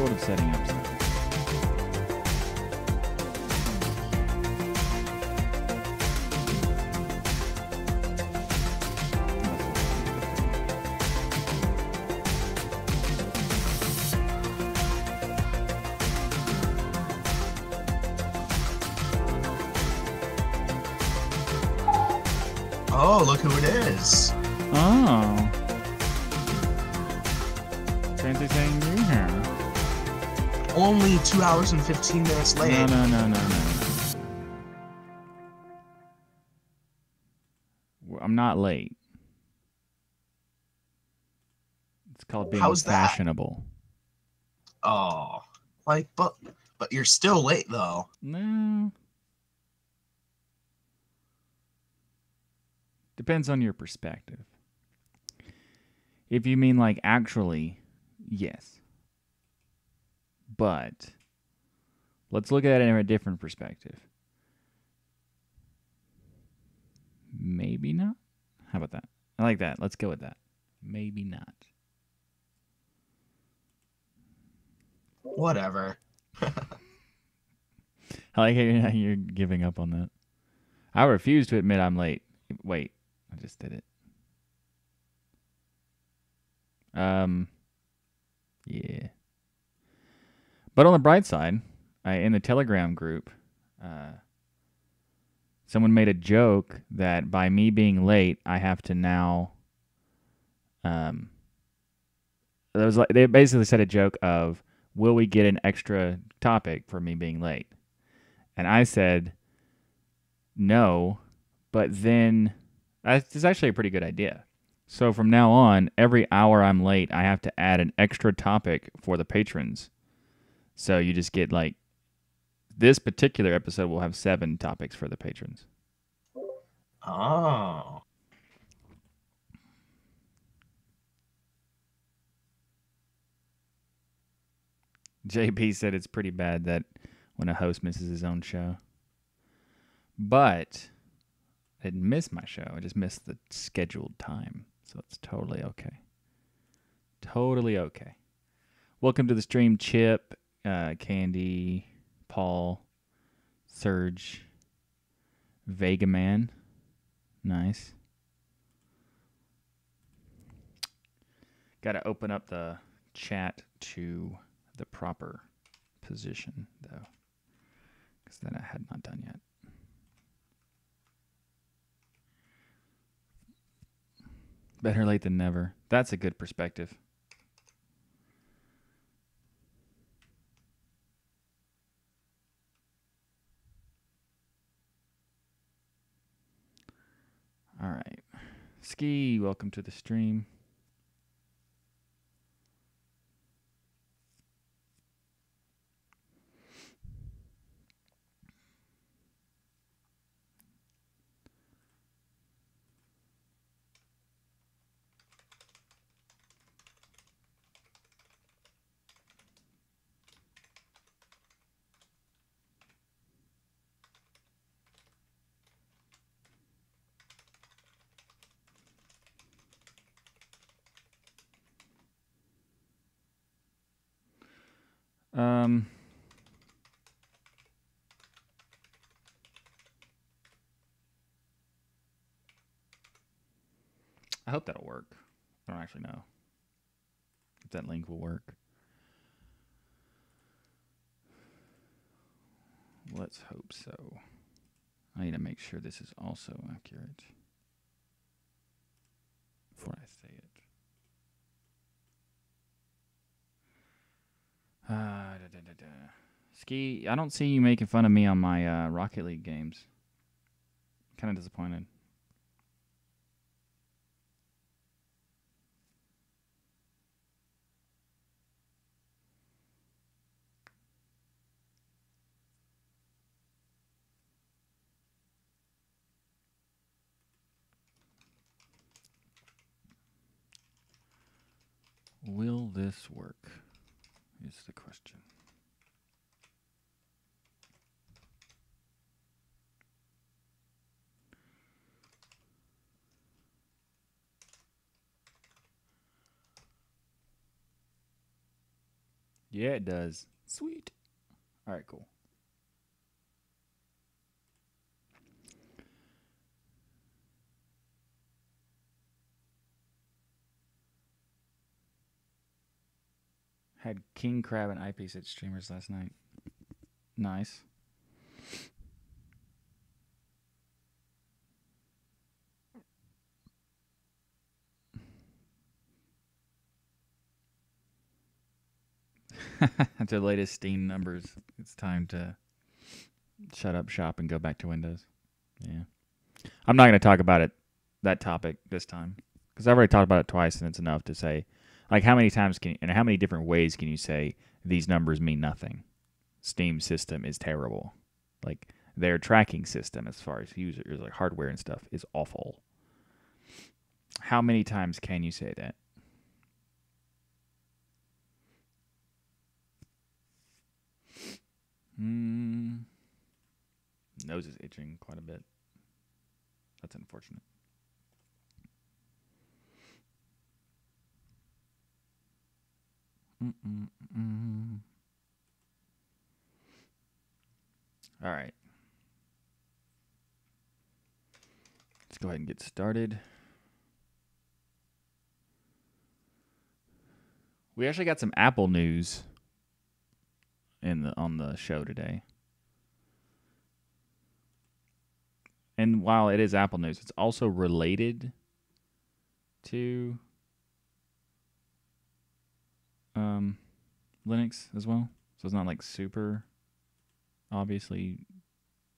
sort of setting up stuff. Oh, look who it is. Oh. Fancy saying you here. Only 2 hours and 15 minutes late. No. I'm not late. It's called being How's that? fashionable. Oh. Like, but you're still late, though. No. Depends on your perspective. If you mean like actually, yes. But let's look at it in a different perspective. Maybe not. How about that? I like that. Let's go with that. Maybe not. Whatever. I like how you're giving up on that. I refuse to admit I'm late. Wait, I just did it. Yeah. But on the bright side, in the Telegram group, someone made a joke that by me being late, I have to now. They basically said a joke of, "Will we get an extra topic for me being late?" And I said, "No," but then that's actually a pretty good idea. So from now on, every hour I'm late, I have to add an extra topic for the patrons. So you just get like, this particular episode will have 7 topics for the patrons. Oh. JP said it's pretty bad that when a host misses his own show. But I didn't miss my show. I just missed the scheduled time. So it's totally okay. Totally okay. Welcome to the stream, Chip, Candy, Paul, Surge, Vega Man. Nice. Got to open up the chat to the proper position, though, because that I had not done yet. Better late than never. That's a good perspective. All right. Ski, welcome to the stream. I hope that'll work. I don't actually know if that link will work. Let's hope so. I need to make sure this is also accurate before I say it. Ski, I don't see you making fun of me on my Rocket League games. Kind of disappointed. Will this work? Is the question. Yeah, it does. Sweet. All right, cool. Had king crab and eyepiece at streamers last night. Nice. The latest Steam numbers. It's time to shut up shop and go back to Windows. Yeah. I'm not going to talk about it, that topic this time, because I've already talked about it twice, and it's enough to say, like, how many times can and how many different ways can you say these numbers mean nothing? Steam system is terrible. Like, their tracking system, as far as users, like hardware and stuff, is awful. How many times can you say that? Nose is itching quite a bit. That's unfortunate. All right. Let's go ahead and get started. We actually got some Apple news on the show today. And while it is Apple news, it's also related to Linux as well. So it's not like super obviously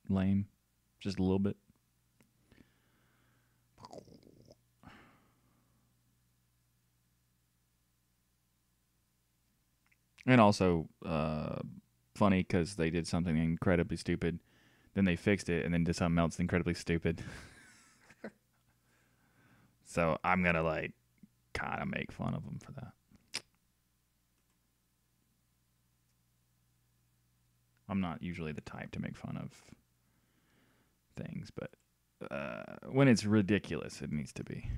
lame, just a little bit. And also funny because they did something incredibly stupid, then they fixed it, and then did something else incredibly stupid. So I'm going to like kind of make fun of them for that. I'm not usually the type to make fun of things, but when it's ridiculous, it needs to be.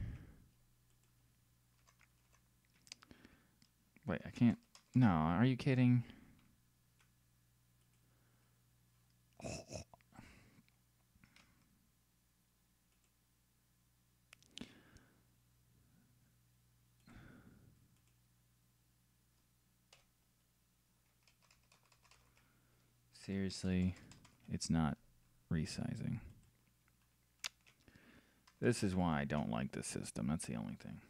Wait, I can't. No, are you kidding? Seriously, it's not resizing. This is why I don't like this system. That's the only thing.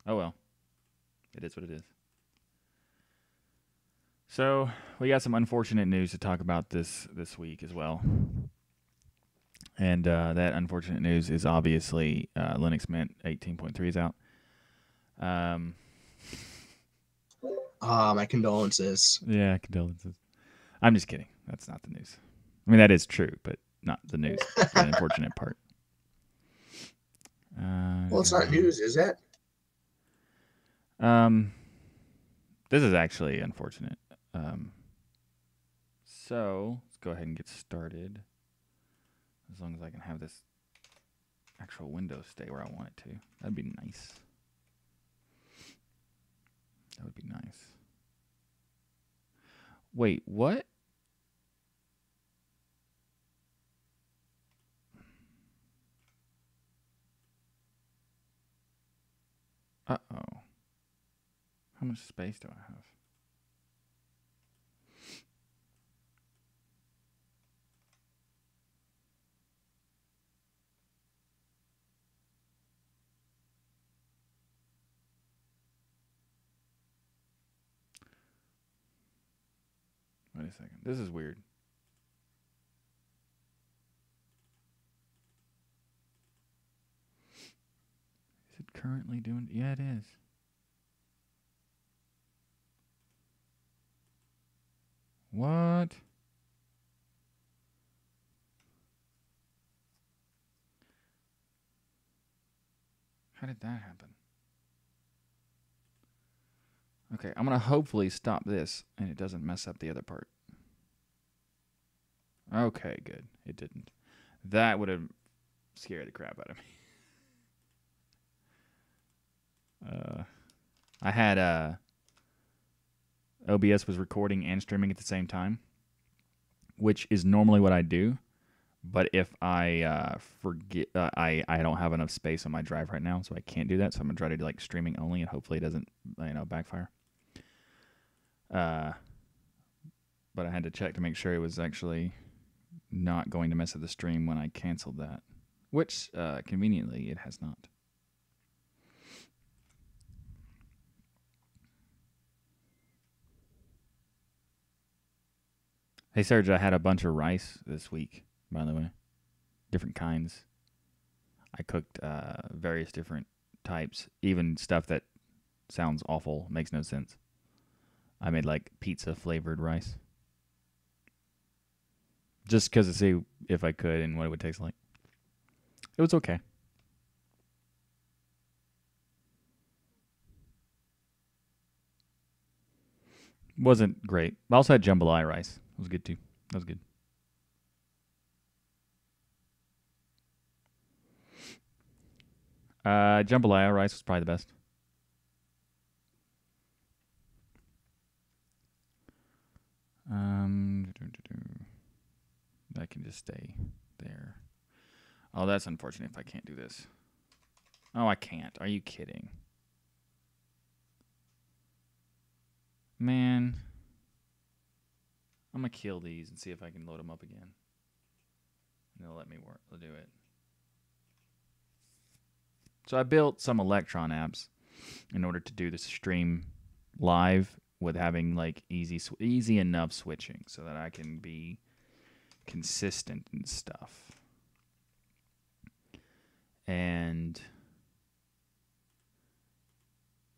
Oh well. It is what it is. So, we got some unfortunate news to talk about this week as well. And that unfortunate news is obviously Linux Mint 18.3 is out. My condolences. Yeah, condolences. I'm just kidding. That's not the news. I mean, that is true, but not the news. The unfortunate part. Well, it's not news, is it? This is actually unfortunate. So let's go ahead and get started. As long as I can have this actual window stay where I want it to, that'd be nice. That would be nice. Wait, what? Uh-oh. How much space do I have? Wait a second. This is weird. Is it currently doing? Yeah, it is. What? How did that happen? Okay, I'm going to hopefully stop this and it doesn't mess up the other part. Okay, good. It didn't. That would have scared the crap out of me. I had OBS was recording and streaming at the same time, which is normally what I do. But if I forget, I don't have enough space on my drive right now, so I can't do that. So I'm gonna try to do like streaming only, and hopefully it doesn't backfire. But I had to check to make sure it was actually not going to mess with the stream when I canceled that, which conveniently it has not. Hey Serge, I had a bunch of rice this week, by the way. Different kinds. I cooked various different types, even stuff that sounds awful, makes no sense. I made like pizza flavored rice. Just because to see if I could and what it would taste like. It was okay. Wasn't great. I also had jambalaya rice. It was good too. That was good. Jambalaya rice was probably the best. That can just stay there. Oh, that's unfortunate if I can't do this. Oh, I can't. Are you kidding? Man. I'm going to kill these and see if I can load them up again. And they'll let me do it. So I built some Electron apps in order to do the stream live with having like easy enough switching so that I can be consistent and stuff. And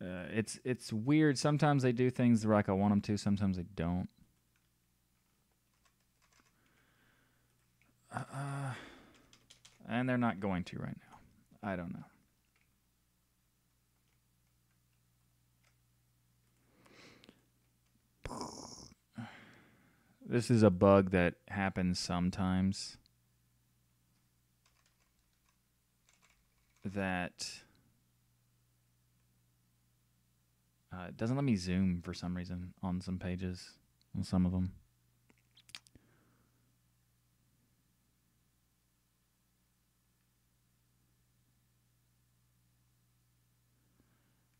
it's weird. Sometimes they do things like I want them to. Sometimes they don't. And they're not going to right now. I don't know. This is a bug that happens sometimes. That it doesn't let me zoom for some reason on some pages, on some of them.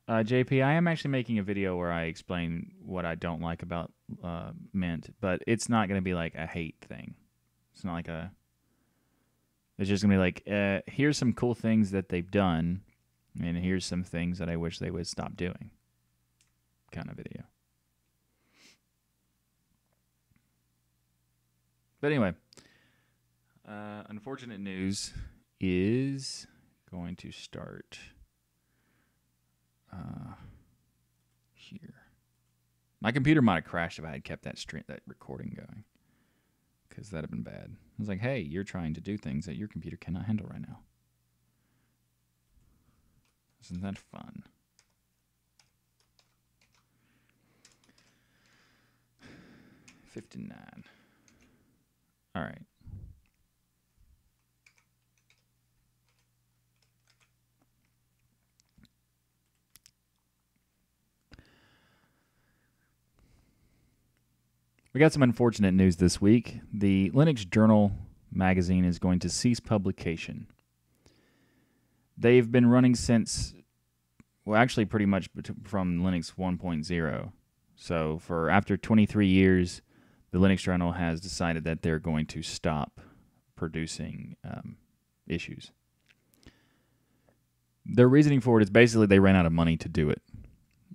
JP, I am actually making a video where I explain what I don't like about Mint, but it's not going to be like a hate thing. It's not like a... It's just going to be like, here's some cool things that they've done, and here's some things that I wish they would stop doing kind of video. But anyway, unfortunate news is going to start... here. My computer might have crashed if I had kept that recording going, because that'd have been bad. I was like, hey, you're trying to do things that your computer cannot handle right now. Isn't that fun? $59. All right. We got some unfortunate news this week. The Linux Journal magazine is going to cease publication. They've been running since, well, actually pretty much from Linux 1.0. So for after 23 years, the Linux Journal has decided that they're going to stop producing issues. Their reasoning for it is basically they ran out of money to do it.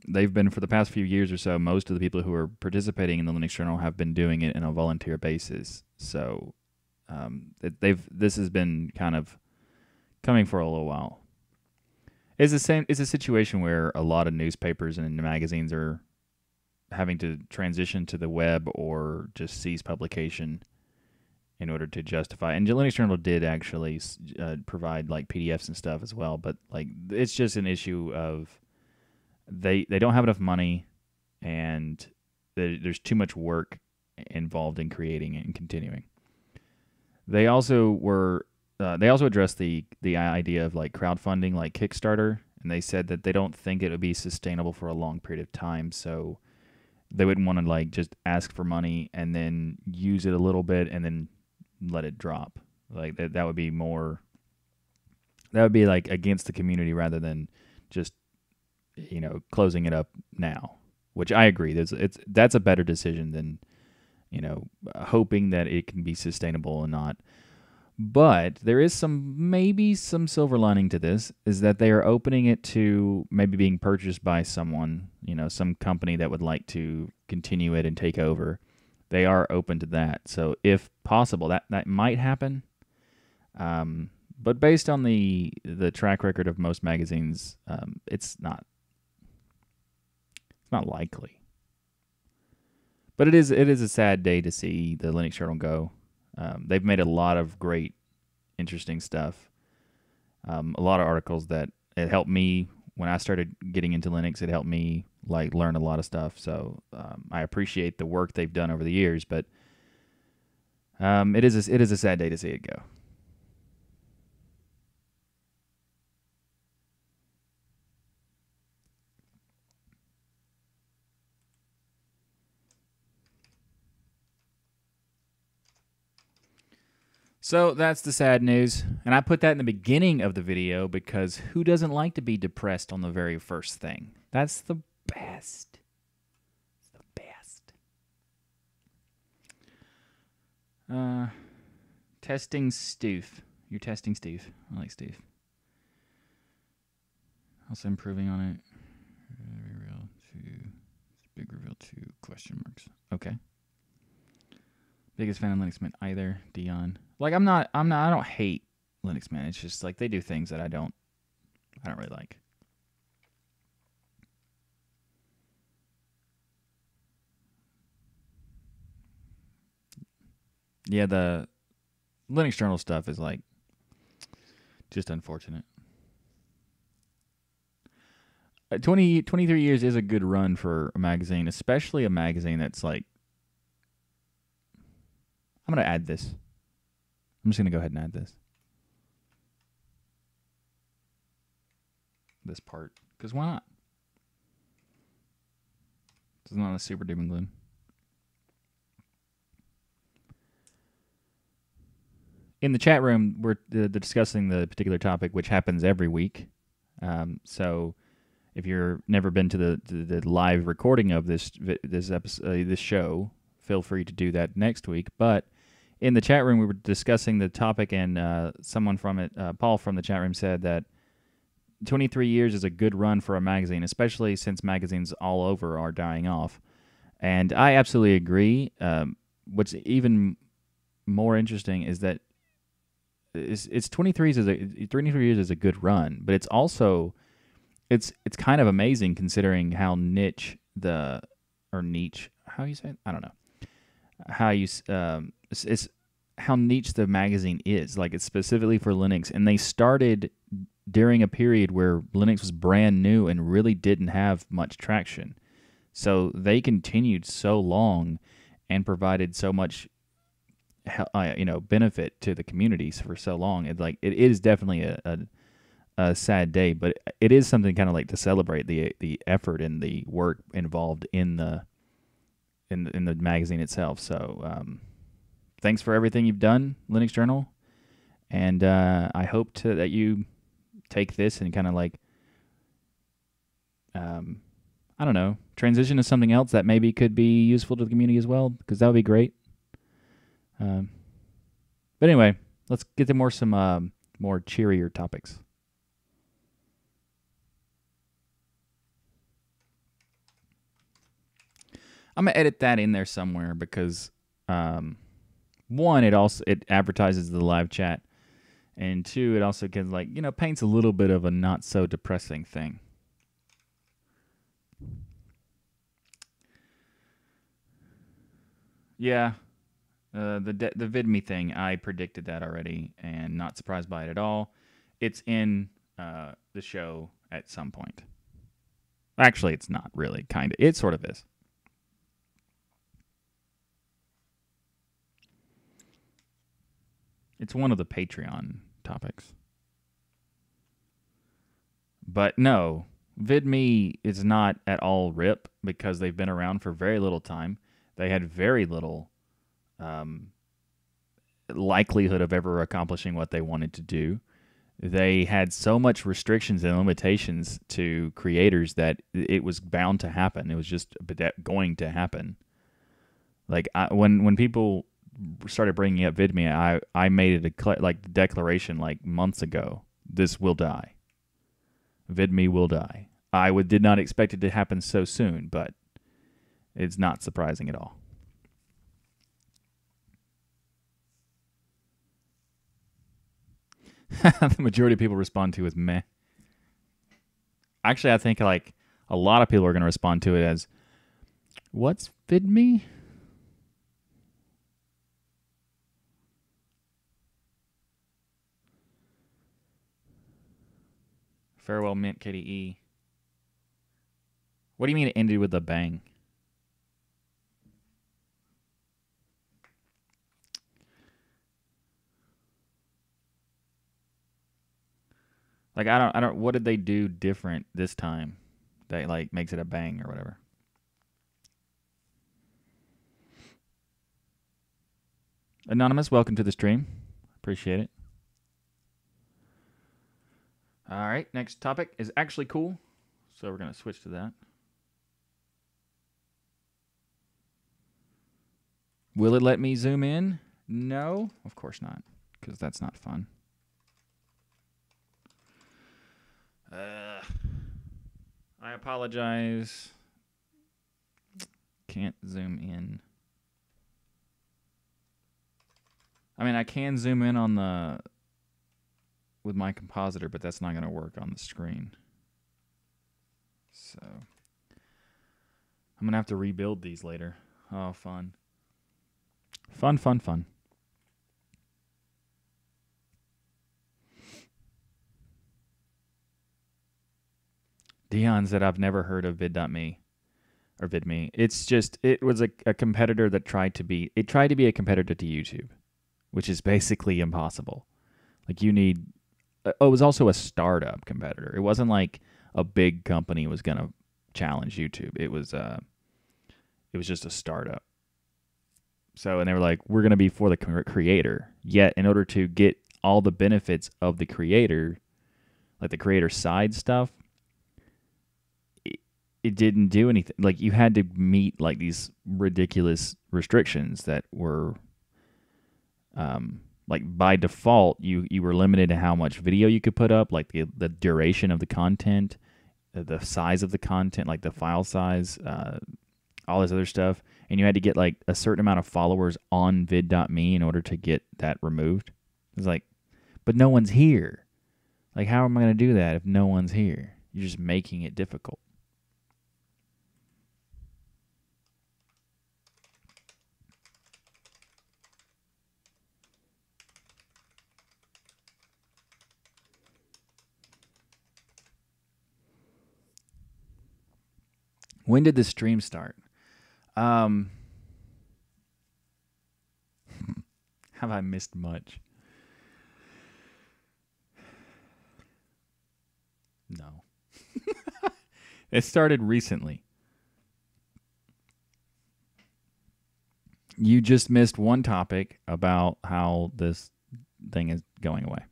They've been, for the past few years or so, most of the people who are participating in the Linux Journal have been doing it on a volunteer basis. So this has been kind of coming for a little while. It's a situation where a lot of newspapers and magazines are having to transition to the web or just cease publication in order to justify. And the Linux Journal did actually provide like PDFs and stuff as well, but like it's just an issue of they don't have enough money, and there's too much work involved in creating it and continuing. They also addressed the idea of like crowdfunding, like Kickstarter, and they said that they don't think it would be sustainable for a long period of time. So They wouldn't want to like just ask for money and then use it a little bit and then let it drop. Like that would be more. That would be like against the community rather than just closing it up now. Which I agree. That's a better decision than hoping that it can be sustainable and not. But there is maybe some silver lining to this is that they are opening it to maybe being purchased by someone, some company that would like to continue it and take over. They are open to that. So if possible, that might happen. But based on the track record of most magazines, it's not likely. But it is a sad day to see the Linux Journal go. They've made a lot of great, interesting stuff. A lot of articles that it helped me when I started getting into Linux. It helped me like learn a lot of stuff. So I appreciate the work they've done over the years. But it is a sad day to see it go. So that's the sad news. And I put that in the beginning of the video because who doesn't like to be depressed on the very first thing? That's the best. It's the best. Testing Steve. You're testing Steve. I like Steve. Also improving on it. Big reveal to question marks. Okay. Biggest fan of Linux Mint either, Dion. Like I don't hate Linux Mint. It's just like they do things that I don't really like. Yeah, the Linux Journal stuff is like just unfortunate. 23 years is a good run for a magazine, especially a magazine that's like. I'm going to add this. I'm just going to go ahead and add this. This part. Because why not? This is not a super doom and gloom. In the chat room, we're discussing the particular topic, which happens every week. So if you've never been to the live recording of this episode, this show, feel free to do that next week. But in the chat room, we were discussing the topic, and someone from it, Paul from the chat room, said that 23 years is a good run for a magazine, especially since magazines all over are dying off. And I absolutely agree. What's even more interesting is that it's 23 years is a good run, but it's also it's kind of amazing considering how niche how you say it? I don't know how you it's how niche the magazine is. Like it's specifically for Linux, and they started during a period where Linux was brand new and really didn't have much traction. So they continued so long and provided so much benefit to the communities for so long. It is definitely a sad day, but it is something kind of like to celebrate the effort and the work involved in the magazine itself. So thanks for everything you've done, Linux Journal, and I hope that you take this and kind of like I don't know, transition to something else that maybe could be useful to the community as well, because that would be great. But anyway, let's get to some more cheerier topics. I'm gonna edit that in there somewhere because one, it advertises the live chat, and two, it also can paints a little bit of a not so depressing thing. Yeah, the VidMe thing, I predicted that already, and not surprised by it at all. It's in the show at some point. Actually, it's not really, kind of. It sort of is. It's one of the Patreon topics. But no, VidMe is not at all rip because they've been around for very little time. They had very little um, likelihood of ever accomplishing what they wanted to do. They had so much restrictions and limitations to creators that it was bound to happen. It was just going to happen. Like when people started bringing up VidMe, I made it a declaration like months ago. This will die. VidMe will die. Did not expect it to happen so soon, but it's not surprising at all. The majority of people respond to it as meh. Actually, I think like a lot of people are going to respond to it as, "What's VidMe?" Farewell, Mint KDE. What do you mean it ended with a bang? Like I don't. What did they do different this time that like makes it a bang or whatever? Anonymous, welcome to the stream. Appreciate it. All right, next topic is actually cool, so we're gonna switch to that. Will it let me zoom in? No, of course not, because that's not fun. I apologize. Can't zoom in. I mean, I can zoom in on the with my compositor, but that's not going to work on the screen. So I'm going to have to rebuild these later. Oh, fun. Fun. Dion said, I've never heard of vid.me or VidMe. It's just, it was a competitor that tried to be a competitor to YouTube, which is basically impossible. Like you need, it was also a startup competitor. It wasn't like a big company was going to challenge YouTube. It was just a startup. So, and they were like, we're going to be for the creator. Yet, in order to get all the benefits of the creator, like the creator side stuff, it didn't do anything. Like you had to meet like these ridiculous restrictions that were, like by default, you were limited to how much video you could put up, like the duration of the content, the size of the content, like the file size, all this other stuff, and you had to get like a certain amount of followers on vid.me in order to get that removed. It's like, but no one's here. Like, how am I going to do that if no one's here? You're just making it difficult. When did the stream start? Have I missed much? No. It started recently. You just missed one topic about how this thing is going away.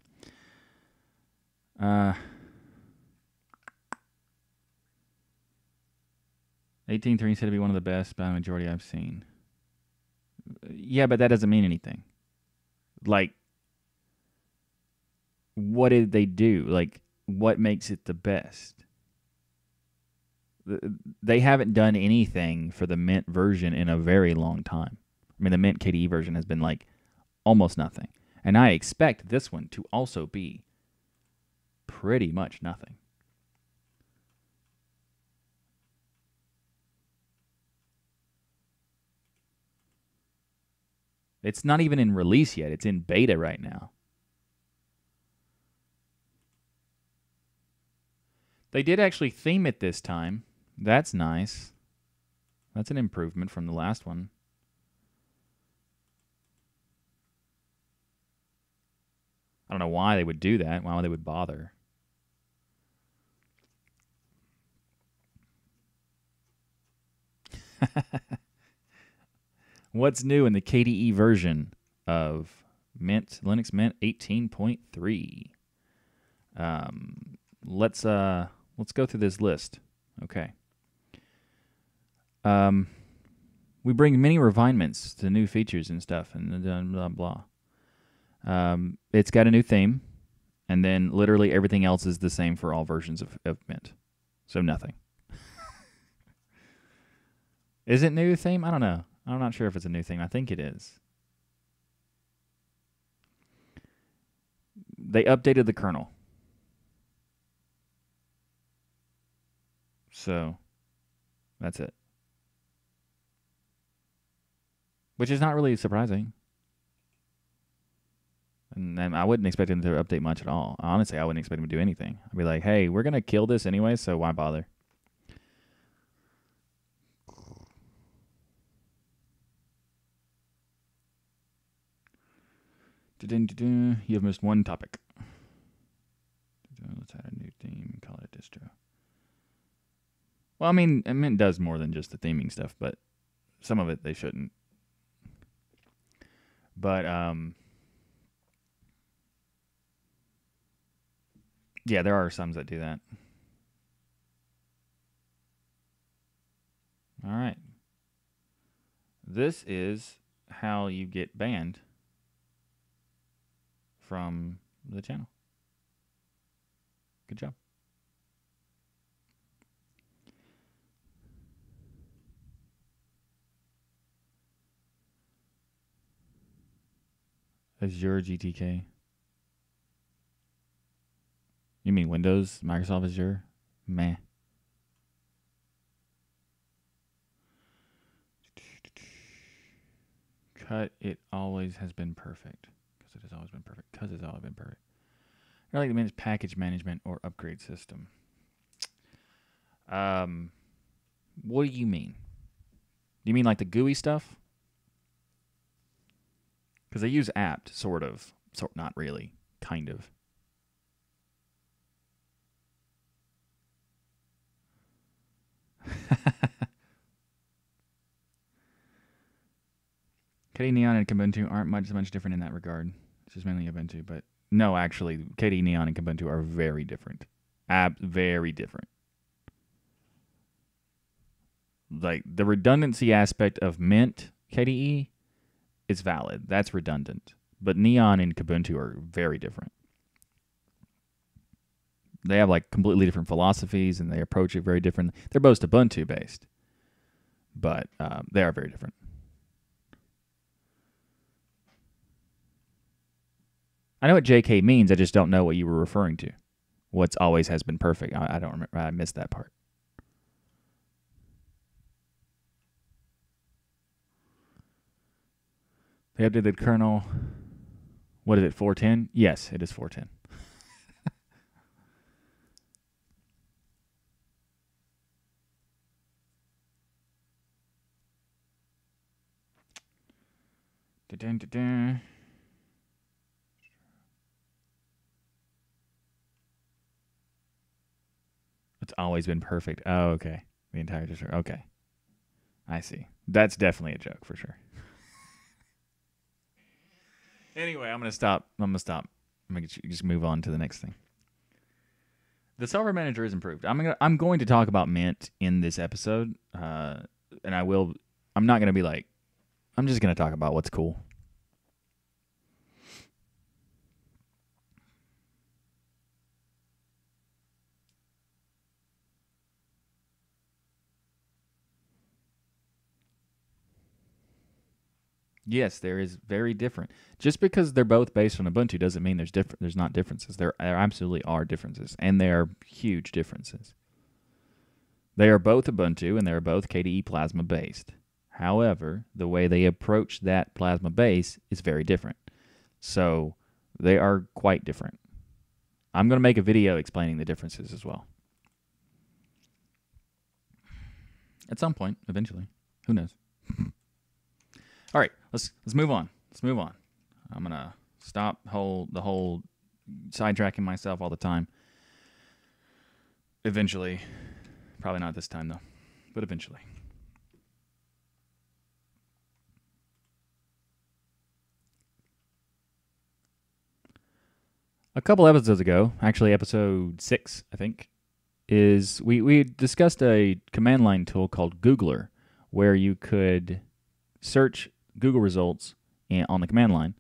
18.3 said to be one of the best by the majority I've seen. Yeah, but that doesn't mean anything. Like, what did they do? Like, what makes it the best? They haven't done anything for the Mint version in a very long time. I mean, the Mint KDE version has been like almost nothing. And I expect this one to also be pretty much nothing. It's not even in release yet. It's in beta right now. They did actually theme it this time. That's nice. That's an improvement from the last one. I don't know why they would do that, why they would bother. What's new in the KDE version of Mint Linux Mint 18.3? Let's go through this list. Okay. We bring many refinements to new features and stuff, and blah blah. It's got a new theme, and then literally everything else is the same for all versions of Mint. So nothing. Is it new theme? I don't know. I'm not sure if it's a new theme. I think it is. They updated the kernel. So that's it. Which is not really surprising. And I wouldn't expect him to update much at all. Honestly, I wouldn't expect him to do anything. I'd be like, hey, we're going to kill this anyway, so why bother? You have missed one topic. Let's add a new theme and call it a distro. Well, I mean, Mint does more than just the theming stuff, but some of it they shouldn't. But, yeah, there are some that do that. All right. This is how you get banned from the channel. Good job. Azure GTK. You mean Windows, Microsoft Azure? Meh. Cut, it always has been perfect. Because it has always been perfect. Because it's always been perfect. I like to manage package management or upgrade system. What do you mean? Do you mean like the GUI stuff? Because they use apt, sort of. Not really. Kind of. KDE Neon and Kubuntu aren't much different in that regard. It's just mainly Ubuntu, but no, actually, KDE Neon and Kubuntu are very different. Very different. Like the redundancy aspect of Mint KDE is valid. That's redundant. But Neon and Kubuntu are very different. They have like completely different philosophies and they approach it very different. They're both Ubuntu based, but they are very different. I know what JK means. I just don't know what you were referring to. What's always has been perfect. I don't remember. I missed that part. They updated the kernel. What is it, 410? Yes, it is 410. It's always been perfect. Oh, okay. The entire district. Okay. I see. That's definitely a joke for sure. Anyway, I'm gonna stop. I'm gonna just move on to the next thing. The server manager is improved. I'm going to talk about Mint in this episode, and I will. I'm not gonna be like. I'm just gonna talk about what's cool. Yes, there is very different. Just because they're both based on Ubuntu doesn't mean there's not differences. There absolutely are differences, and there are huge differences. They are both Ubuntu and they are both KDE Plasma based. However, the way they approach that Plasma base is very different. So they are quite different. I'm going to make a video explaining the differences as well. At some point, eventually. Who knows? All right, let's move on. Let's move on. I'm gonna stop the whole sidetracking myself all the time. Eventually, probably not this time though, but eventually. A couple episodes ago, actually episode 6, I think, is we discussed a command line tool called Googler, where you could search Google results on the command line.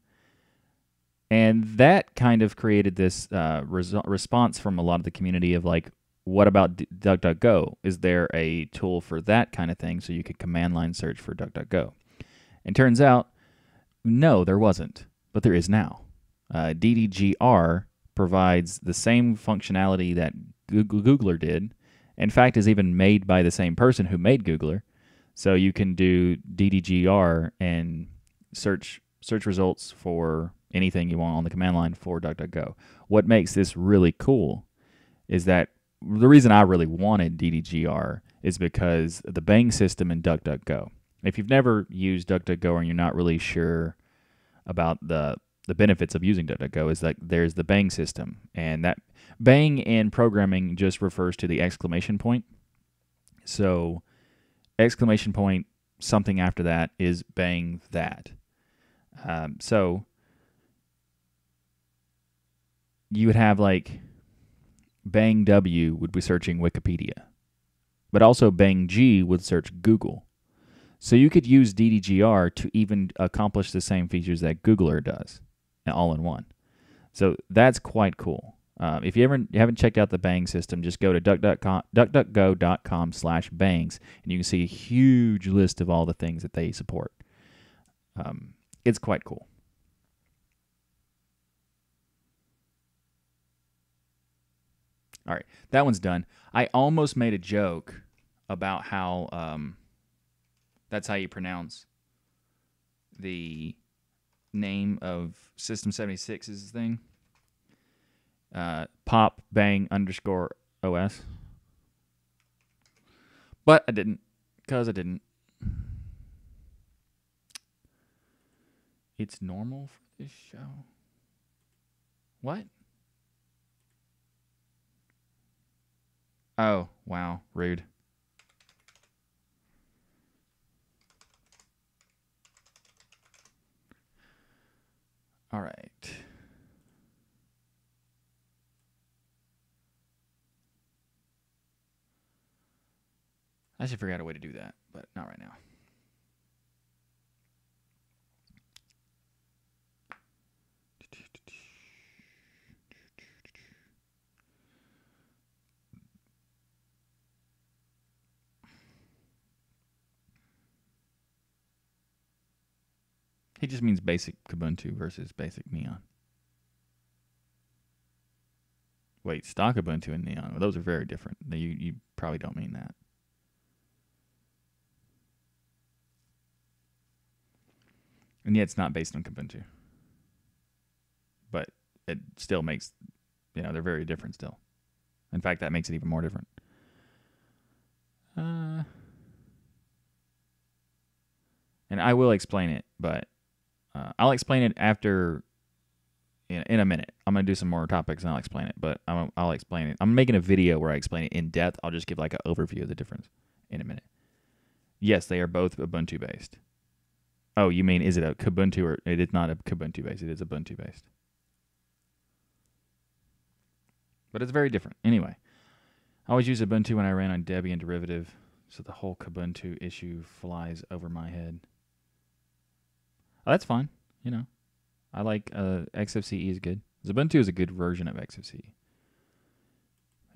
And that kind of created this response from a lot of the community of like, what about DuckDuckGo? Is there a tool for that kind of thing so you could command line search for DuckDuckGo? And turns out, no, there wasn't, but there is now. DDGR provides the same functionality that Googler did. In fact, is even made by the same person who made Googler. So you can do DDGR and search results for anything you want on the command line for DuckDuckGo. What makes this really cool is that the reason I really wanted DDGR is because the Bang system in DuckDuckGo. If you've never used DuckDuckGo and you're not really sure about the benefits of using DuckDuckGo, is that there's the Bang system, and that Bang in programming just refers to the exclamation point. So exclamation point, something after that is Bang that. So you would have like Bang W would be searching Wikipedia, but also Bang G would search Google. So you could use DDGR to even accomplish the same features that Googler does, all in one. So that's quite cool. If you haven't checked out the Bang system, just go to duckduckgo.com/bangs, and you can see a huge list of all the things that they support. It's quite cool. All right, that one's done. I almost made a joke about how that's how you pronounce the name of System 76's thing. Pop Bang _OS. But I didn't, because I didn't. It's normal for this show. What? Oh, wow. Rude. All right. I should figure out a way to do that, but not right now. He just means basic Kubuntu versus basic Neon. Wait, stock Ubuntu and Neon. Well, those are very different. You probably don't mean that. And yet it's not based on Kubuntu. But it still makes, they're very different still. In fact, that makes it even more different. And I will explain it, but I'll explain it after, in a minute. I'm going to do some more topics and I'll explain it, but I'll explain it. I'm making a video where I explain it in depth. I'll just give like an overview of the difference in a minute. Yes, they are both Ubuntu based. Oh, you mean is it a Kubuntu or it is not a Kubuntu based? It is Ubuntu based. But it's very different. Anyway, I always use Ubuntu when I ran on Debian derivative, so the whole Kubuntu issue flies over my head. Oh, that's fine. I like XFCE is good. Ubuntu is a good version of XFCE,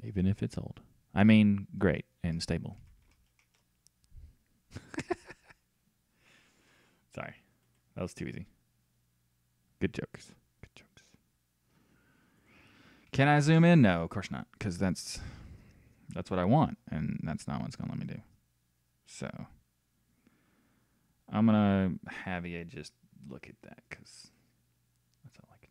even if it's old. I mean, great and stable. Sorry, that was too easy. Good jokes. Good jokes. Can I zoom in? No, of course not, because that's what I want, and that's not what it's gonna let me do. So I'm gonna have you just look at that, because that's all I can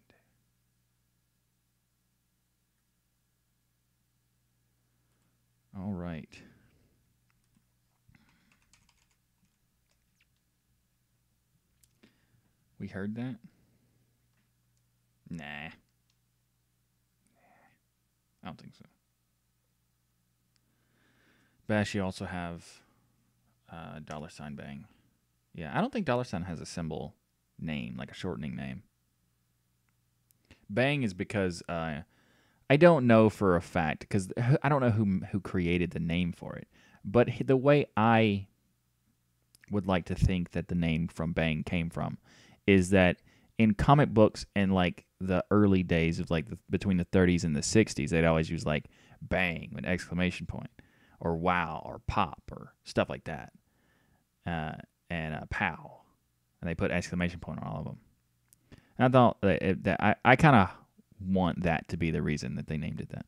do. All right. We heard that? Nah. I don't think so. Bash, you also have $Bang. Yeah, I don't think $sign has a symbol name, like a shortening name. Bang is because I don't know for a fact because I don't know who created the name for it, but the way I would like to think that the name from Bang came from is that in comic books and like the early days of like between the 30s and the 60s, they'd always use like bang, an exclamation point, or wow, or pop, or stuff like that, and pow, and they put exclamation point on all of them. And I thought that I kind of want that to be the reason that they named it that.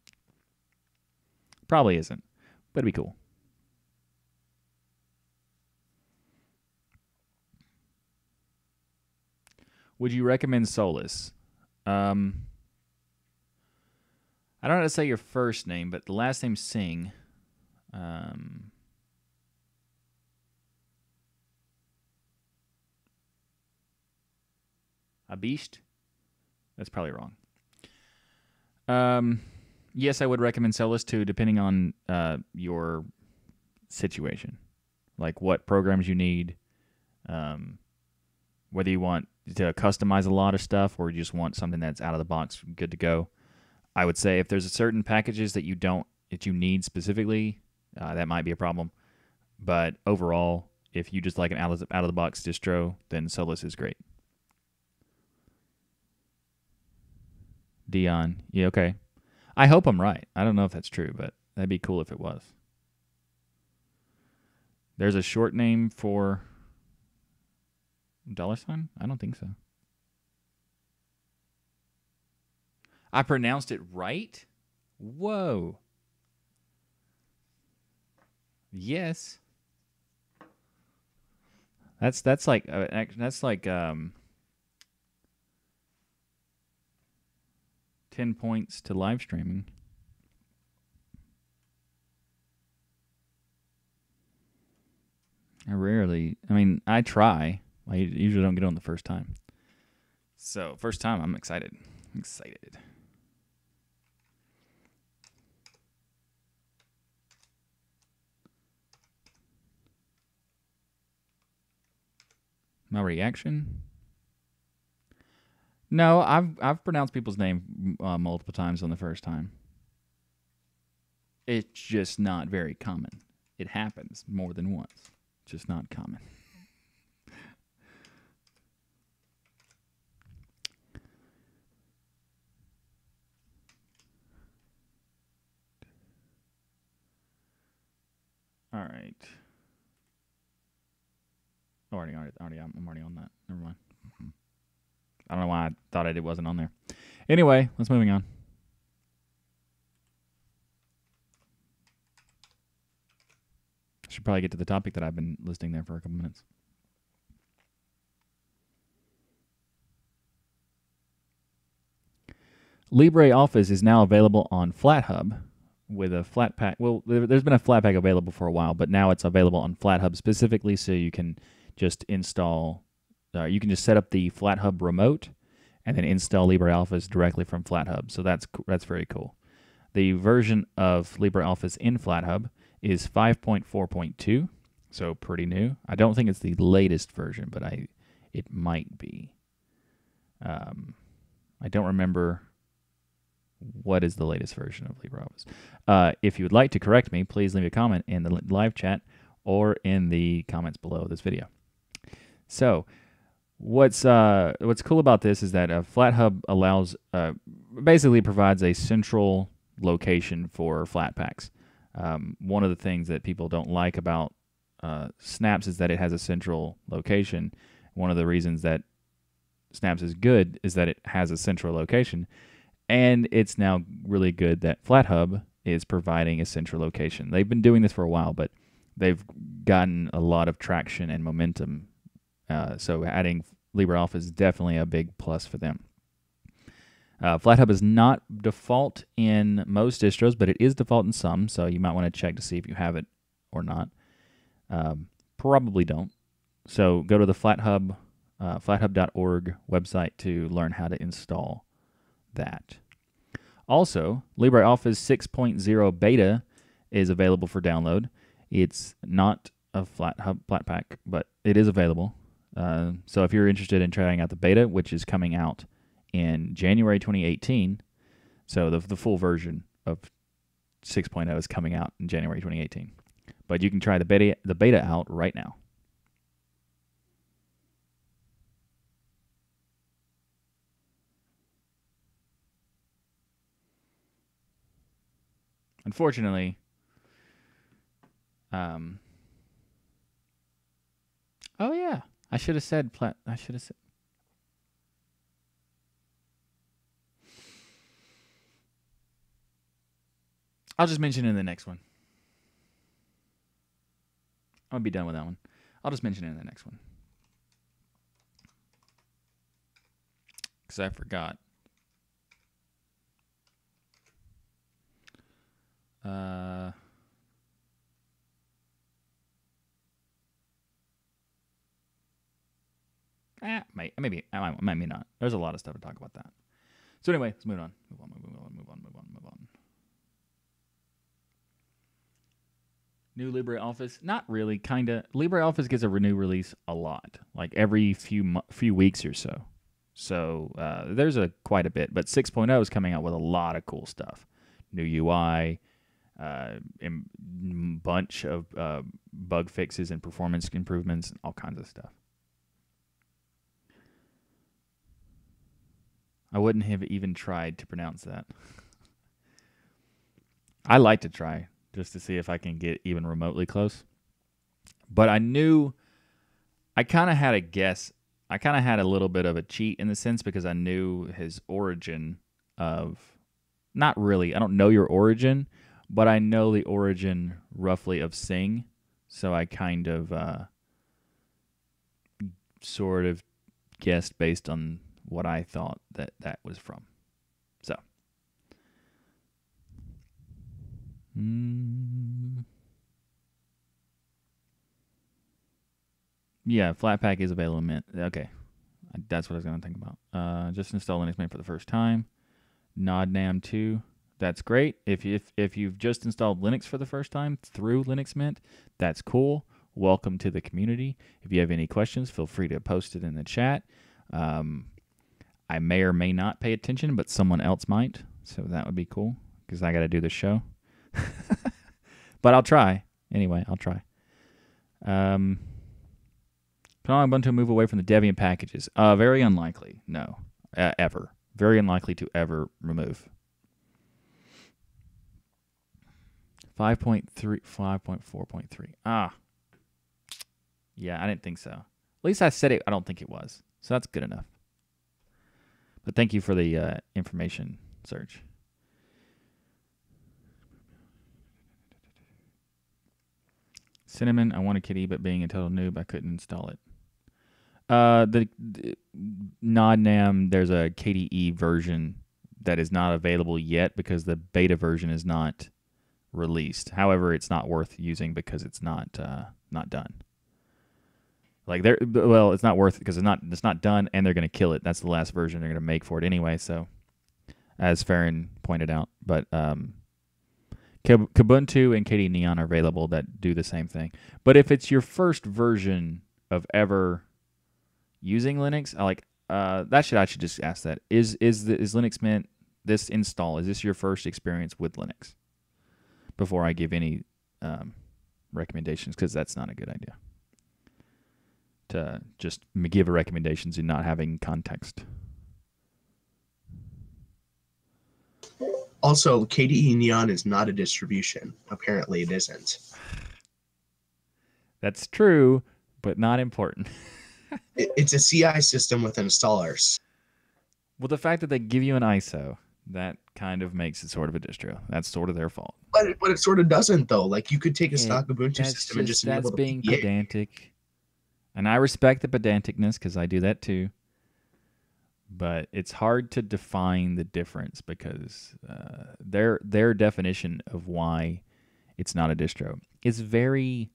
Probably isn't, but it'd be cool. Would you recommend Solus? I don't know how to say your first name, but the last name Singh. Abisht? That's probably wrong. Yes, I would recommend Solus too, depending on your situation, like what programs you need, whether you want to customize a lot of stuff or you just want something that's out of the box, good to go. I would say if there's certain packages that you need specifically, that might be a problem. But overall, if you just like an out of the box distro, then Solus is great. Dion, yeah, okay. I hope I'm right. I don't know if that's true, but that'd be cool if it was. There's a short name for $? I don't think so. I pronounced it right? Whoa. Yes. That's like 10 points to live streaming. I try. I usually don't get on the first time. So, first time, I'm excited. My reaction? No, I've pronounced people's name multiple times on the first time. It's just not very common. It happens more than once. Just not common. All right. I'm already on that. Never mind. I don't know why I thought it wasn't on there. Anyway, let's moving on. Should probably get to the topic that I've been listing there for a couple minutes. LibreOffice is now available on FlatHub with a Flatpak. Well, there's been a Flatpak available for a while, but now it's available on FlatHub specifically, so you can just install. You can just set up the FlatHub remote and then install LibreOffice directly from FlatHub. So that's very cool. The version of LibreOffice in FlatHub is 5.4.2, so pretty new. I don't think it's the latest version, but it might be. I don't remember what is the latest version of LibreOffice. If you would like to correct me, please leave a comment in the live chat or in the comments below this video. So, what's cool about this is that FlatHub allows basically provides a central location for Flatpaks. One of the things that people don't like about Snaps is that it has a central location. One of the reasons that Snaps is good is that it has a central location, and it's now really good that FlatHub is providing a central location. They've been doing this for a while, but they've gotten a lot of traction and momentum. So adding LibreOffice is definitely a big plus for them. FlatHub is not default in most distros, but it is default in some, so you might want to check to see if you have it or not. Probably don't. So go to the FlatHub, flathub.org website to learn how to install that. Also, LibreOffice 6.0 beta is available for download. It's not a Flatpak, but it is available. So if you're interested in trying out the beta, which is coming out in January 2018. So the full version of 6.0 is coming out in January 2018. But you can try the beta out right now. Unfortunately, oh yeah, I should have said. I'll just mention it in the next one. I'm gonna be done with that one. I'll just mention it in the next one because I forgot. Maybe not. There's a lot of stuff to talk about that. So anyway, let's move on. Move on. New LibreOffice, not really, kinda. LibreOffice gets a new release a lot, like every few weeks or so. So there's quite a bit, but 6.0 is coming out with a lot of cool stuff. New UI, bunch of bug fixes and performance improvements, and all kinds of stuff. I wouldn't have even tried to pronounce that. I like to try just to see if I can get even remotely close. But I kind of had a guess. I kind of had a little bit of a cheat in the sense because I knew his origin of, not really, I don't know your origin, but I know the origin roughly of Sing. So I kind of sort of guessed based on what I thought that was from. So. Yeah, Flatpak is available in Mint. Okay. That's what I was going to think about. Just install Linux Mint for the first time. NodNam 2. That's great. If you've just installed Linux for the first time through Linux Mint, that's cool. Welcome to the community. If you have any questions, feel free to post it in the chat. I may or may not pay attention, but someone else might. So that would be cool because I got to do the show. But I'll try. Anyway, I'll try. Can Ubuntu move away from the Debian packages? Very unlikely. No. Ever. Very unlikely to ever remove. 5.3, 5.4.3. Yeah, I didn't think so. At least I said it. I don't think it was. So that's good enough. But thank you for the information, Serge. Cinnamon, I want a kitty, but being a total noob, I couldn't install it. The NodNam, there's a KDE version that is not available yet because the beta version is not released. However, it's not worth using because it's not done. It's not worth it because it's not done, and they're going to kill it. That's the last version they're going to make for it anyway. So, as Farron pointed out, but Kubuntu and KDE Neon are available that do the same thing. But if it's your first version of ever using Linux, I should just ask that. Is Linux Mint, this install, is this your first experience with Linux? Before I give any recommendations, because that's not a good idea. To just give recommendations and not having context. Also, KDE Neon is not a distribution. Apparently, it isn't. That's true, but not important. It's a CI system with installers. Well, the fact that they give you an ISO, that kind of makes it sort of a distro. That's sort of their fault. But it sort of doesn't, though. Like, you could take a stock Ubuntu system and just enable the PDA. That's being pedantic. And I respect the pedanticness because I do that too. But it's hard to define the difference because their definition of why it's not a distro is very,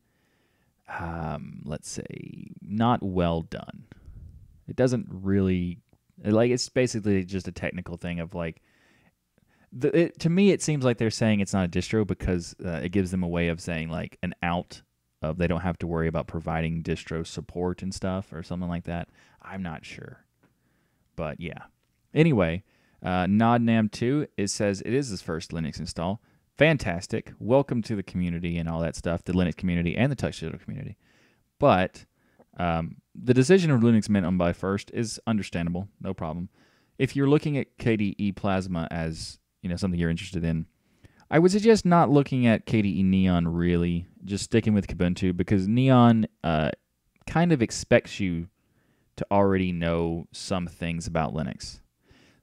let's say, not well done. It doesn't really, it's basically just a technical thing of to me it seems like they're saying it's not a distro because it gives them a way of saying an out of they don't have to worry about providing distro support and stuff or something like that. I'm not sure. But yeah, Anyway, NodNam2, it says it is his first Linux install. Fantastic. Welcome to the community and all that stuff, the Linux community and the TouchDigital community. But the decision of Linux Mint on by first is understandable, no problem. If you're looking at KDE Plasma as something you're interested in, I would suggest not looking at KDE Neon really, just sticking with Kubuntu, because Neon kind of expects you to already know some things about Linux.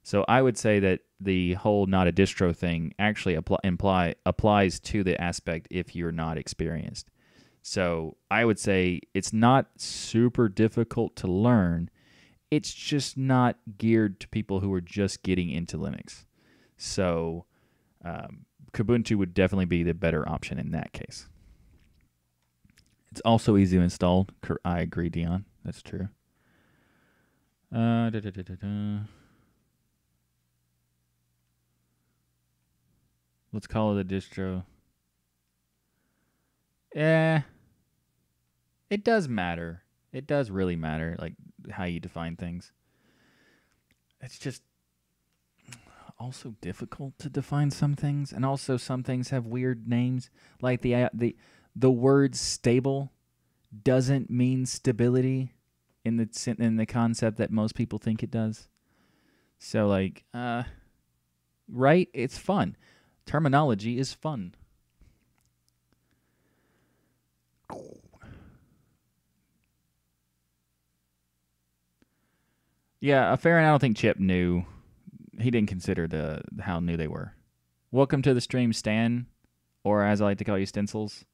So I would say that the whole not a distro thing actually applies to the aspect if you're not experienced. So I would say it's not super difficult to learn. It's just not geared to people who are just getting into Linux. So Kubuntu would definitely be the better option in that case. It's also easy to install. I agree, Dion. That's true. Let's call it a distro. It does matter. It does really matter, like how you define things. It's just also difficult to define some things, and also some things have weird names. Like the word stable doesn't mean stability in the concept that most people think it does. So right? It's fun. Terminology is fun. Yeah, Farron, I don't think Chip knew. He didn't consider how new they were. Welcome to the stream, Stan, or as I like to call you, Stencils.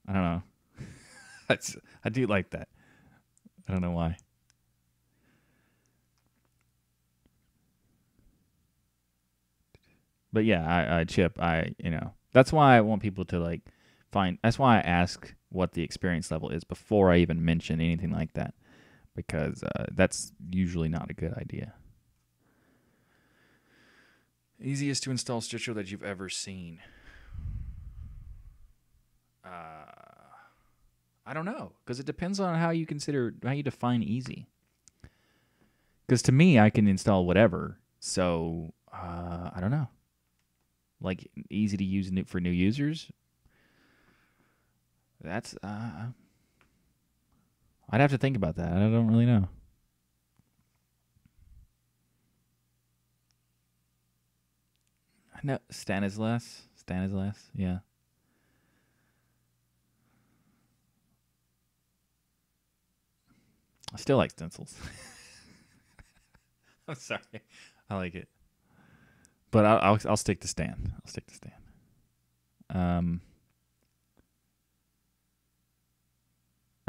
I don't know. I do like that. I don't know why. But yeah, Chip, that's why I want people to find. That's why I ask what the experience level is before I even mention anything like that, because that's usually not a good idea. Easiest to install Stitcher that you've ever seen. I don't know, because it depends on how you define easy. Because to me, I can install whatever. So I don't know. Like easy to use for new users. That's I'd have to think about that. I don't really know. No, Stanislas, yeah. I still like stencils. I'm sorry, I like it, but I'll stick to Stan.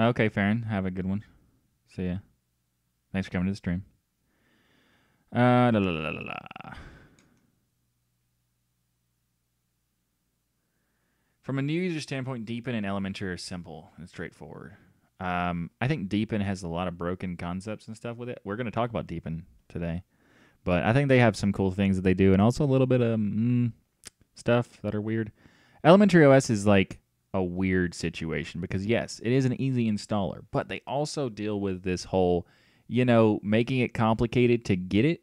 Okay, Farron, have a good one. See ya. Thanks for coming to the stream. La, la, la, la, la. From a new user standpoint, Deepin and Elementary are simple and straightforward. I think Deepin has a lot of broken concepts and stuff with it. We're going to talk about Deepin today, but I think they have some cool things that they do, and also a little bit of stuff that are weird. Elementary OS is like a weird situation because yes, it is an easy installer, but they also deal with this whole, making it complicated to get it.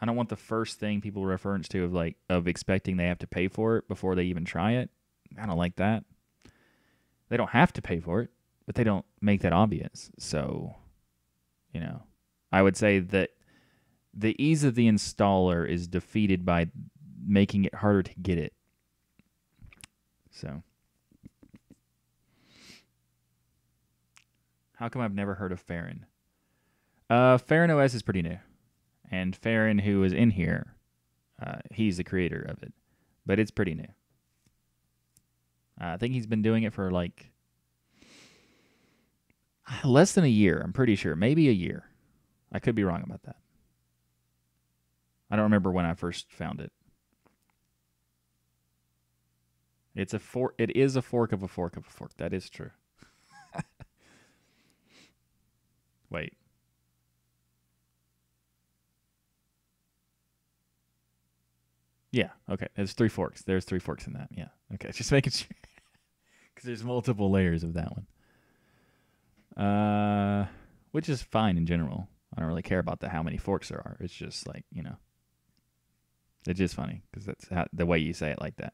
I don't want the first thing people reference to of expecting they have to pay for it before they even try it. I don't like that. They don't have to pay for it, but they don't make that obvious. So, I would say that the ease of the installer is defeated by making it harder to get it. So, how come I've never heard of Farron? Farron OS is pretty new. And Farron, who is in here, he's the creator of it. But it's pretty new. I think he's been doing it for less than a year, I'm pretty sure. Maybe a year. I could be wrong about that. I don't remember when I first found it. It is a fork of a fork of a fork. That is true. Wait. Yeah, okay. There's 3 forks. There's 3 forks in that. Yeah. Okay, just making sure. Because there's multiple layers of that one. which is fine in general. I don't really care about how many forks there are. It's just like, it's just funny because that's the way you say it like that.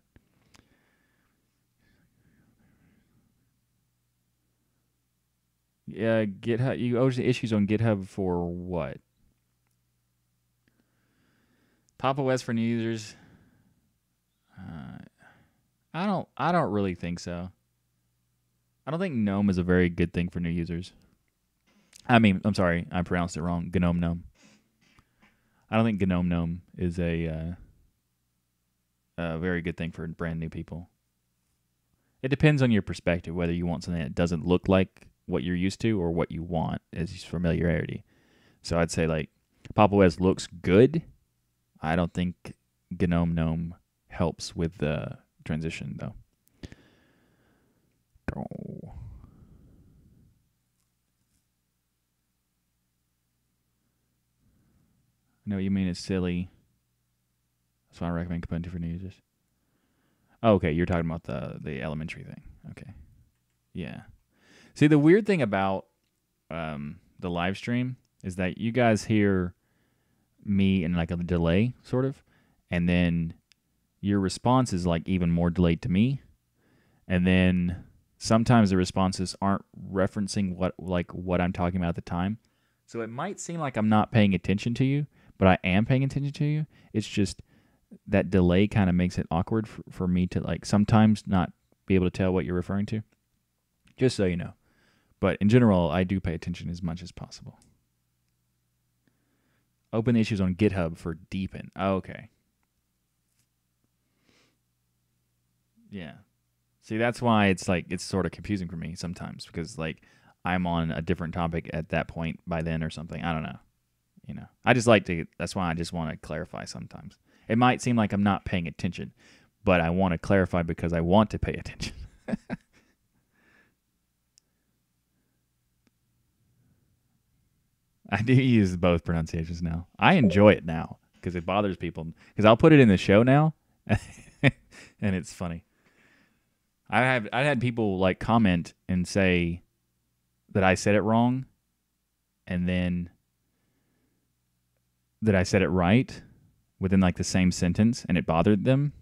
Yeah, GitHub. You always issues on GitHub for what? Pop OS for new users. I don't. I don't really think so. I don't think GNOME is a very good thing for new users. I mean, I'm sorry, I pronounced it wrong. GNOME Gnome. I don't think GNOME Gnome is a very good thing for brand new people. It depends on your perspective whether you want something that doesn't look like what you're used to or what you want as familiarity. So I'd say like Pop OS looks good. I don't think GNOME Gnome helps with the transition though. Oh. I know what you mean it's silly. That's why I recommend Kubuntu for new users. Oh, okay, you're talking about the elementary thing. Okay. Yeah. See, the weird thing about the live stream is that you guys hear me in like a delay, sort of, and then your response is like even more delayed to me, and then sometimes the responses aren't referencing what I'm talking about at the time. So it might seem like I'm not paying attention to you, but I am paying attention to you. It's just that delay kind of makes it awkward for me to like sometimes not be able to tell what you're referring to. Just so you know. But in general, I do pay attention as much as possible. Open the issues on GitHub for deepen. Oh, okay. Yeah. See, that's why it's sort of confusing for me sometimes because like I'm on a different topic at that point by then or something. I don't know. I just like to. That's why I just want to clarify sometimes. It might seem like I'm not paying attention, but I want to clarify because I want to pay attention. I do use both pronunciations now. I enjoy it now because it bothers people. Because I'll put it in the show now, and it's funny. I had people like comment and say that I said it wrong, and then that I said it right within like the same sentence, and it bothered them.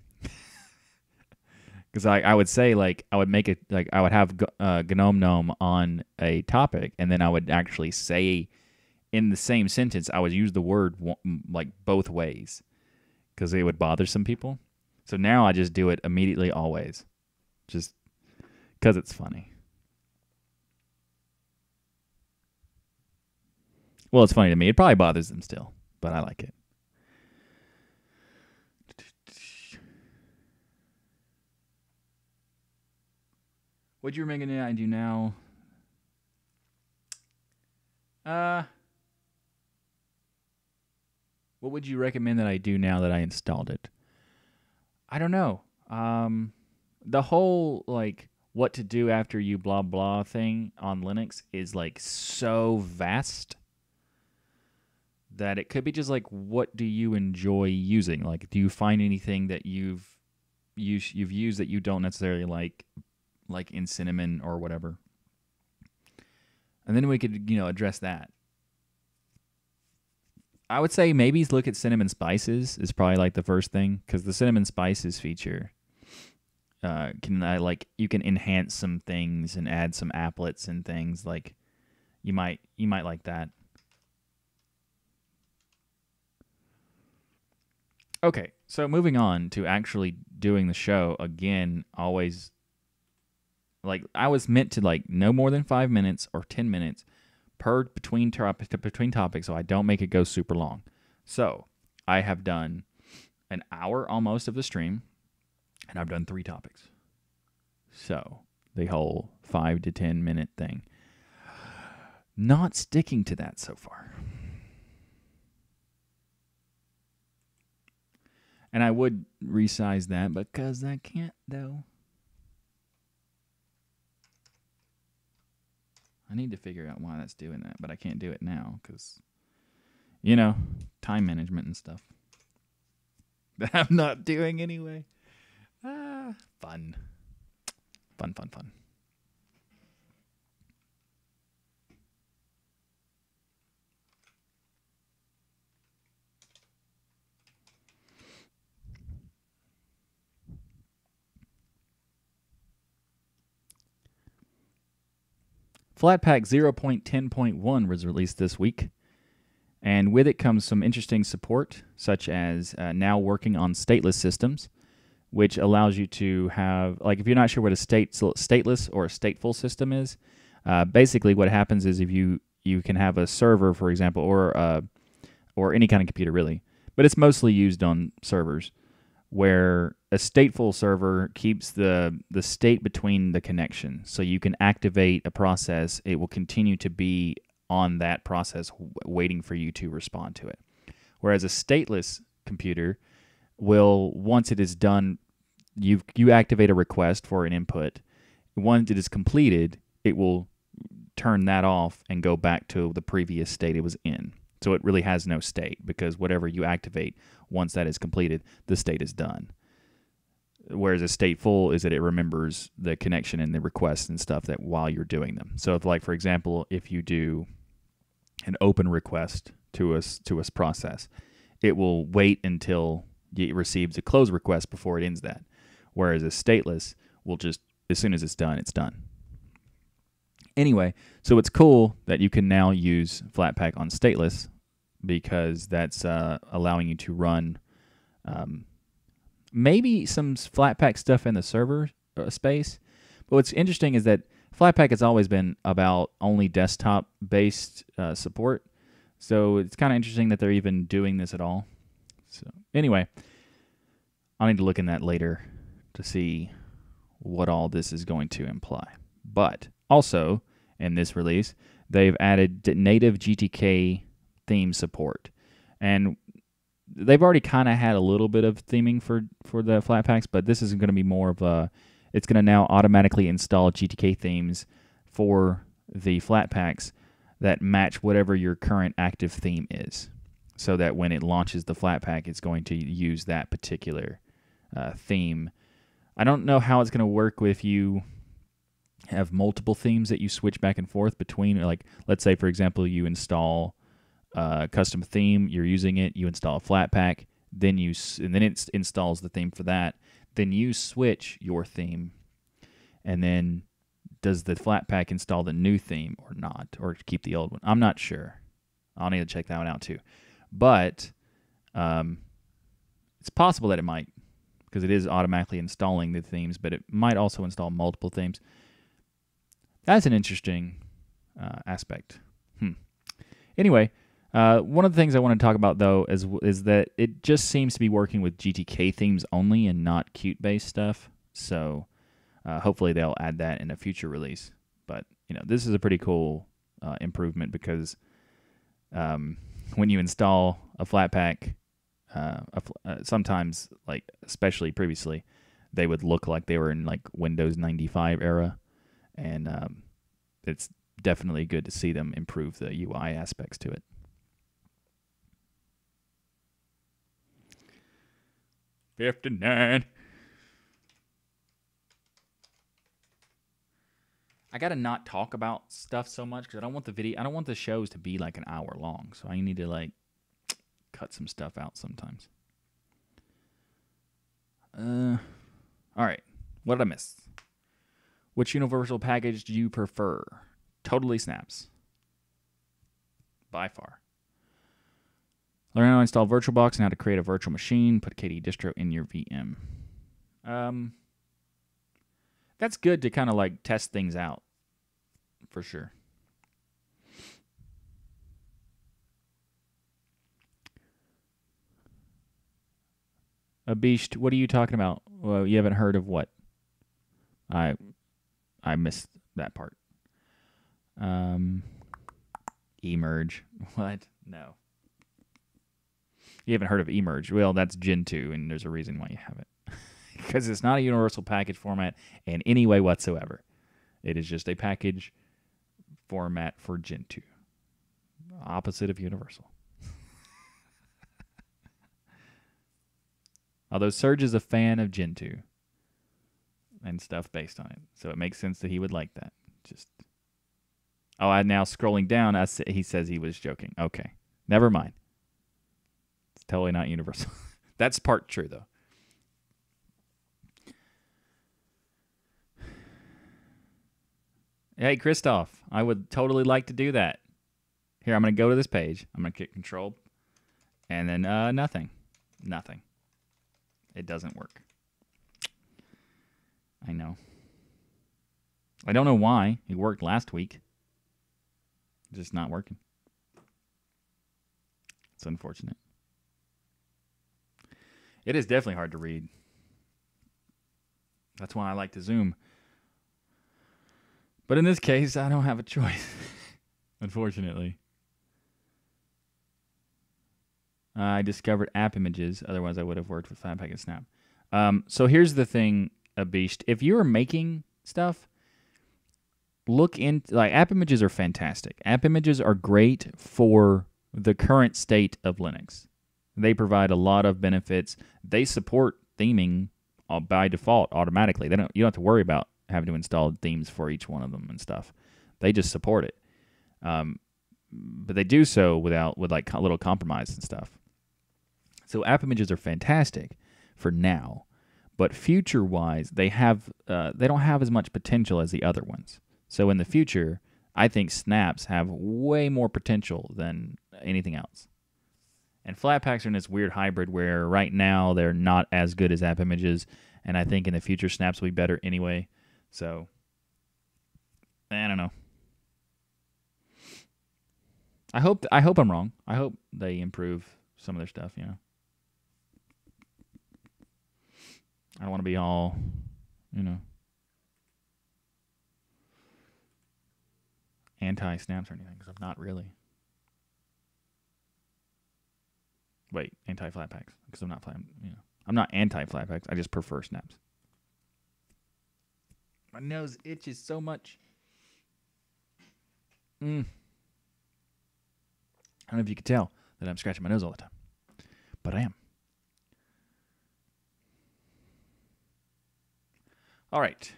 Because I would say like I would make it like I would have GNOME Gnome on a topic, and then I would actually say in the same sentence I would use the word like both ways because it would bother some people. So now I just do it immediately, always, just because it's funny. Well, it's funny to me. It probably bothers them still, but I like it. What you recommend I do now? What would you recommend that I do now that I installed it? I don't know. The whole like what to do after you blah blah thing on Linux is like so vast that it could be just like what do you enjoy using? Like do you find anything that you've used that you don't necessarily like in Cinnamon or whatever? And then we could, address that. I would say maybe look at cinnamon spices is probably like the first thing because the cinnamon spices feature you can enhance some things and add some applets and things like you might like that. Okay, so moving on to actually doing the show again. Always like I was meant to like no more than 5 minutes or 10 minutes per between topics, so I don't make it go super long. So I have done an hour almost of the stream, and I've done 3 topics. So the whole 5 to 10 minute thing. Not sticking to that so far. And I would resize that because I can't though. I need to figure out why that's doing that, but I can't do it now because, time management and stuff that I'm not doing anyway. Fun. Fun. Flatpak 0.10.1 was released this week, and with it comes some interesting support, such as now working on stateless systems, which allows you to have, like, if you're not sure what a stateless or a stateful system is, basically what happens is if you can have a server, for example, or any kind of computer really, but it's mostly used on servers, where a stateful server keeps the state between the connections. So you can activate a process, it will continue to be on that process waiting for you to respond to it. Whereas a stateless computer will, once it is done, you activate a request for an input. Once it is completed, it will turn that off and go back to the previous state it was in. So it really has no state, because whatever you activate, once that is completed, the state is done. Whereas a stateful is that it remembers the connection and the requests and stuff that while you're doing them. So if, like, for example, if you do an open request to a process, it will wait until it receives a close request before it ends that. Whereas a stateless will just, as soon as it's done, it's done. Anyway, so it's cool that you can now use Flatpak on stateless, because that's allowing you to run maybe some Flatpak stuff in the server space. But what's interesting is that Flatpak has always been about only desktop-based support. So it's kind of interesting that they're even doing this at all. So anyway, I'll need to look in that later to see what all this is going to imply. But also, in this release, they've added native GTK theme support. And they've already kind of had a little bit of theming for the Flatpaks, but this is going to be more of a, it's going to now automatically install GTK themes for the Flatpaks that match whatever your current active theme is, so that when it launches the Flatpak, it's going to use that particular theme. I don't know how it's going to work if you have multiple themes that you switch back and forth between. Like, let's say, for example, you install a custom theme, you're using it, you install a Flatpak, then it installs the theme for that. Then you switch your theme, and then does the Flatpak install the new theme or not, or keep the old one? I'm not sure. I'll need to check that one out too. But it's possible that it might, because it is automatically installing the themes, but it might also install multiple themes. That's an interesting aspect. Anyway, one of the things I want to talk about, though, is that it just seems to be working with GTK themes only and not Qt-based stuff. So hopefully they'll add that in a future release. But this is a pretty cool improvement, because when you install a Flatpak, sometimes, like especially previously, they would look like they were in like Windows 95 era, and it's definitely good to see them improve the UI aspects to it. $59. I gotta not talk about stuff so much, because I don't want the shows to be like an hour long. So I need to like cut some stuff out sometimes. All right, what did I miss? Which universal package do you prefer? Totally snaps. By far. Learn how to install VirtualBox and how to create a virtual machine. Put a KDE distro in your VM. That's good to kind of like test things out, for sure. Abisht, what are you talking about? Well, you haven't heard of what? I missed that part. Emerge. What? No. You haven't heard of Emerge. Well, that's Gen 2, and there's a reason why you haven't. Because it's not a universal package format in any way whatsoever. It is just a package format for Gen 2. Opposite of universal. Although Serge is a fan of Gen 2 and stuff based on it, so it makes sense that he would like that. I'm now scrolling down. He says he was joking. Okay, never mind. It's totally not universal. That's part true, though. Hey, Christoph, I would totally like to do that. Here, I'm going to go to this page. I'm going to click Control, and then nothing. Nothing. It doesn't work. I know. I don't know why. It worked last week. It's just not working. It's unfortunate. It is definitely hard to read. That's why I like to Zoom. But in this case, I don't have a choice, unfortunately. I discovered app images. Otherwise, I would have worked with Flatpak and Snap. So here's the thing, Abisht. If you're making stuff, look into, like, app images are fantastic. App images are great for the current state of Linux. They provide a lot of benefits. They support theming by default automatically. You don't have to worry about having to install themes for each one of them and stuff. They just support it. But they do so with like a little compromise and stuff. So app images are fantastic for now, but future-wise, they don't have as much potential as the other ones. So in the future, I think snaps have way more potential than anything else. And Flatpaks are in this weird hybrid where right now they're not as good as app images, and I think in the future snaps will be better anyway. So I don't know. I hope I'm wrong. I hope they improve some of their stuff, you know. I don't want to be all, you know, anti-snaps or anything, because I'm not really. Wait, anti-Flatpaks, because I'm not I'm not anti-Flatpaks. I just prefer snaps. My nose itches so much. I don't know if you could tell that I'm scratching my nose all the time, but I am. All right.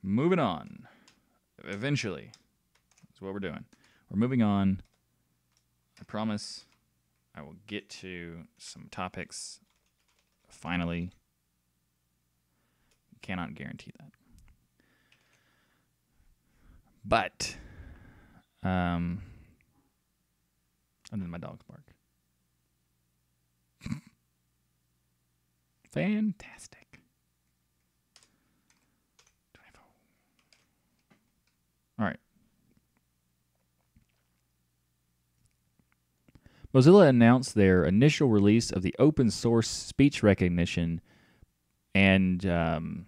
Moving on. Eventually. That's what we're doing. We're moving on. I promise I will get to some topics finally. Cannot guarantee that. But, and then my dogs bark. Fantastic. All right. Mozilla announced their initial release of the open source speech recognition and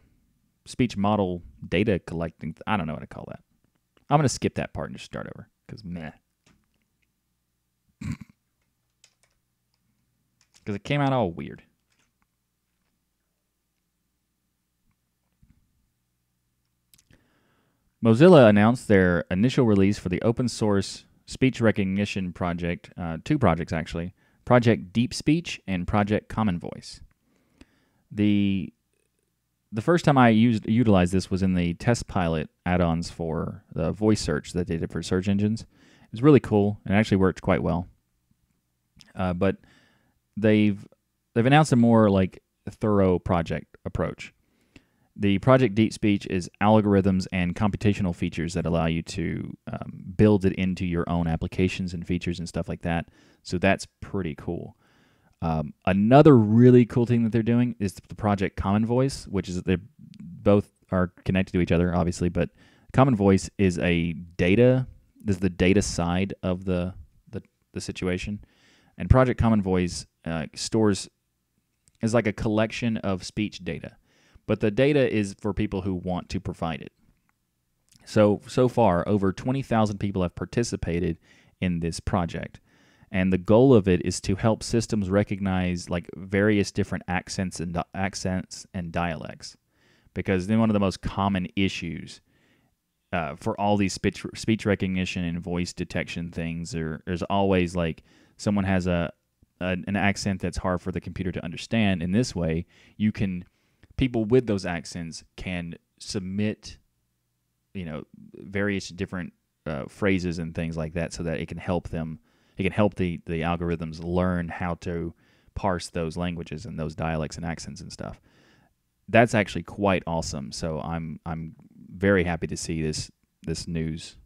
speech model data collecting. I don't know what to call that. I'm going to skip that part and just start over because meh. Because it came out all weird. Mozilla announced their initial release for the open source speech recognition project, two projects actually, Project Deep Speech and Project Common Voice. The first time I utilized this was in the test pilot add-ons for the voice search that they did for search engines. It was really cool and it actually worked quite well. But they've announced a more like thorough project approach. The Project Deep Speech is algorithms and computational features that allow you to build it into your own applications and features and stuff like that. So that's pretty cool. Another really cool thing that they're doing is the Project Common Voice, which is they both are connected to each other, obviously, but Common Voice is the data side of the situation. And Project Common Voice is like a collection of speech data. But the data is for people who want to provide it. So far, over 20,000 people have participated in this project. And the goal of it is to help systems recognize like various different accents and dialects. Because then one of the most common issues for all these speech recognition and voice detection things, there's always like someone has an accent that's hard for the computer to understand. In this way, people with those accents can submit, various different phrases and things like that, so that it can help them. It can help the algorithms learn how to parse those languages and those dialects and accents and stuff. That's actually quite awesome. So I'm very happy to see this news.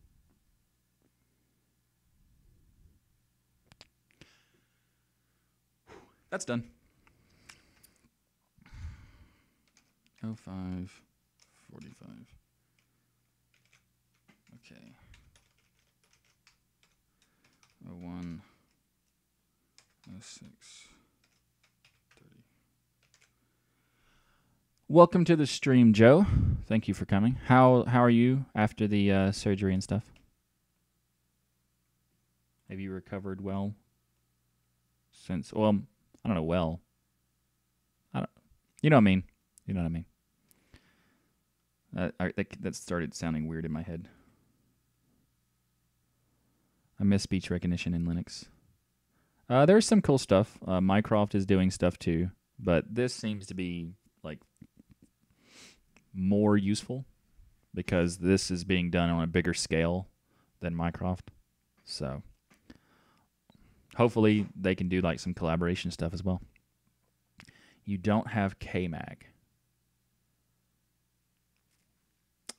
That's done. 05:45. Okay. 01:06:30. Welcome to the stream, Joe. Thank you for coming. How are you after the surgery and stuff? Have you recovered well since? Well, I don't know. Well, you know what I mean. You know what I mean. That started sounding weird in my head. I miss speech recognition in Linux. There's some cool stuff. Mycroft is doing stuff too, but this seems to be like more useful because this is being done on a bigger scale than Mycroft. So hopefully they can do like some collaboration stuff as well. You don't have KMag.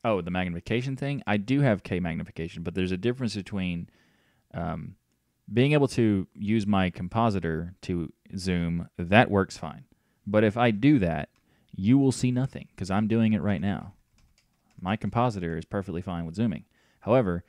Oh, the magnification thing? I do have K magnification, but there's a difference between being able to use my compositor to zoom. That works fine. But if I do that, you will see nothing because I'm doing it right now. My compositor is perfectly fine with zooming. However,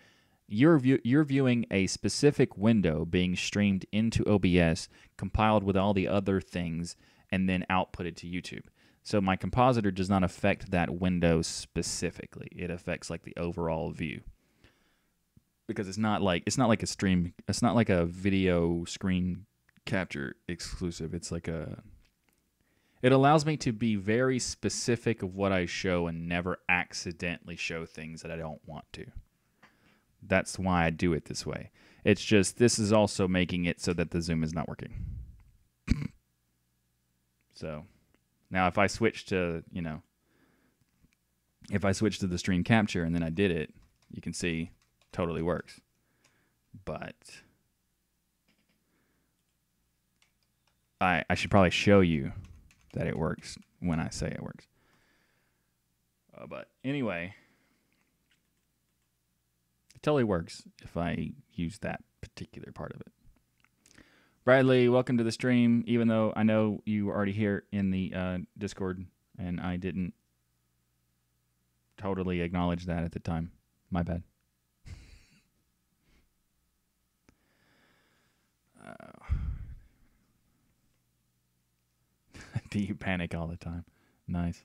you're viewing a specific window being streamed into OBS, compiled with all the other things, and then outputted to YouTube. So my compositor does not affect that window specifically. It affects like the overall view. Because it's not like a stream, it's not like a video screen capture exclusive. It's like it allows me to be very specific of what I show and never accidentally show things that I don't want to. That's why I do it this way. It's just this is also making it so that the zoom is not working. So now if I switch to, if I switch to the stream capture and then I did it, you can see totally works. But I should probably show you that it works when I say it works. But anyway, it totally works if I use that particular part of it. Bradley, welcome to the stream, even though I know you were already here in the Discord, and I didn't totally acknowledge that at the time. My bad. Do you panic all the time? Nice.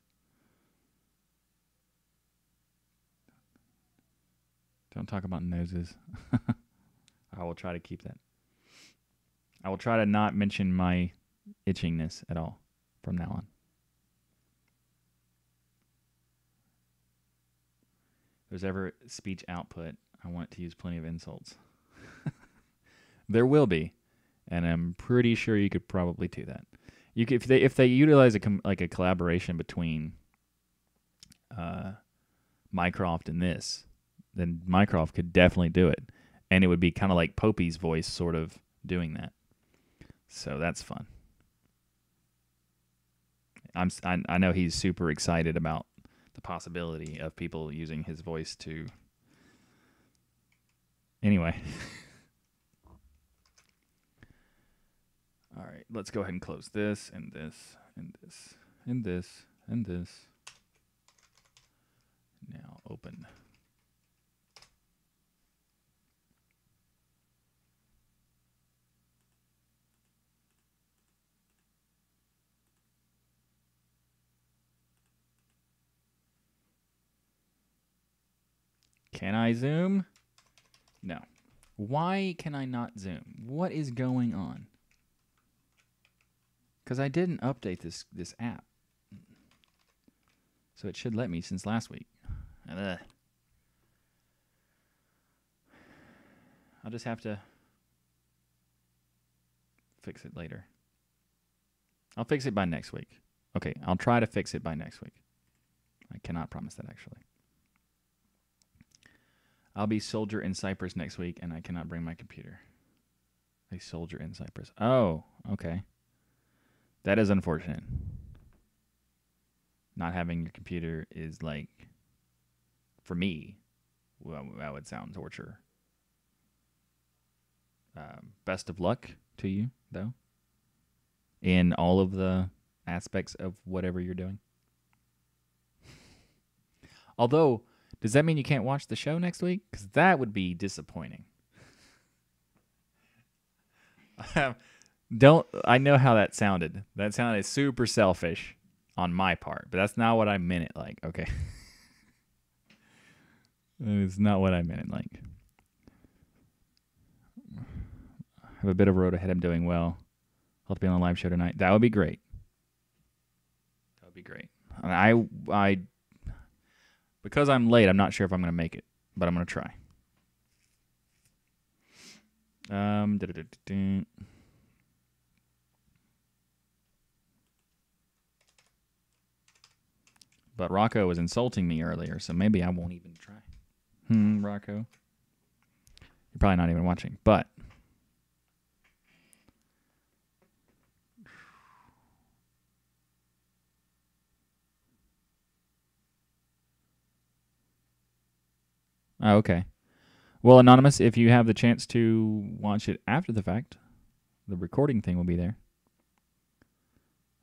Don't talk about noses. I will try to keep that. I will try to not mention my itchingness at all from now on. If there's ever speech output, I want to use plenty of insults. There will be, and I'm pretty sure you could probably do that. You could, if they utilize a collaboration between Mycroft and this, then Mycroft could definitely do it, and it would be kind of like Popey's voice sort of doing that. So that's fun. I know he's super excited about the possibility of people using his voice to. Anyway. All right, let's go ahead and close this and this and this and this and this. Now open. Can I zoom? No. Why can I not zoom? What is going on? Because I didn't update this app. So it should let me since last week. Ugh. I'll just have to fix it later. I'll fix it by next week. Okay, I'll try to fix it by next week. I cannot promise that, actually. I'll be soldier in Cyprus next week, and I cannot bring my computer. A soldier in Cyprus. Oh, okay. That is unfortunate. Not having your computer is like for me, well, that would sound torture. Best of luck to you, though, in all of the aspects of whatever you're doing. Although, does that mean you can't watch the show next week? Because that would be disappointing. Don't I know how that sounded? That sounded super selfish on my part, but that's not what I meant it like. Okay, that is not what I meant it like. I have a bit of a road ahead. I'm doing well. I'll have to be on a live show tonight. That would be great. That would be great. I because I'm late, I'm not sure if I'm going to make it, but I'm going to try. But Rocco was insulting me earlier, so maybe I won't even try. Rocco. You're probably not even watching, but oh, okay. Well, Anonymous, if you have the chance to watch it after the fact, the recording thing will be there.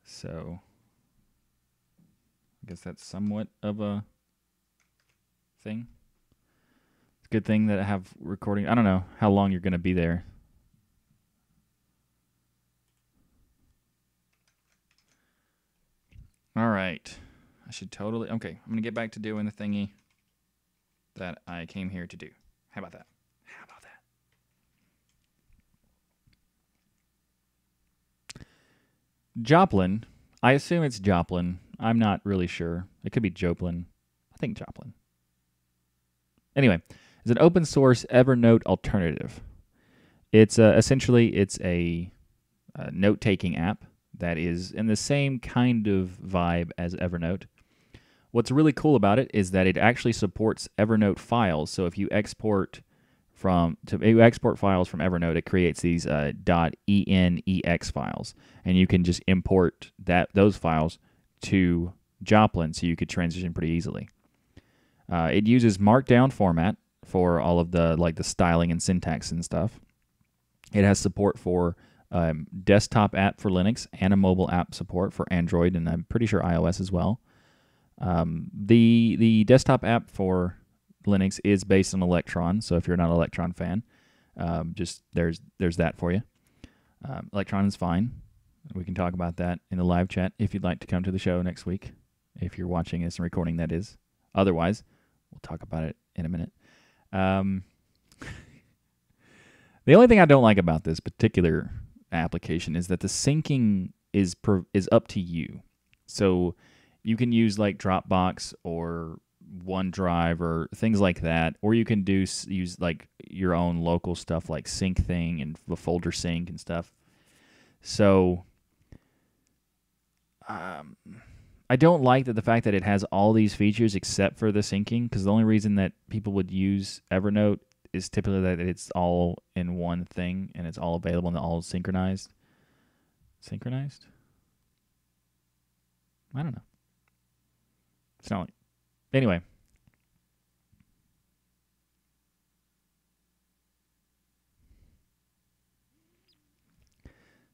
So, I guess that's somewhat of a thing. It's a good thing that I have recording. I don't know how long you're going to be there. All right. I should totally... Okay, I'm going to get back to doing the thingy that I came here to do. How about that? How about that? Joplin. I assume it's Joplin. I'm not really sure. It could be Joplin. I think Joplin. Anyway, it's an open source Evernote alternative. It's essentially a note-taking app that is in the same kind of vibe as Evernote. What's really cool about it is that it actually supports Evernote files. So if you export files from Evernote, it creates these .enex files, and you can just import those files to Joplin, so you could transition pretty easily. It uses Markdown format for all of the styling and syntax and stuff. It has support for desktop app for Linux and a mobile app support for Android, and I'm pretty sure iOS as well. The desktop app for Linux is based on Electron, so if you're not an Electron fan, just there's that for you. Electron is fine. We can talk about that in the live chat if you'd like to come to the show next week. If you're watching this and recording, that is. Otherwise, we'll talk about it in a minute. The only thing I don't like about this particular application is that the syncing is up to you. So you can use like Dropbox or OneDrive or things like that, or you can use like your own local stuff like SyncThing and the folder sync and stuff. So I don't like the fact that it has all these features except for the syncing, because the only reason that people would use Evernote is typically that it's all in one thing and it's all available and all synchronized. Synchronized? I don't know. It's not like... Anyway.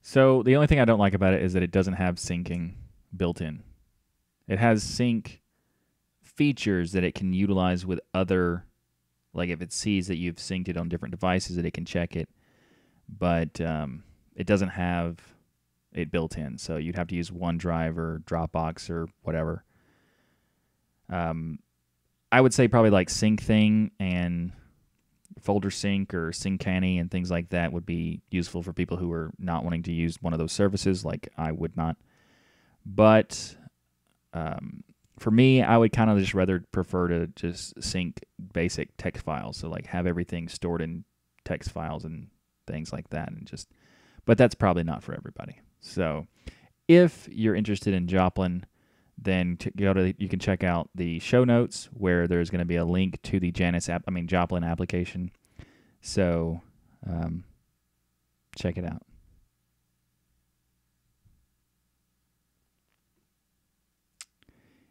So the only thing I don't like about it is that it doesn't have syncing built in. It has sync features that it can utilize with other, like if it sees that you've synced it on different devices, that it can check it, but it doesn't have it built in. So you'd have to use OneDrive or Dropbox or whatever. I would say probably like SyncThing and Folder Sync or Syncani and things like that would be useful for people who are not wanting to use one of those services, like I would not. But for me, I would kind of just rather prefer to just sync basic text files. So like have everything stored in text files and things like that. But that's probably not for everybody. So if you're interested in Joplin, then you can check out the show notes where there's going to be a link to the Joplin application. So check it out.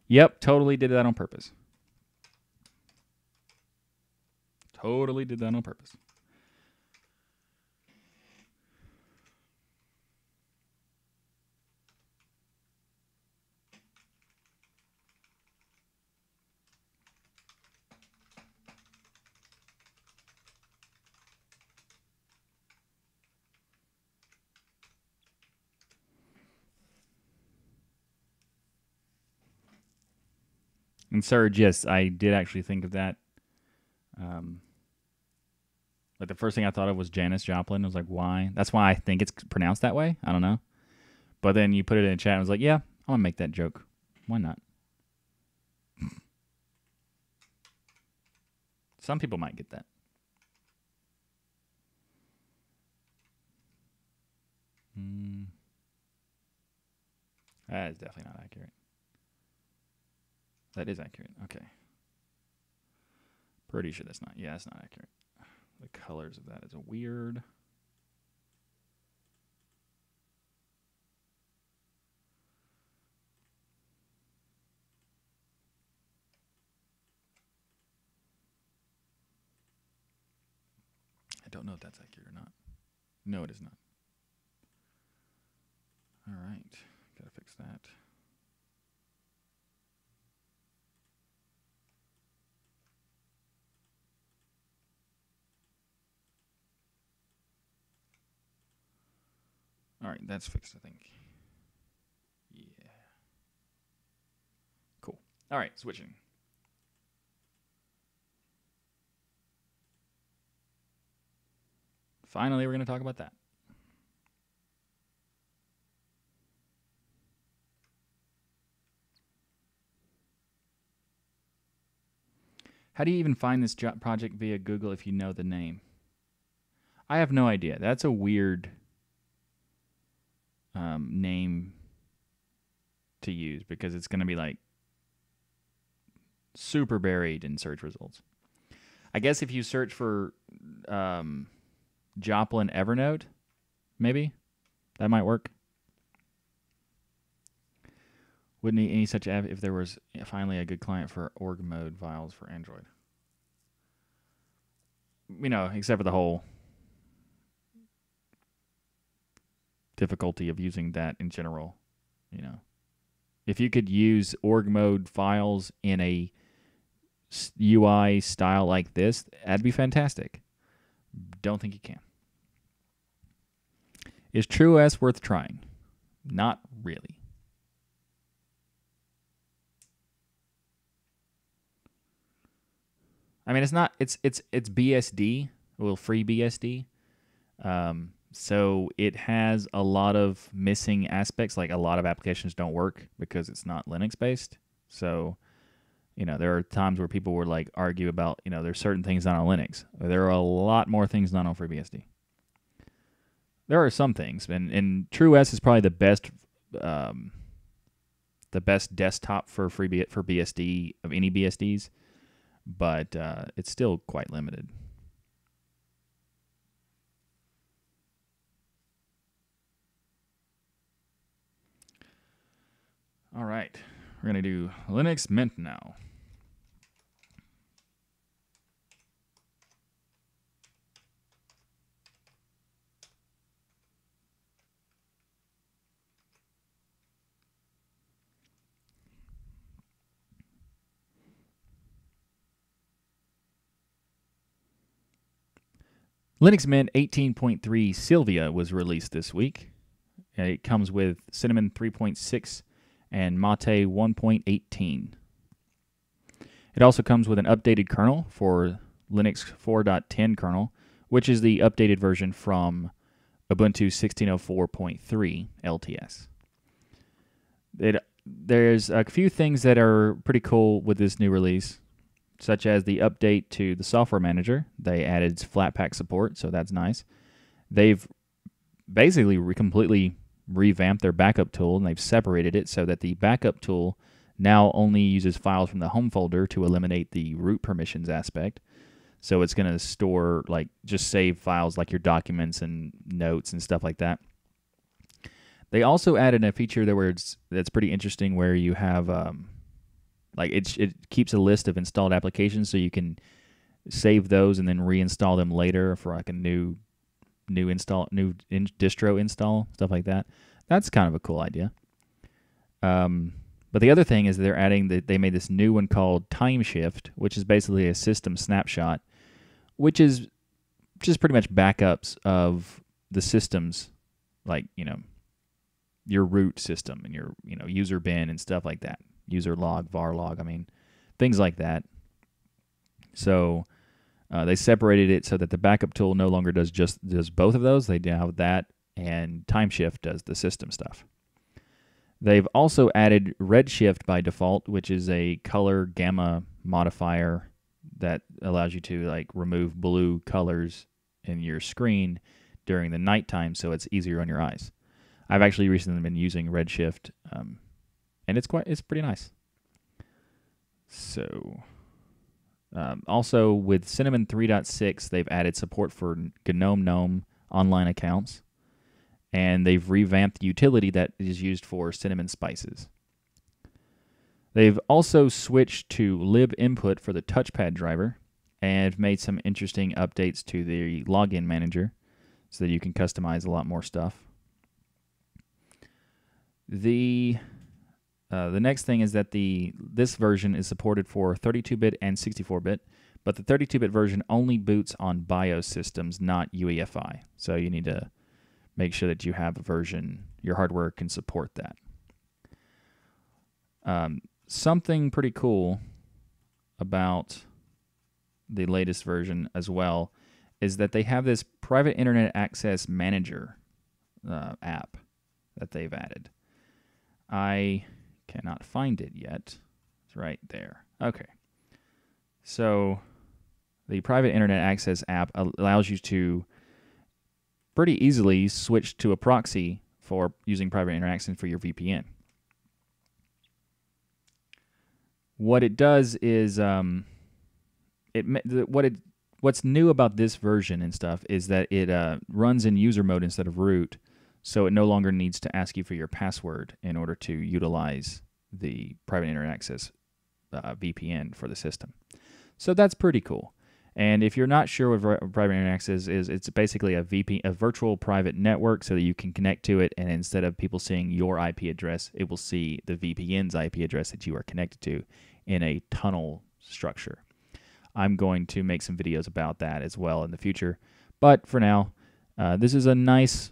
Yep, totally did that on purpose. Totally did that on purpose. And Surge, yes, I did actually think of that. Like the first thing I thought of was Janis Joplin. I was like, why? That's why I think it's pronounced that way. I don't know. But then you put it in a chat and I was like, yeah, I'm going to make that joke. Why not? Some people might get that. That is definitely not accurate. That is accurate. Okay. Pretty sure that's not. Yeah, that's not accurate. The colors of that is weird. I don't know if that's accurate or not. No, it is not. All right. Gotta fix that. All right, that's fixed, I think. Yeah. Cool. All right, switching. Finally, we're going to talk about that. How do you even find this project via Google if you know the name? I have no idea. That's a weird name to use because it's going to be like super buried in search results. I guess if you search for Joplin Evernote, maybe that might work. Wouldn't need any such app if there was finally a good client for org mode files for Android. You know, except for the whole difficulty of using that in general. You know, if you could use org mode files in a UI style like this, that'd be fantastic. Don't think you can. Is TrueOS worth trying? Not really. I mean, it's not. It's BSD, well, free BSD. So it has a lot of missing aspects. Like a lot of applications don't work because it's not Linux based. So, you know, there are times where people would like argue about, you know, there's certain things not on Linux. There are a lot more things not on FreeBSD. There are some things, and TrueOS is probably the best desktop for BSD of any BSDs, but it's still quite limited. All right, we're going to do Linux Mint now. Linux Mint 18.3 Sylvia was released this week. It comes with Cinnamon 3.6 and Mate 1.18. It also comes with an updated kernel for Linux 4.10 kernel, which is the updated version from Ubuntu 16.04.3 LTS. There's a few things that are pretty cool with this new release, such as the update to the software manager. They added Flatpak support, so that's nice. They've basically completely revamped their backup tool, and they've separated it so that the backup tool now only uses files from the home folder to eliminate the root permissions aspect. So it's going to store, like, just save files like your documents and notes and stuff like that. They also added a feature that's pretty interesting where you have, it keeps a list of installed applications, so you can save those and then reinstall them later for like a new distro install, stuff like that. That's kind of a cool idea. But the other thing is they're adding they made this new one called Time Shift, which is basically a system snapshot, which is just pretty much backups of the systems, like your root system and your user bin and stuff like that, user log, var log. I mean, things like that. So they separated it so that the backup tool no longer does both of those. They now have that, and Time Shift does the system stuff. They've also added Redshift by default, which is a color gamma modifier that allows you to like remove blue colors in your screen during the nighttime, so it's easier on your eyes. I've actually recently been using Redshift, and it's pretty nice. So, also with Cinnamon 3.6, they've added support for GNOME online accounts, and they've revamped the utility that is used for Cinnamon spices. They've also switched to libinput for the touchpad driver and made some interesting updates to the login manager so that you can customize a lot more stuff. The next thing is that this version is supported for 32-bit and 64-bit, but the 32-bit version only boots on BIOS systems, not UEFI. So you need to make sure that you have a version, your hardware can support that. Something pretty cool about the latest version as well is that they have this private internet access manager app that they've added. I cannot find it yet. It's right there. Okay. So the private internet access app allows you to pretty easily switch to a proxy for using private internet access for your VPN. What it does is what's new about this version and stuff is that it runs in user mode instead of root, so it no longer needs to ask you for your password in order to utilize the private internet access VPN for the system. So that's pretty cool. And if you're not sure what private internet access is, it's basically a virtual private network so that you can connect to it, and instead of people seeing your IP address, it will see the VPN's IP address that you are connected to in a tunnel structure. I'm going to make some videos about that as well in the future. But for now, this is a nice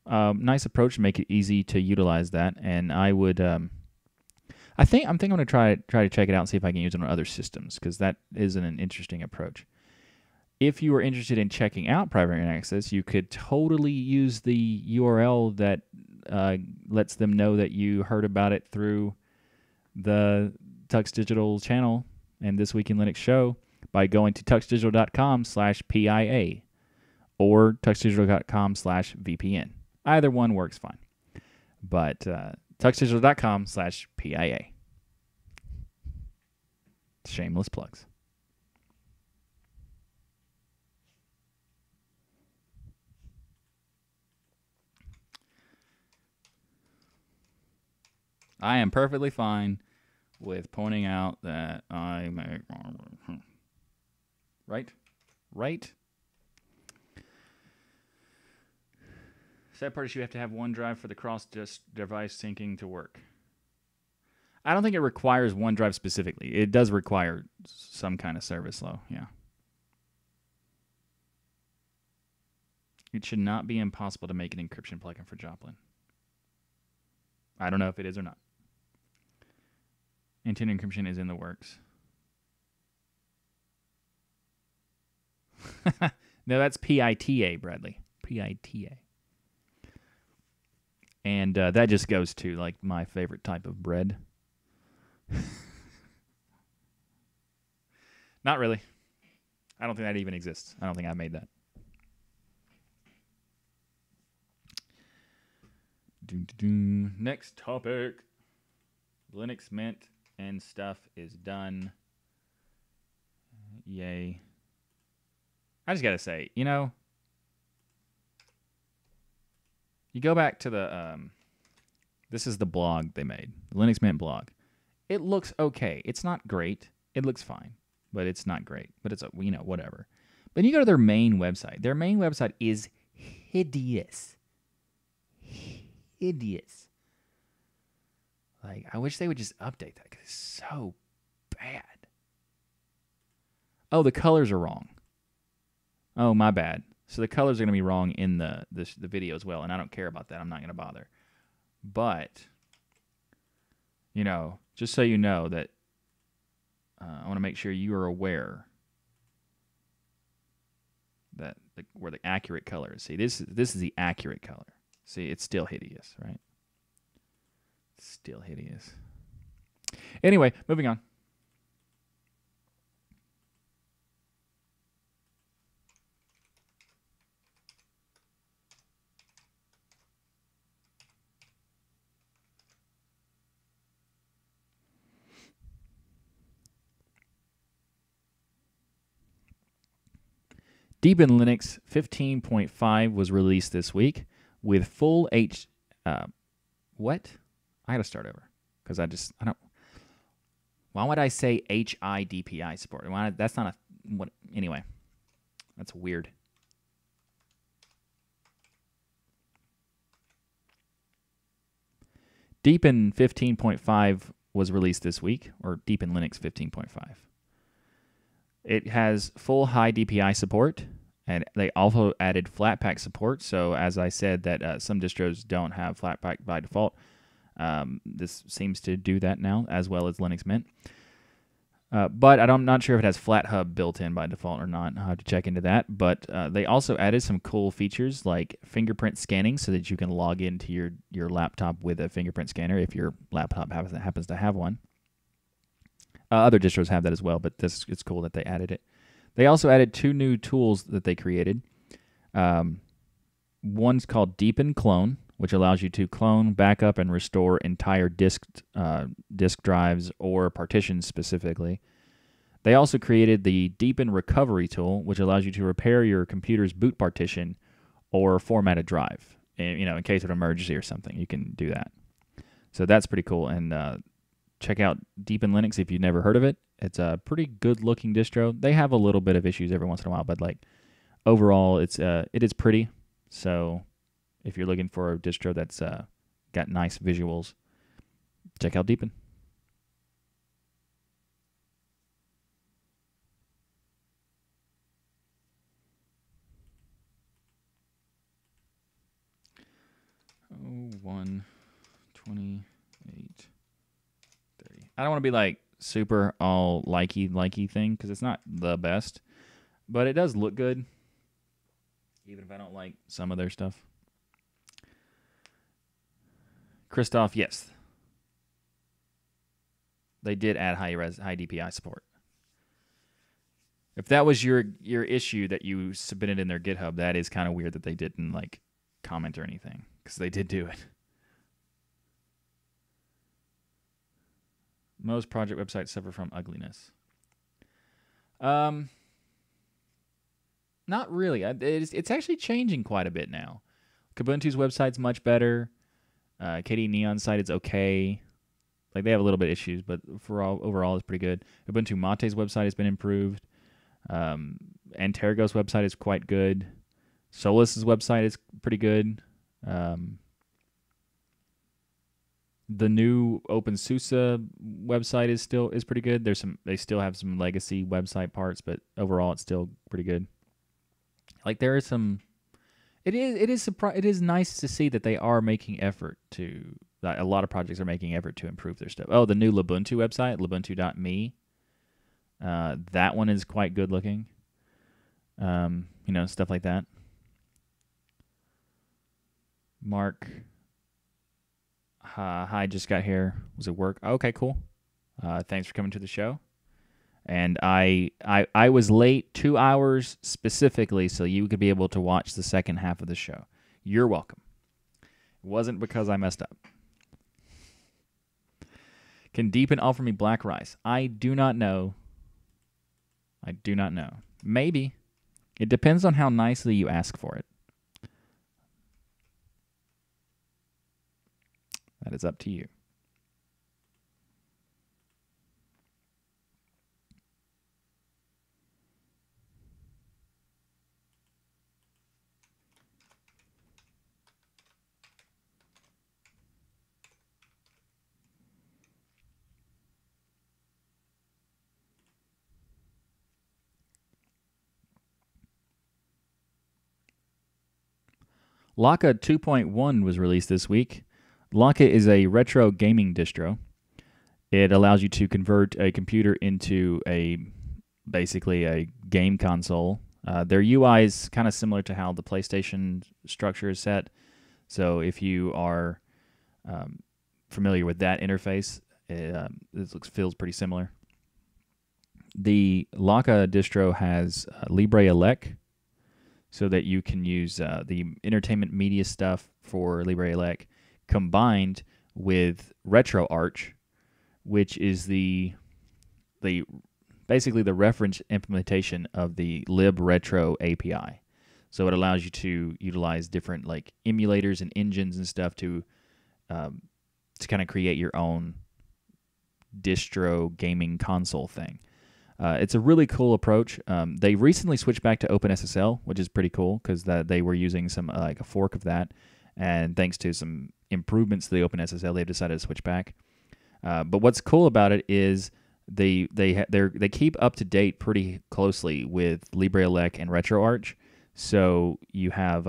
approach to make it easy to utilize that. And I would, I think I'm going to try to check it out and see if I can use it on other systems, because that is an interesting approach. If you are interested in checking out private internet access, you could totally use the URL that lets them know that you heard about it through the Tux Digital channel and This Week in Linux show by going to tuxdigital.com/PIA or tuxdigital.com/VPN. Either one works fine. But tuxdigital.com/PIA. Shameless plugs. I am perfectly fine with pointing out that I make... Right? Sad part is you have to have OneDrive for the cross-device syncing to work. I don't think it requires OneDrive specifically. It does require some kind of service, though. Yeah. It should not be impossible to make an encryption plugin for Joplin. I don't know if it is or not. Intent encryption is in the works. No, that's PITA, Bradley. PITA. And that just goes to like my favorite type of bread. Not really. I don't think that even exists. I don't think I made that. Next topic. Linux Mint and stuff is done. Yay. I just got to say, you go back to the, this is the blog they made, the Linux Mint blog. It looks okay. It's not great. It looks fine. but it's not great. But it's whatever. But you go to their main website. Their main website is hideous. Hideous. Like, I wish they would just update that because it's so bad. Oh, the colors are wrong. Oh, my bad. So the colors are going to be wrong in the video as well, and I don't care about that. I'm not going to bother. But, just so you know that I want to make sure you are aware that where the accurate color is. See, this is the accurate color. See, it's still hideous, right? It's still hideous. Anyway, moving on. Deepin Linux 15.5 was released this week with full what? I gotta start over because I don't. Why would I say HIDPI support? That's not what. Anyway, that's weird. Deepin 15.5 was released this week, or Deepin Linux 15.5. It has full high DPI support, and they also added Flatpak support. So as I said, that some distros don't have Flatpak by default. This seems to do that now, as well as Linux Mint. But I'm not sure if it has FlatHub built in by default or not. I'll have to check into that. But they also added some cool features like fingerprint scanning so that you can log into your laptop with a fingerprint scanner if your laptop happens to have one. Other distros have that as well, but it's cool that they added it. They also added 2 new tools that they created. One's called Deepin Clone, which allows you to clone, backup, and restore entire disk drives or partitions specifically. They also created the Deepin Recovery tool, which allows you to repair your computer's boot partition or format a drive. In case of an emergency or something, you can do that. So that's pretty cool. And check out Deepin Linux if you've never heard of it. It's a pretty good-looking distro. They have a little bit of issues every once in a while, but overall, it is pretty. So if you're looking for a distro that's got nice visuals, check out Deepin. Oh, 128. I don't want to be super all likey thing because it's not the best, but it does look good, even if I don't like some of their stuff. Christoph, yes, they did add high DPI support. If that was your issue that you submitted in their GitHub, that is kind of weird that they didn't comment or anything because they did do it. Most project websites suffer from ugliness. Not really. It's actually changing quite a bit now. Kubuntu's website's much better. KDE Neon's site is okay. They have a little bit of issues, but overall it's pretty good. Ubuntu Mate's website has been improved. Antergo's website is quite good. Solus's website is pretty good. The new OpenSUSE website is pretty good. They still have some legacy website parts, but overall it's still pretty good. There is some. It is nice to see that they are making effort to. A lot of projects are making effort to improve their stuff. Oh, the new Lubuntu website, Lubuntu.me. That one is quite good looking. Stuff like that. Mark. Hi, just got here. Was it work? Okay, cool. Thanks for coming to the show. And I was late 2 hours specifically so you could be able to watch the second half of the show. You're welcome. It wasn't because I messed up. Can Deepin offer me black rice? I do not know. Maybe. It depends on how nicely you ask for it. That is up to you. Laka 2.1 was released this week. Laka is a retro gaming distro. It allows you to convert a computer into basically a game console. Their UI is kind of similar to how the PlayStation structure is set. So if you are familiar with that interface, it feels pretty similar. The Laka distro has Libre Elec, so that you can use the entertainment media stuff for Libre Elec combined with RetroArch, which is basically the reference implementation of the libretro API. So it allows you to utilize different like emulators and engines and stuff to kind of create your own distro gaming console thing. It's a really cool approach. They recently switched back to OpenSSL, which is pretty cool because they were using some like a fork of that, and thanks to some improvements to the OpenSSL, they've decided to switch back. But what's cool about it is they keep up to date pretty closely with LibreElec and RetroArch. So you have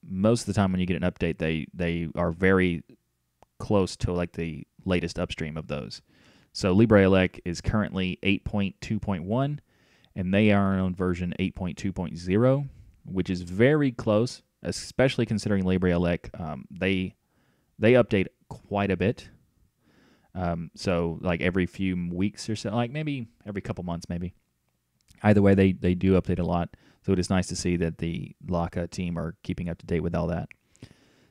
most of the time when you get an update, they are very close to like the latest upstream of those. So LibreElec is currently 8.2.1, and they are on version 8.2.0, which is very close, especially considering LibreElec. They update quite a bit. So like every few weeks or so, like maybe every couple months, maybe. Either way, they do update a lot. So it is nice to see that the Laka team are keeping up to date with all that.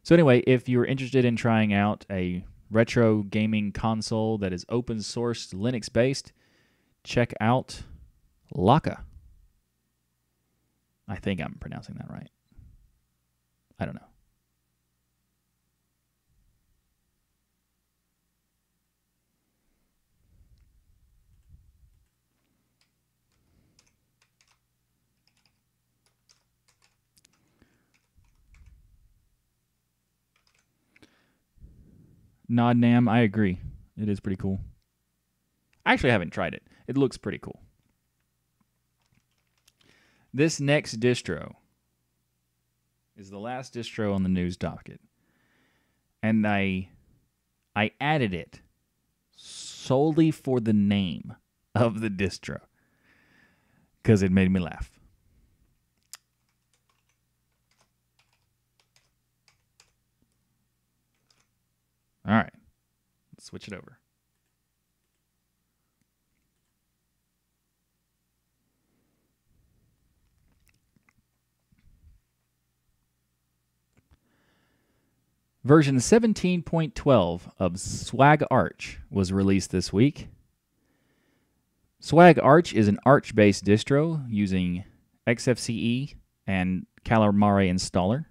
So anyway, if you're interested in trying out a retro gaming console that is open source Linux based, check out Laka. I think I'm pronouncing that right. I don't know. Nod Nam, I agree. It is pretty cool. I actually haven't tried it. It looks pretty cool. This next distro is the last distro on the news docket. And I added it solely for the name of the distro because it made me laugh. All right, let's switch it over. Version 17.12 of Swag Arch was released this week. Swag Arch is an Arch-based distro using XFCE and Calamari installer.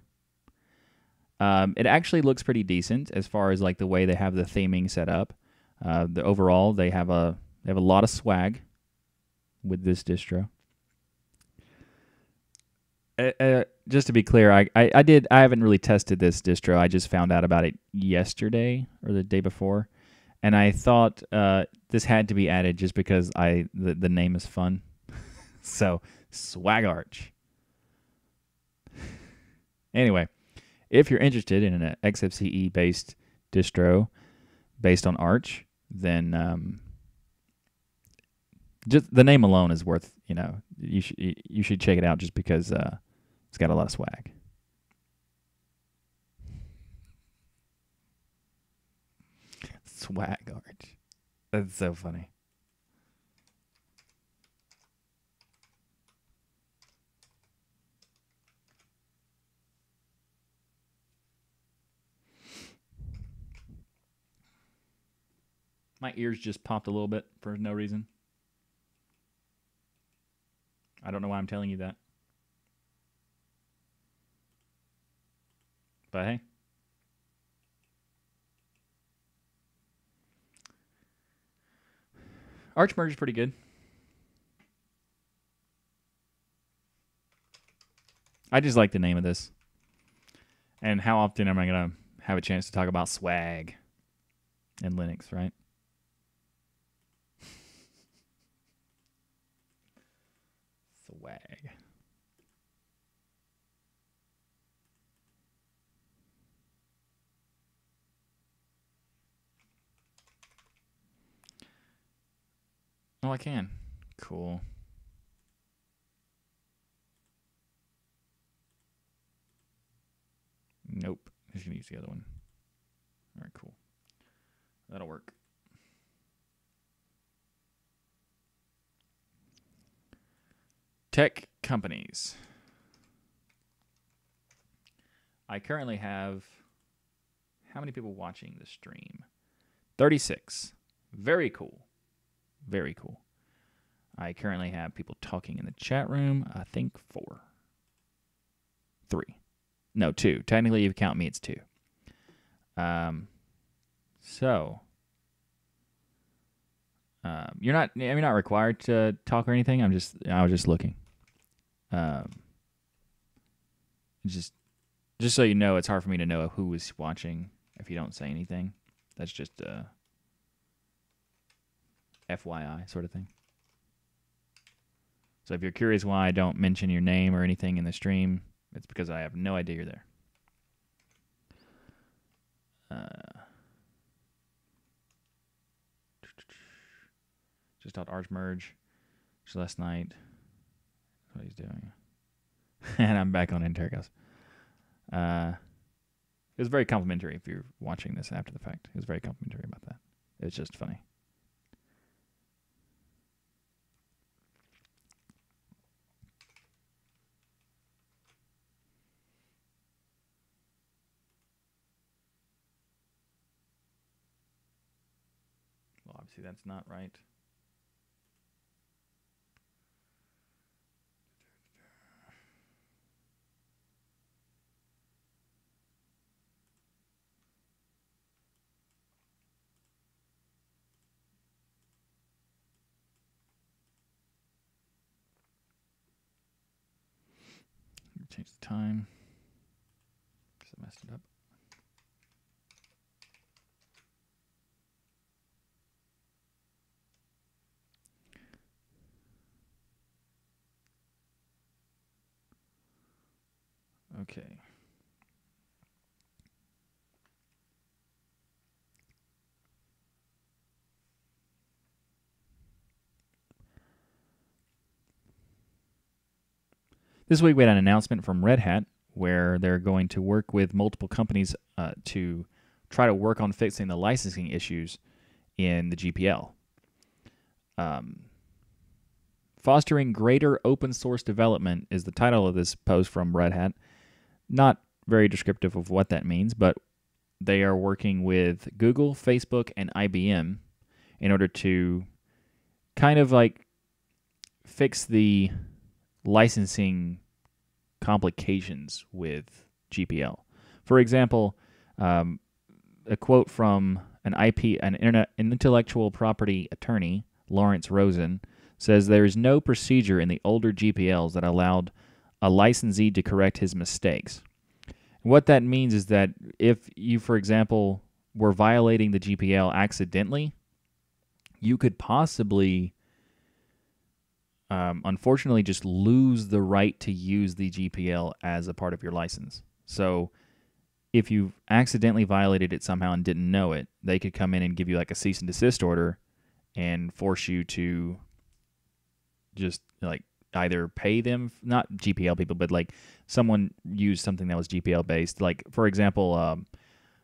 It actually looks pretty decent as far as like the way they have the theming set up. Overall, they have a lot of swag with this distro. Just to be clear, I haven't really tested this distro. I just found out about it yesterday or the day before, and I thought this had to be added just because the name is fun. So Swag Arch. Anyway, if you're interested in an XFCE based distro based on Arch, then just the name alone is worth, you should check it out just because it's got a lot of swag. Swag Arch. That's so funny. My ears just popped a little bit for no reason. I don't know why I'm telling you that. But hey. Archmerge is pretty good. I just like the name of this. And how often am I going to have a chance to talk about swag in Linux, right? Swag. Oh, I can. Cool. Nope. Just gonna use the other one. All right, cool. That'll work. Tech companies. I currently have how many people watching the stream? 36. Very cool. Very cool. I currently have people talking in the chat room. I think 4. 3. No, 2. Technically, if you count me, it's 2. So you're not required to talk or anything. I was just looking. Just so you know, it's hard for me to know who is watching if you don't say anything. That's just FYI sort of thing. So if you're curious why I don't mention your name or anything in the stream, it's because I have no idea you're there. Just thought Arch merge just last night. That's what he's doing. And I'm back on Intergos. It was very complimentary if you're watching this after the fact. It was very complimentary about that. It's just funny. Well, obviously that's not right. Change the time. Because I messed it up. Okay. This week we had an announcement from Red Hat where they're going to work with multiple companies to try to work on fixing the licensing issues in the GPL. Fostering greater open source development is the title of this post from Red Hat. Not very descriptive of what that means, but they are working with Google, Facebook, and IBM in order to kind of like fix the licensing complications with GPL. For example, a quote from an intellectual property attorney, Lawrence Rosen, says there is no procedure in the older GPLs that allowed a licensee to correct his mistakes. What that means is that if you, for example, were violating the GPL accidentally, you could possibly, unfortunately, just lose the right to use the GPL as a part of your license. So if you accidentally violated it somehow and didn't know it, they could come in and give you like a cease and desist order and force you to just like either pay them, not GPL people, but like someone used something that was GPL based. Like, for example,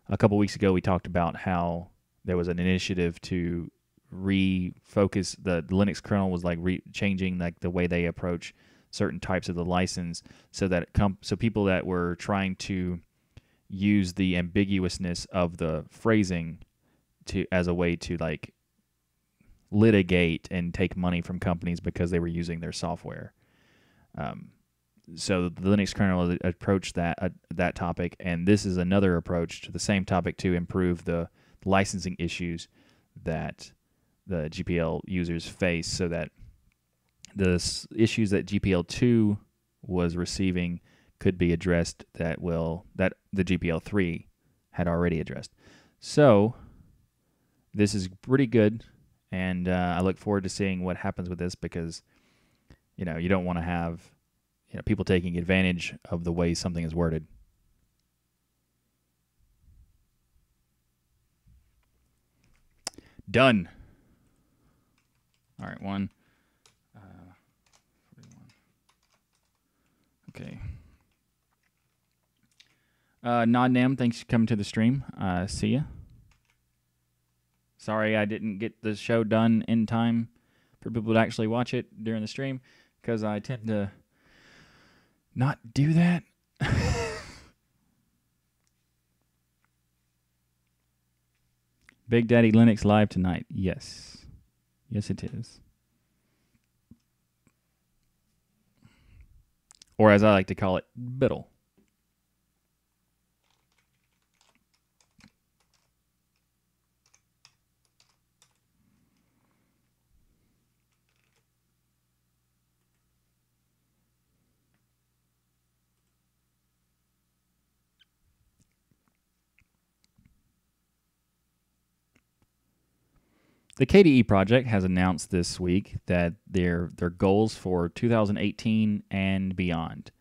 a couple weeks ago we talked about how there was an initiative to refocus the Linux kernel was like changing like the way they approach certain types of the license, so that so people that were trying to use the ambiguousness of the phrasing to as a way to like litigate and take money from companies because they were using their software. So the Linux kernel approached that topic, and this is another approach to the same topic to improve the licensing issues that the GPL users face, so that the issues that GPL2 was receiving could be addressed that the GPL3 had already addressed. So this is pretty good, and I look forward to seeing what happens with this, because you don't want to have people taking advantage of the way something is worded. Done. All right, 1, Non-Nam, thanks for coming to the stream. See ya. Sorry I didn't get the show done in time for people to actually watch it during the stream, because I tend to not do that. Big Daddy Linux live tonight. Yes. Yes, it is. Or as I like to call it, Biddle. The KDE project has announced this week that their goals for 2018 and beyond.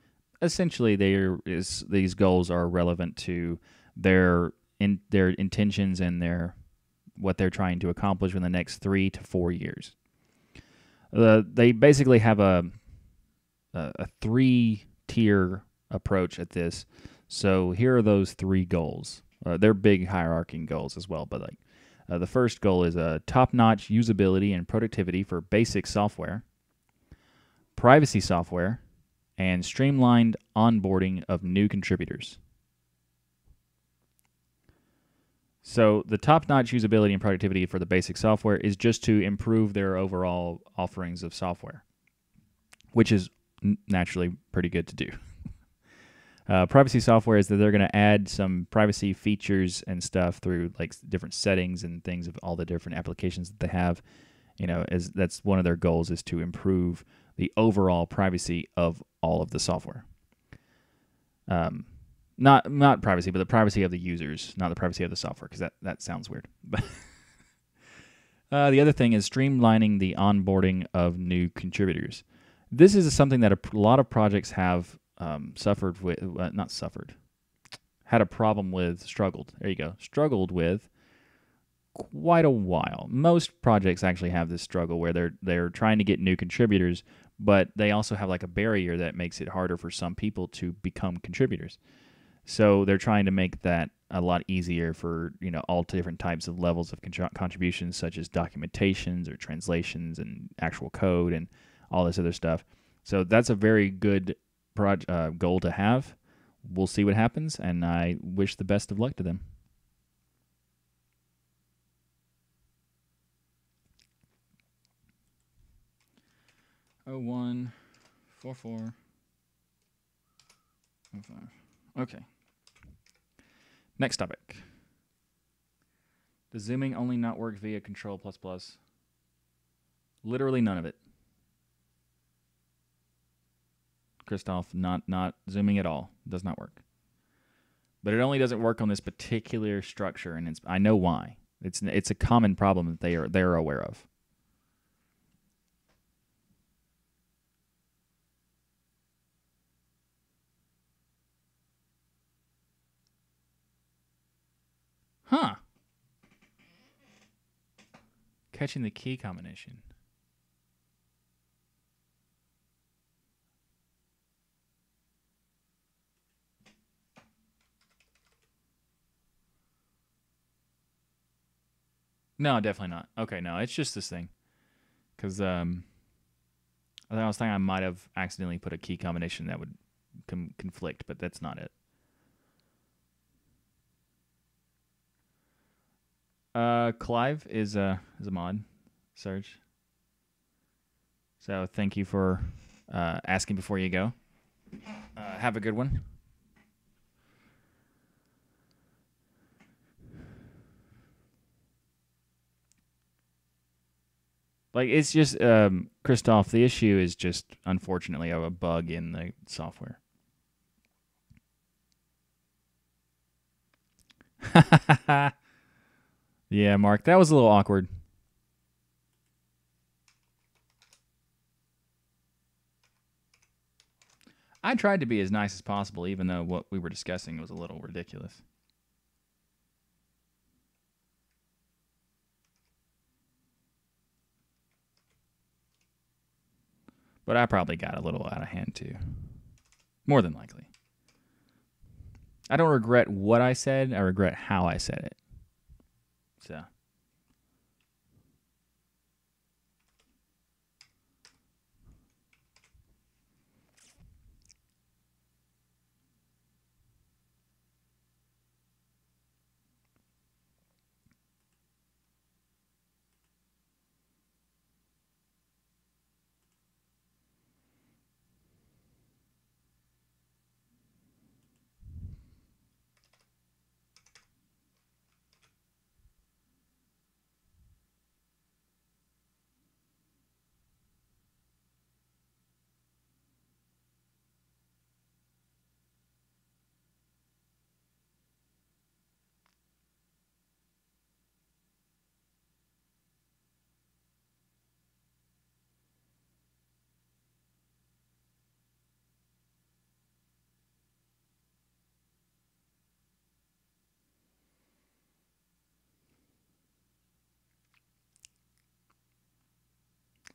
Essentially, these goals are relevant to their intentions and what they're trying to accomplish in the next 3 to 4 years. They basically have a 3-tier approach at this. So here are those 3 goals. They're big hierarchy goals as well, but the first goal is top-notch usability and productivity for basic software, privacy software, and streamlined onboarding of new contributors. So the top-notch usability and productivity for the basic software is just to improve their overall offerings of software, which is naturally pretty good to do. Privacy software is that they're going to add some privacy features and stuff through like different settings and things of all the different applications that they have. That's one of their goals, is to improve the overall privacy of all of the software. Not privacy, but the privacy of the users, not the privacy of the software, because that sounds weird. But the other thing is streamlining the onboarding of new contributors. This is something that a lot of projects have struggled with quite a while. Most projects actually have this struggle where they're trying to get new contributors, but they also have like a barrier that makes it harder for some people to become contributors. So they're trying to make that a lot easier for all different types of levels of contributions, such as documentations or translations and actual code and all this other stuff. So that's a very good goal to have. We'll see what happens, and I wish the best of luck to them. Oh, 1, 4, 4, 5. Okay. Next topic. Does zooming only not work via Control++? Literally none of it. Christoph, not zooming at all. Does not work. But it only doesn't work on this particular structure, and I know why. It's a common problem that they're aware of. Huh. Catching the key combination. No, definitely not. Okay, no, it's just this thing. Because I was thinking I might have accidentally put a key combination that would conflict, but that's not it. Clive is a mod, Serge. So thank you for asking before you go. Have a good one. Like, it's just, Christoph, the issue is just, unfortunately, a bug in the software. Yeah, Mark, that was a little awkward. I tried to be as nice as possible, even though what we were discussing was a little ridiculous. But I probably got a little out of hand, too. More than likely. I don't regret what I said. I regret how I said it. So.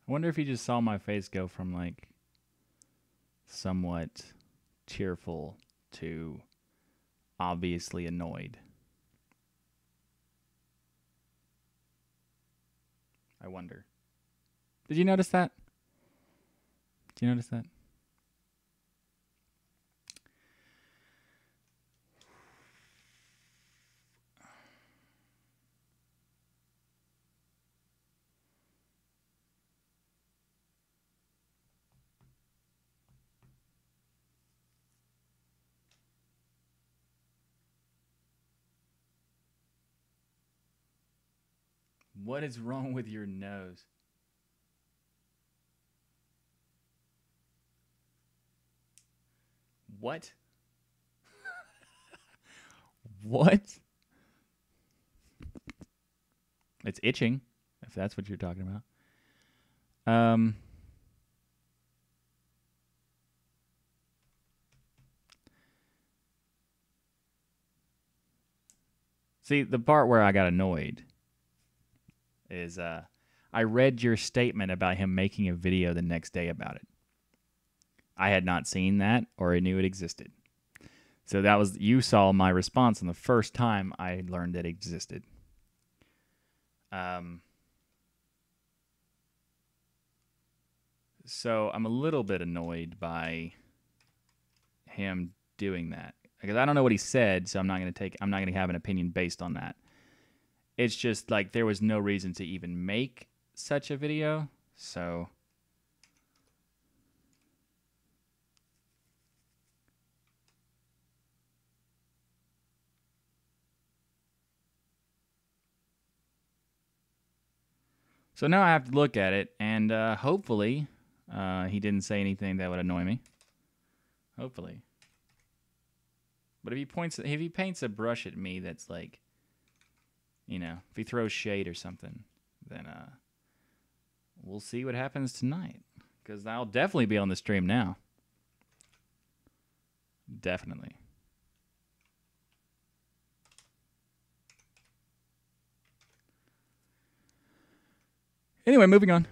I wonder if you just saw my face go from like somewhat cheerful to obviously annoyed. I wonder. Did you notice that? Did you notice that? What is wrong with your nose? What? What? It's itching, if that's what you're talking about. See, the part where I got annoyed is I read your statement about him making a video the next day about it. I had not seen that or I knew it existed. So that was, you saw my response on the first time I learned it existed. So I'm a little bit annoyed by him doing that because I don't know what he said, so I'm not going to have an opinion based on that. It's just like there was no reason to even make such a video, so now I have to look at it, and hopefully he didn't say anything that would annoy me. Hopefully. But if he paints a brush at me that's like, you know, if he throws shade or something, then we'll see what happens tonight. Because I'll definitely be on the stream now. Definitely. Anyway, moving on.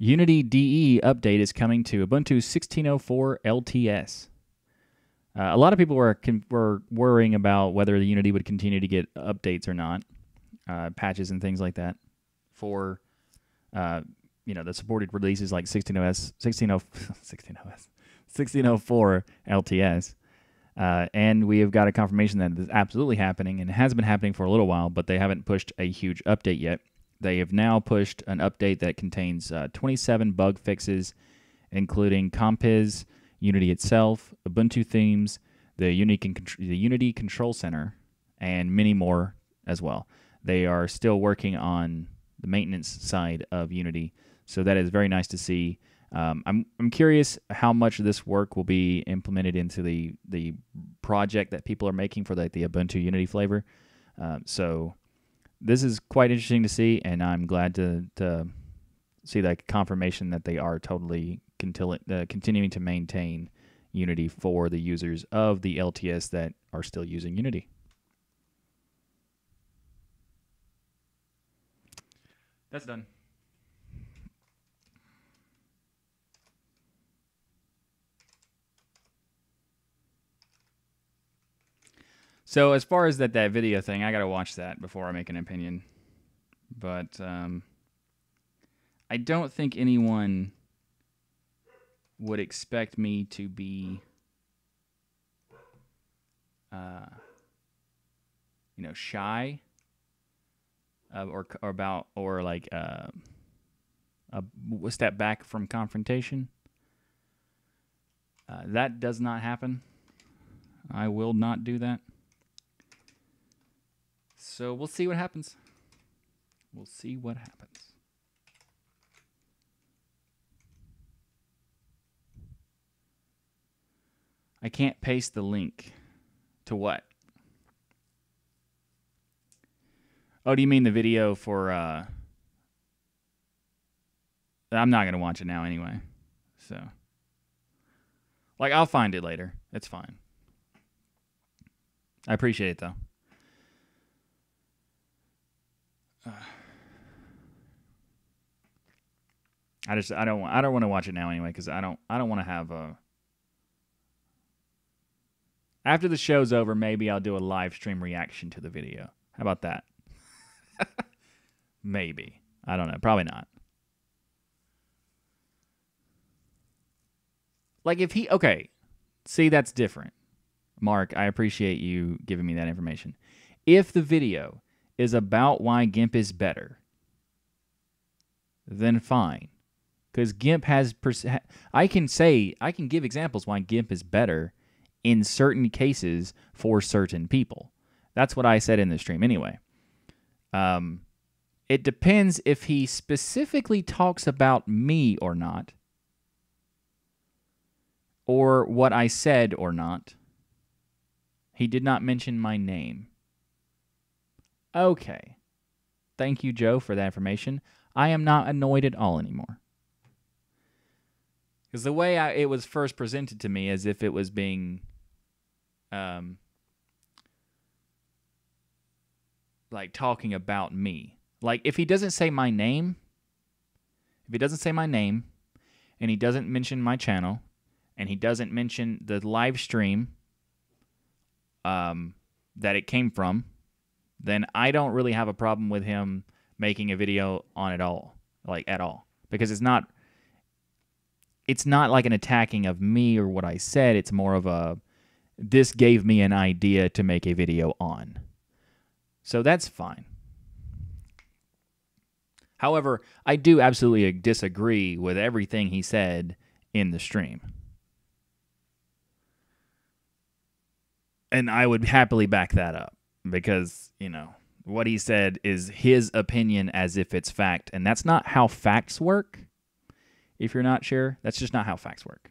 Unity DE update is coming to Ubuntu 16.04 LTS. A lot of people were worrying about whether the Unity would continue to get updates or not, patches and things like that for, the supported releases like 16.04 LTS. And we have got a confirmation that it's absolutely happening, and it has been happening for a little while, but they haven't pushed a huge update yet. They have now pushed an update that contains 27 bug fixes, including Compiz, Unity itself, Ubuntu themes, the Unity Control Center, and many more as well. They are still working on the maintenance side of Unity, so that is very nice to see. I'm curious how much of this work will be implemented into the project that people are making for the Ubuntu Unity flavor. So this is quite interesting to see, and I'm glad to see like confirmation that they are totally continuing to maintain Unity for the users of the LTS that are still using Unity. That's done. So as far as that video thing, I gotta watch that before I make an opinion. But I don't think anyone would expect me to be, shy or like a step back from confrontation. That does not happen. I will not do that. So we'll see what happens. We'll see what happens. I can't paste the link. To what? Oh, do you mean the video for... I'm not going to watch it now anyway. So... Like, I'll find it later. It's fine. I appreciate it, though. I don't want to watch it now anyway because I don't want to have a... After the show's over, maybe I'll do a live stream reaction to the video. How about that? Maybe. I don't know. Probably not. Like if he... Okay. See, that's different. Mark, I appreciate you giving me that information. If the video is about why GIMP is better, then fine. Because GIMP has... I can give examples why GIMP is better in certain cases for certain people. That's what I said in the stream anyway. It depends if he specifically talks about me or not, or what I said or not. He did not mention my name. Okay. Thank you, Joe, for that information. I am not annoyed at all anymore. Because the way it was first presented to me as if it was being... like talking about me. Like if he doesn't say my name, and he doesn't mention my channel, and he doesn't mention the live stream that it came from, then I don't really have a problem with him making a video on it all, like at all, because it's not like an attacking of me or what I said. It's more of a, this gave me an idea to make a video on. So that's fine. However, I do absolutely disagree with everything he said in the stream. And I would happily back that up because, what he said is his opinion as if it's fact. And that's not how facts work. If you're not sure, that's just not how facts work.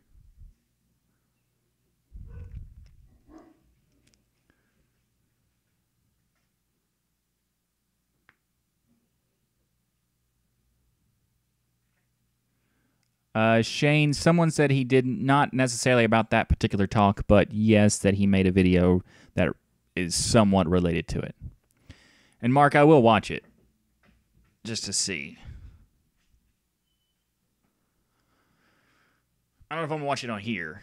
Shane, someone said he did not necessarily about that particular talk, but yes, that he made a video that is somewhat related to it. And Mark, I will watch it just to see. I don't know if I'm going to watch it on here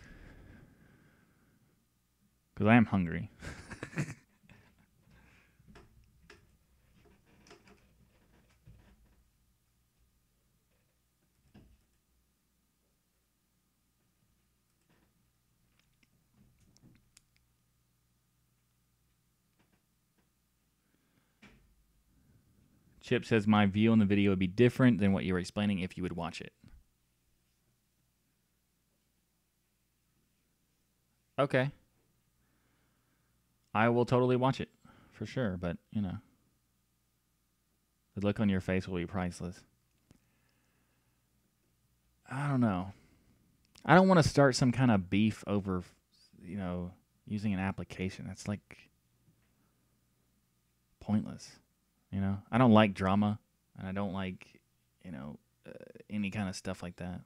because I am hungry. Chip says, my view on the video would be different than what you were explaining if you would watch it. Okay. I will totally watch it, for sure, but, the look on your face will be priceless. I don't know. I don't want to start some kind of beef over, using an application. That's, like, pointless. I don't like drama, and I don't like, any kind of stuff like that.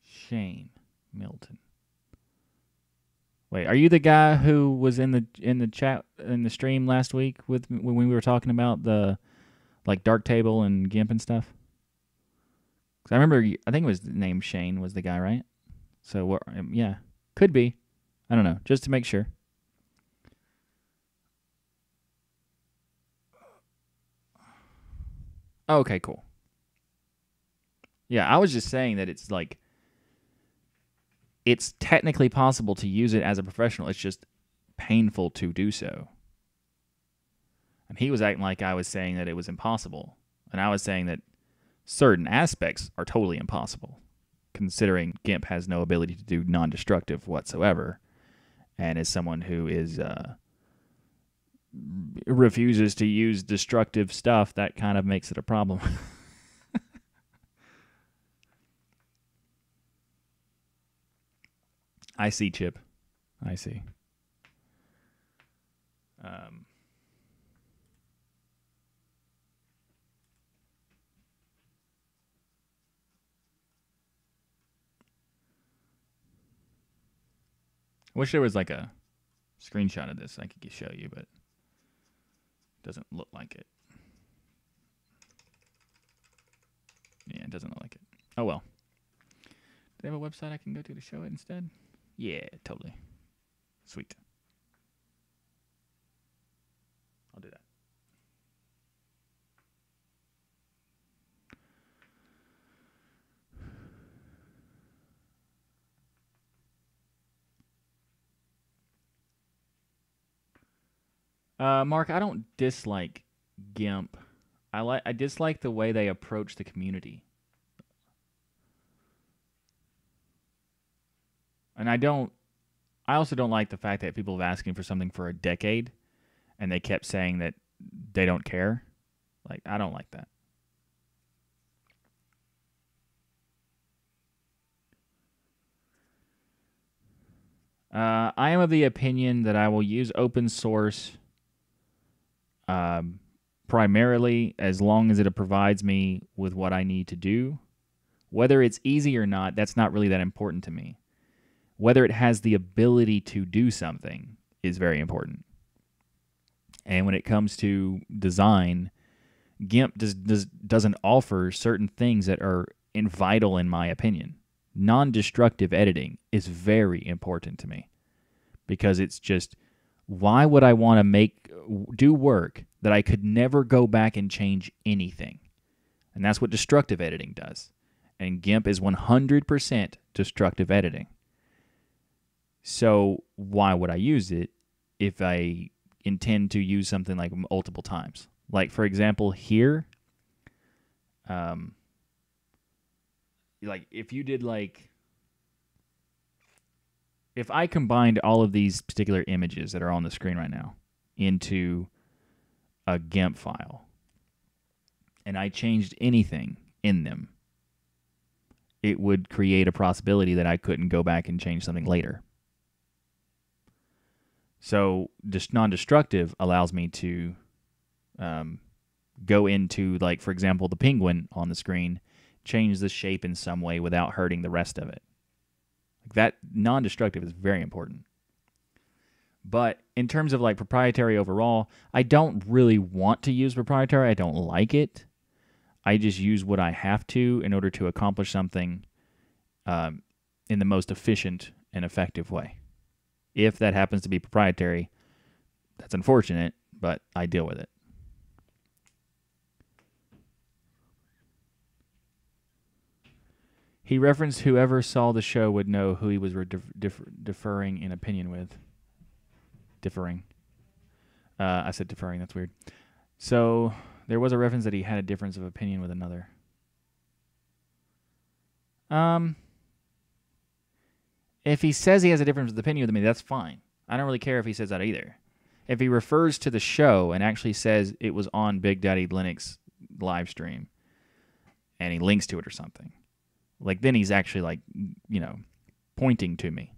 Shane Milton. Wait, are you the guy who was in the chat in the stream last week with when we were talking about the like Dark Table and GIMP and stuff? 'Cause I remember, I think it was named Shane was the guy, right? So yeah, could be. I don't know, just to make sure. Okay, cool. Yeah, I was just saying that it's like it's technically possible to use it as a professional. It's just painful to do so. And he was acting like I was saying that it was impossible. And I was saying that certain aspects are totally impossible, considering GIMP has no ability to do non-destructive whatsoever. And as someone who is refuses to use destructive stuff, that kind of makes it a problem. I see, Chip. I see. I wish there was like a screenshot of this I could show you, but it doesn't look like it. Yeah, it doesn't look like it. Oh well. Do they have a website I can go to show it instead? Yeah, totally. Sweet. I'll do that. Mark, I don't dislike GIMP. I dislike the way they approach the community. And I also don't like the fact that people have been asking for something for a decade and they kept saying that they don't care. Like, I don't like that. I am of the opinion that I will use open source primarily as long as it provides me with what I need to do. Whether it's easy or not, that's not really that important to me. Whether it has the ability to do something is very important. And when it comes to design, GIMP doesn't offer certain things that are vital in my opinion. Non-destructive editing is very important to me because it's just, why would I want to do work that I could never go back and change anything? And that's what destructive editing does. And GIMP is 100% destructive editing. So why would I use it if I intend to use something like multiple times? Like, for example, here, like if you did if I combined all of these particular images that are on the screen right now into a GIMP file and I changed anything in them, it would create a possibility that I couldn't go back and change something later. So just non-destructive allows me to go into, like, for example, the penguin on the screen, change the shape in some way without hurting the rest of it. Like, that non-destructive is very important. But in terms of like proprietary overall, I don't really want to use proprietary. I don't like it. I just use what I have to in order to accomplish something in the most efficient and effective way. If that happens to be proprietary, that's unfortunate, but I deal with it. He referenced whoever saw the show would know who he was differing in opinion with. Differing. I said deferring, that's weird. So there was a reference that he had a difference of opinion with another. If he says he has a difference of opinion with me, that's fine. I don't really care if he says that either. If he refers to the show and actually says it was on Big Daddy Linux live stream, and he links to it or something, like then he's actually like, pointing to me.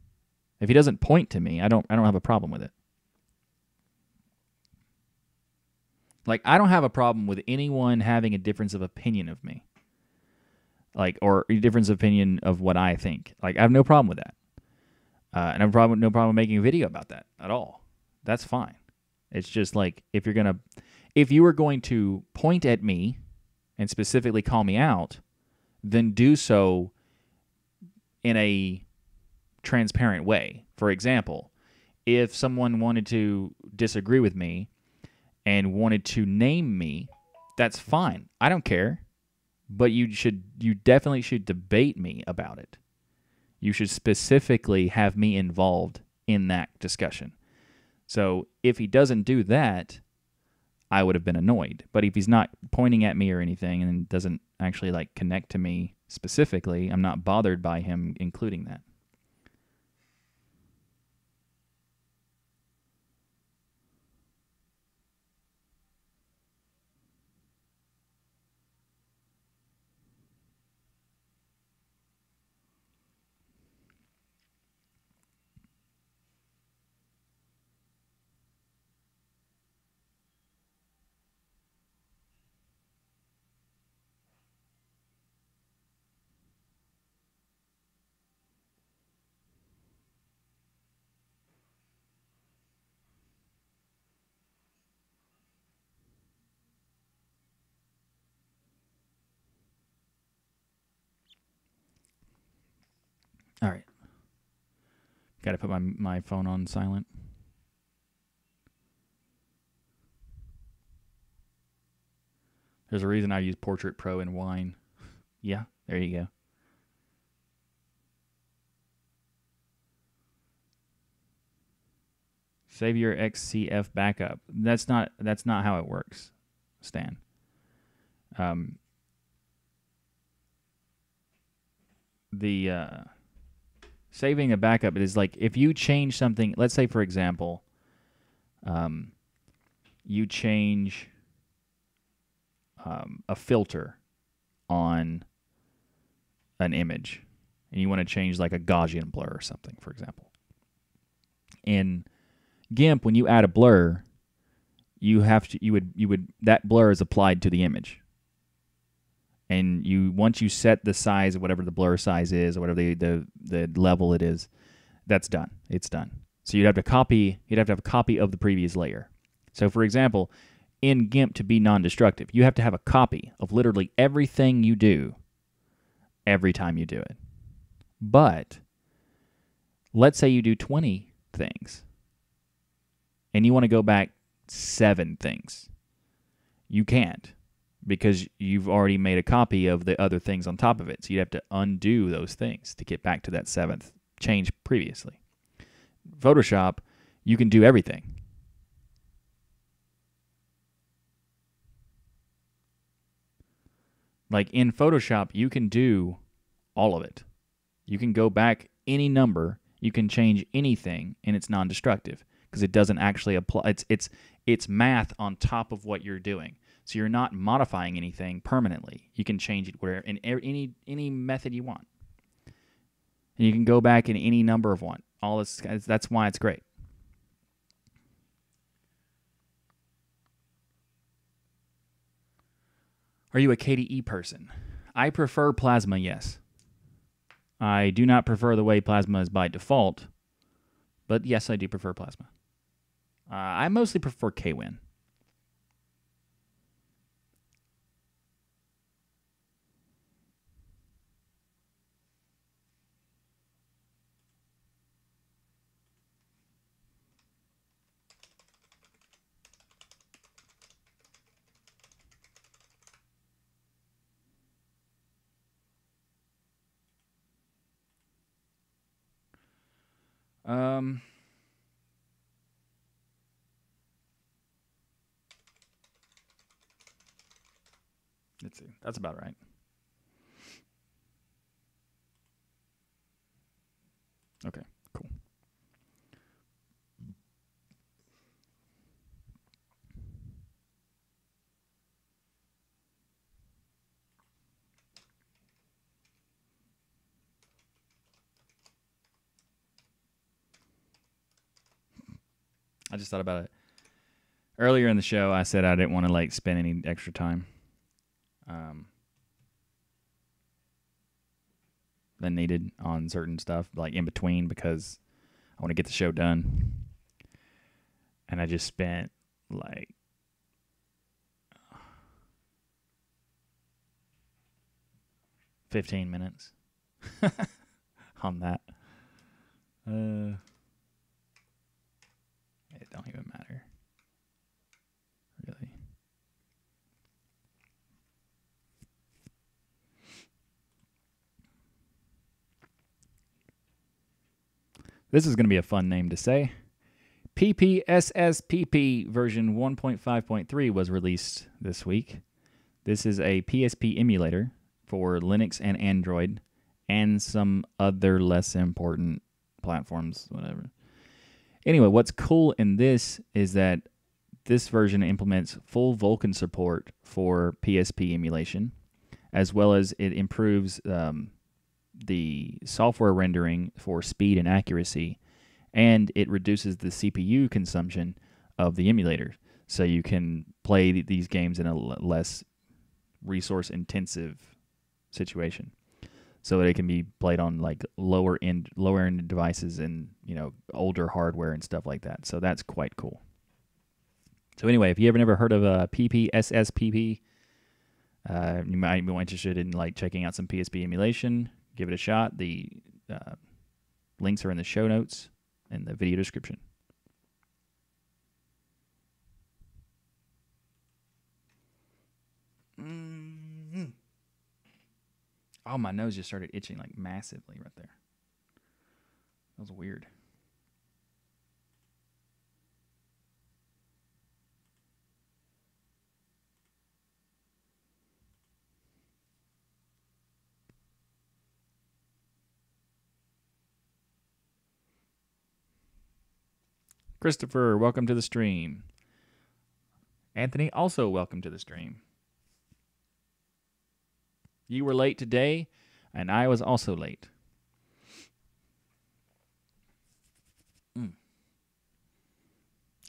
If he doesn't point to me, I don't have a problem with it. Like, I don't have a problem with anyone having a difference of opinion of me. Like, or a difference of opinion of what I think. Like, I have no problem with that. And I have no problem making a video about that at all. That's fine. It's just like, if you were going to point at me and specifically call me out, then do so in a transparent way. For example, if someone wanted to disagree with me and wanted to name me, that's fine. I don't care. But you definitely should debate me about it. You should specifically have me involved in that discussion. So if he doesn't do that, I would have been annoyed. But if he's not pointing at me or anything and doesn't actually like connect to me specifically, I'm not bothered by him including that. All right. Got to put my phone on silent. There's a reason I use Portrait Pro in Wine. Yeah, there you go. Save your XCF backup. That's not how it works, Stan. The saving a backup is like if you change something. Let's say, for example, you change a filter on an image, and you want to change like a Gaussian blur or something, for example. In GIMP, when you add a blur, that blur is applied to the image. And once you set the size of whatever the blur size is, or whatever the level it is, that's done. It's done. So you'd have to have a copy of the previous layer. So for example, in GIMP to be non-destructive, you have to have a copy of literally everything you do every time you do it. But let's say you do 20 things and you want to go back 7 things. You can't, because you've already made a copy of the other things on top of it. So you'd have to undo those things to get back to that 7th change previously. Photoshop, you can do everything. Like in Photoshop, you can do all of it. You can go back any number, you can change anything, and it's non-destructive because it doesn't actually apply. It's math on top of what you're doing. So you're not modifying anything permanently. You can change it where in any method you want. And you can go back in any number of one. All this, that's why it's great. Are you a KDE person? I prefer Plasma, yes. I do not prefer the way Plasma is by default, but yes, I do prefer Plasma. I mostly prefer KWin. Let's see. That's about right. Okay, cool. I just thought about it earlier in the show. I said I didn't want to like spend any extra time than needed on certain stuff, like in between, because I want to get the show done. And I just spent like 15 minutes on that. It don't even matter, really. This is going to be a fun name to say. PPSSPP version 1.5.3 was released this week. This is a PSP emulator for Linux and Android and some other less important platforms, whatever. Anyway, what's cool in this is that this version implements full Vulkan support for PSP emulation, as well as it improves the software rendering for speed and accuracy, and it reduces the CPU consumption of the emulator, so you can play these games in a less resource-intensive situation, so that it can be played on like lower end devices and older hardware and stuff like that. So that's quite cool. So anyway, if you ever never heard of a PPSSPP, you might be interested in like checking out some PSP emulation. Give it a shot. The links are in the show notes and the video description. Mm-hmm. Oh, my nose just started itching like massively right there. That was weird. Christopher, welcome to the stream. Anthony, also welcome to the stream. You were late today, and I was also late.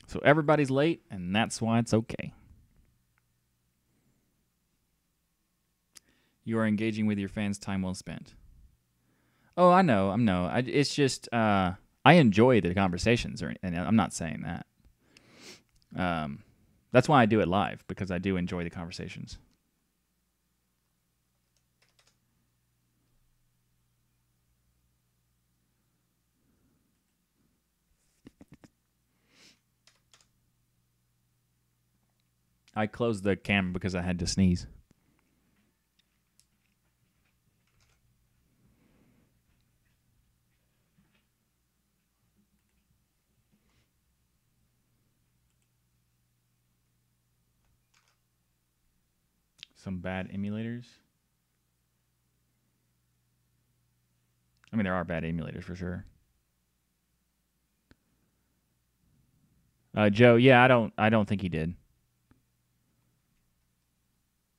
So everybody's late, and that's why it's okay. You are engaging with your fans' time well spent. Oh, I know. It's just I enjoy the conversations, and I'm not saying that. That's why I do it live, because I do enjoy the conversations. I closed the camera because I had to sneeze. Some bad emulators. I mean, there are bad emulators for sure. Joe, yeah, I don't think he did.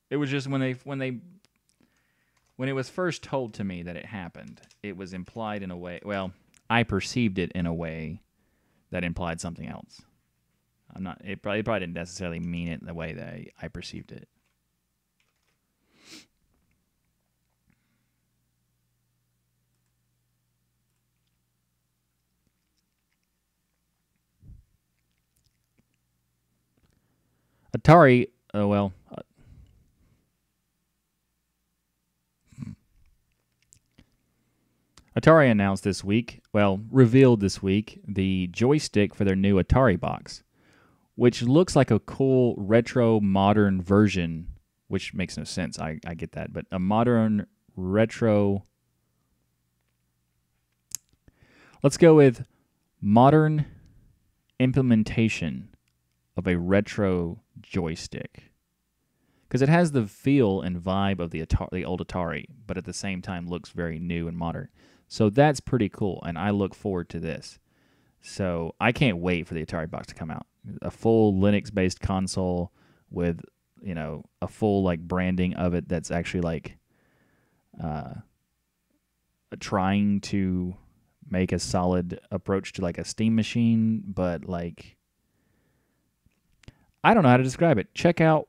It was just when it was first told to me that it happened, it was implied in a way. Well, I perceived it in a way that implied something else. It probably didn't necessarily mean it the way that I perceived it. Atari, Atari announced this week, revealed this week, the joystick for their new Atari box, which looks like a cool retro modern version, which makes no sense. I get that, but a modern retro. Let's go with modern implementation of a retro joystick, because it has the feel and vibe of the old Atari, but at the same time looks very new and modern. So that's pretty cool, and I look forward to this. So I can't wait for the Atari box to come out. A full Linux-based console with, a full like branding of it that's actually like trying to make a solid approach to like a Steam machine, but like I don't know how to describe it. Check out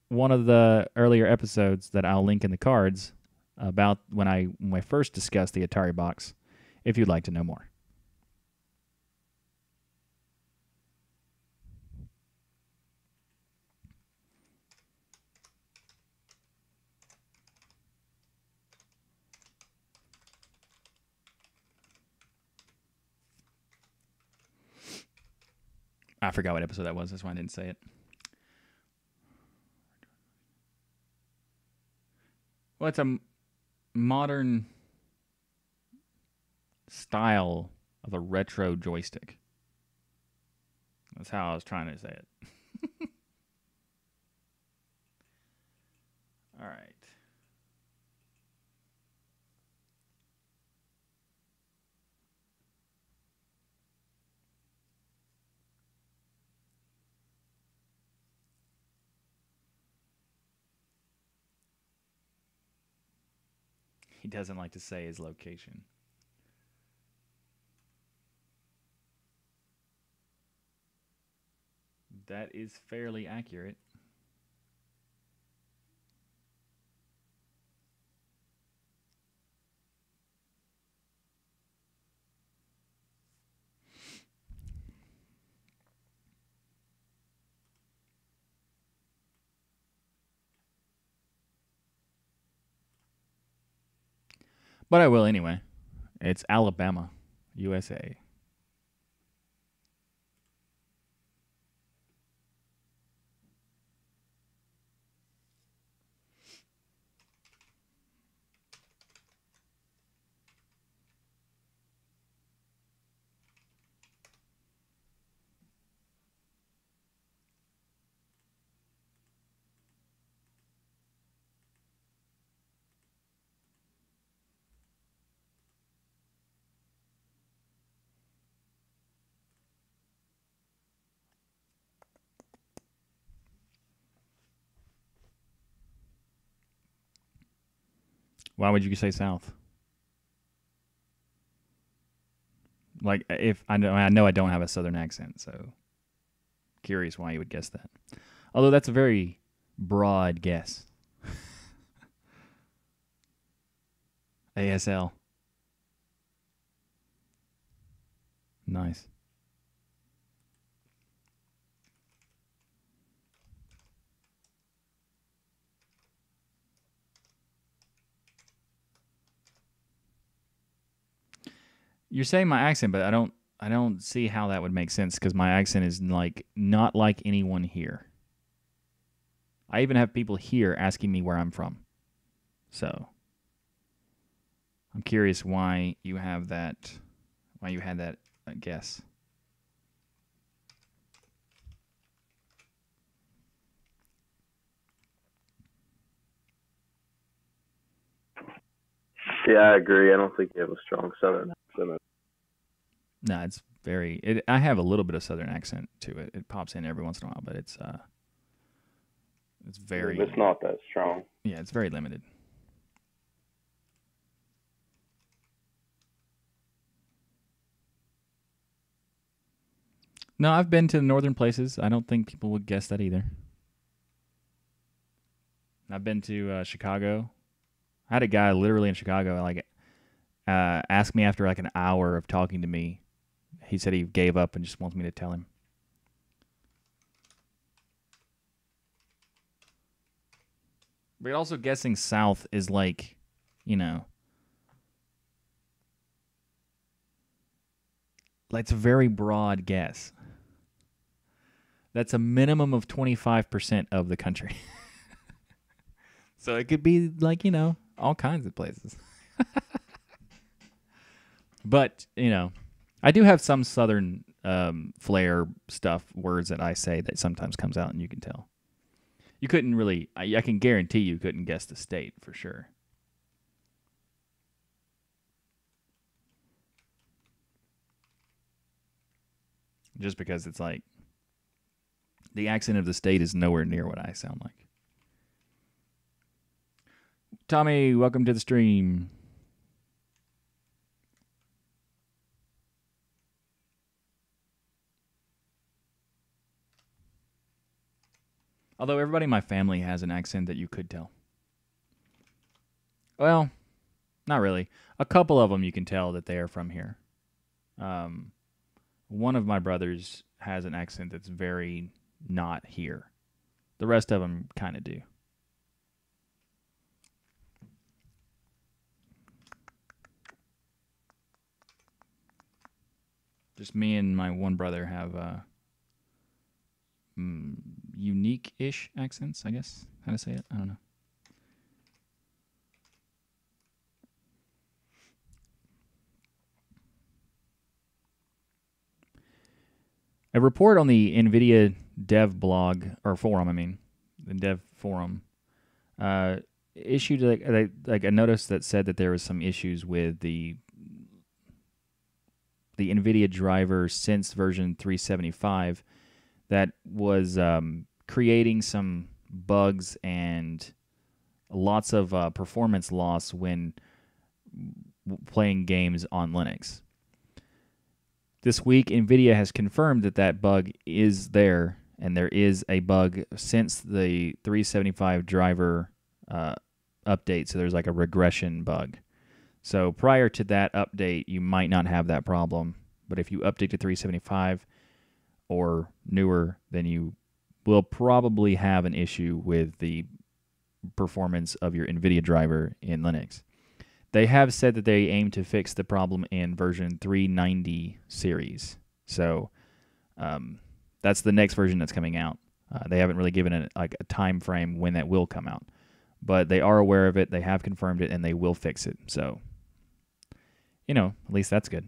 one of the earlier episodes that I'll link in the cards about when I first discussed the Atari box, if you'd like to know more. I forgot what episode that was. That's why I didn't say it. Well, it's a modern style of a retro joystick. That's how I was trying to say it. All right. He doesn't like to say his location. That is fairly accurate. But I will anyway. It's Alabama, USA. Why would you say South? Like, if I know I don't have a Southern accent, so curious why you would guess that. Although that's a very broad guess. ASL. Nice. You're saying my accent, but I don't see how that would make sense because my accent is like not like anyone here. I even have people here asking me where I'm from. So I'm curious why you have that. Why you had that guess. Yeah, I agree. I don't think you have a strong Southern accent. No, it's very. I have a little bit of Southern accent to it. It pops in every once in a while, but it's very. It's not that strong. Yeah, it's very limited. No, I've been to the northern places. I don't think people would guess that either. I've been to Chicago. I had a guy literally in Chicago like ask me after like an hour of talking to me. He said he gave up and just wants me to tell him. But also guessing South is like, like it's a very broad guess. That's a minimum of 25% of the country. So it could be like, all kinds of places. But, I do have some Southern flair stuff, words that I say that sometimes comes out and you can tell. You couldn't really, I can guarantee you couldn't guess the state for sure. Just because it's like, the accent of the state is nowhere near what I sound like. Tommy, welcome to the stream. Although everybody in my family has an accent that you could tell. Well, not really. A couple of them you can tell that they are from here. One of my brothers has an accent that's very not here. The rest of them kind of do. Just me and my one brother have unique-ish accents, I guess. How to say it? I don't know. A report on the NVIDIA dev blog, or forum, I mean, the dev forum, issued like a notice that said that there was some issues with the NVIDIA driver since version 375 that was creating some bugs and lots of performance loss when playing games on Linux. This week, NVIDIA has confirmed that that bug is there, and there is a bug since the 375 driver update, so there's like a regression bug. So prior to that update, you might not have that problem, but if you update to 375 or newer, then you will probably have an issue with the performance of your NVIDIA driver in Linux. They have said that they aim to fix the problem in version 390 series. So that's the next version that's coming out. They haven't really given it like a time frame when that will come out. But they are aware of it, they have confirmed it, and they will fix it. So, you know, at least that's good.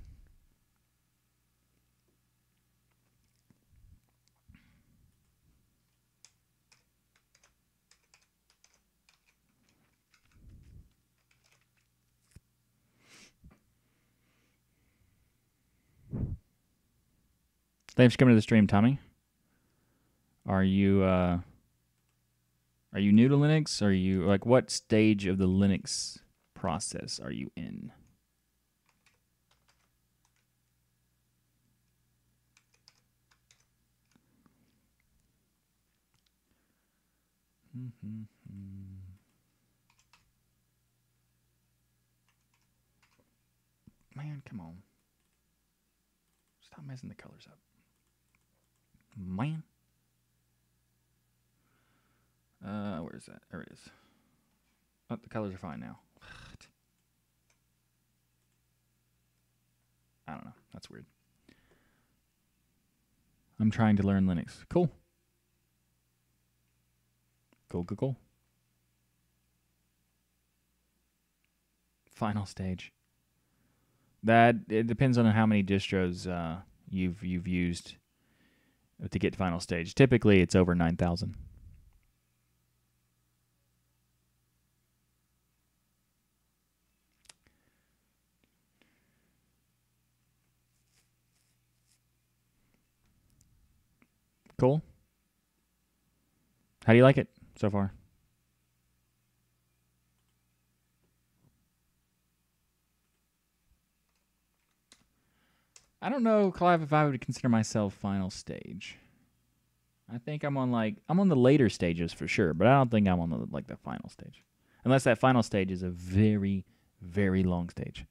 Thanks for coming to the stream, Tommy. Are you new to Linux? Are you like what stage of the Linux process are you in? Man, come on. Stop messing the colors up. Man. Where is that? There it is. Oh, the colors are fine now. What? I don't know. That's weird. I'm trying to learn Linux. Cool. Cool. Final stage. That it depends on how many distros you've used to get to final stage. Typically, it's over 9,000. Cool. How do you like it so far? I don't know, Clive, if I would consider myself final stage. I think I'm on the later stages for sure, but I don't think I'm on the final stage. Unless that final stage is a very, very long stage.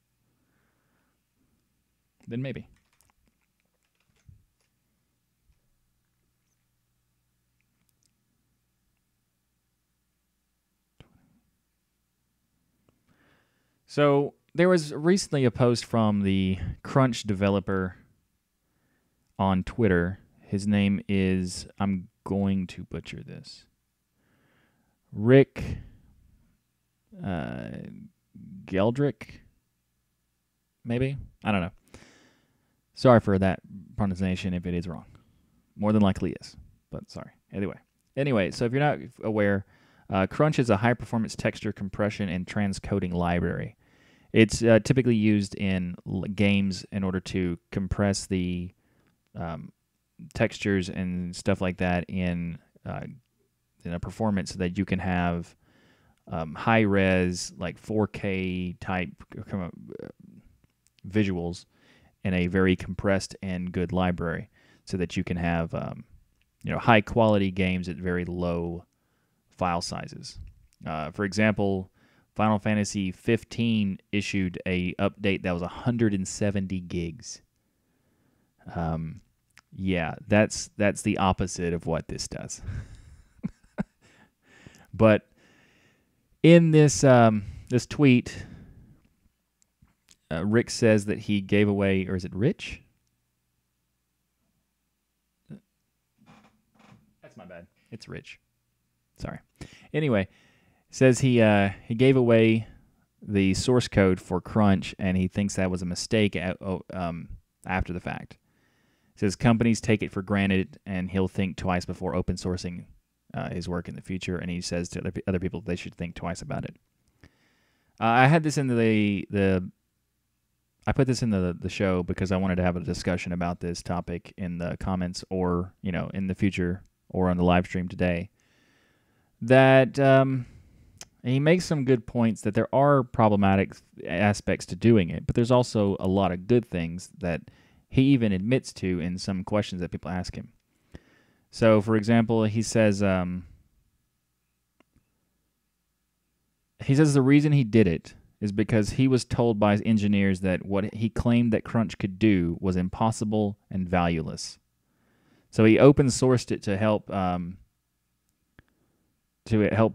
Then maybe. So there was recently a post from the Crunch developer on Twitter. His name is, I'm going to butcher this, Rick Geldrick, maybe? I don't know. Sorry for that pronunciation if it is wrong. More than likely is, but sorry. Anyway, so if you're not aware, Crunch is a high-performance texture compression and transcoding library. It's typically used in games in order to compress the textures and stuff like that in a performance so that you can have high-res, like 4K type visuals in a very compressed and good library so that you can have high quality games at very low file sizes. For example, Final Fantasy 15 issued a update that was 170 gigs. Yeah, that's the opposite of what this does. But in this this tweet, Rick says that he gave away, or is it Rich? That's my bad. It's Rich. Sorry. Anyway, says he gave away the source code for Crunch, and he thinks that was a mistake after the fact. Says companies take it for granted, and he'll think twice before open sourcing his work in the future. And he says to other people they should think twice about it. I had this in I put this in the show because I wanted to have a discussion about this topic in the comments, or in the future, or on the live stream today. That he makes some good points that there are problematic aspects to doing it, but there's also a lot of good things that he even admits to in some questions that people ask him. So, for example, he says the reason he did it is because he was told by his engineers that what he claimed that Crunch could do was impossible and valueless. So he open sourced it to help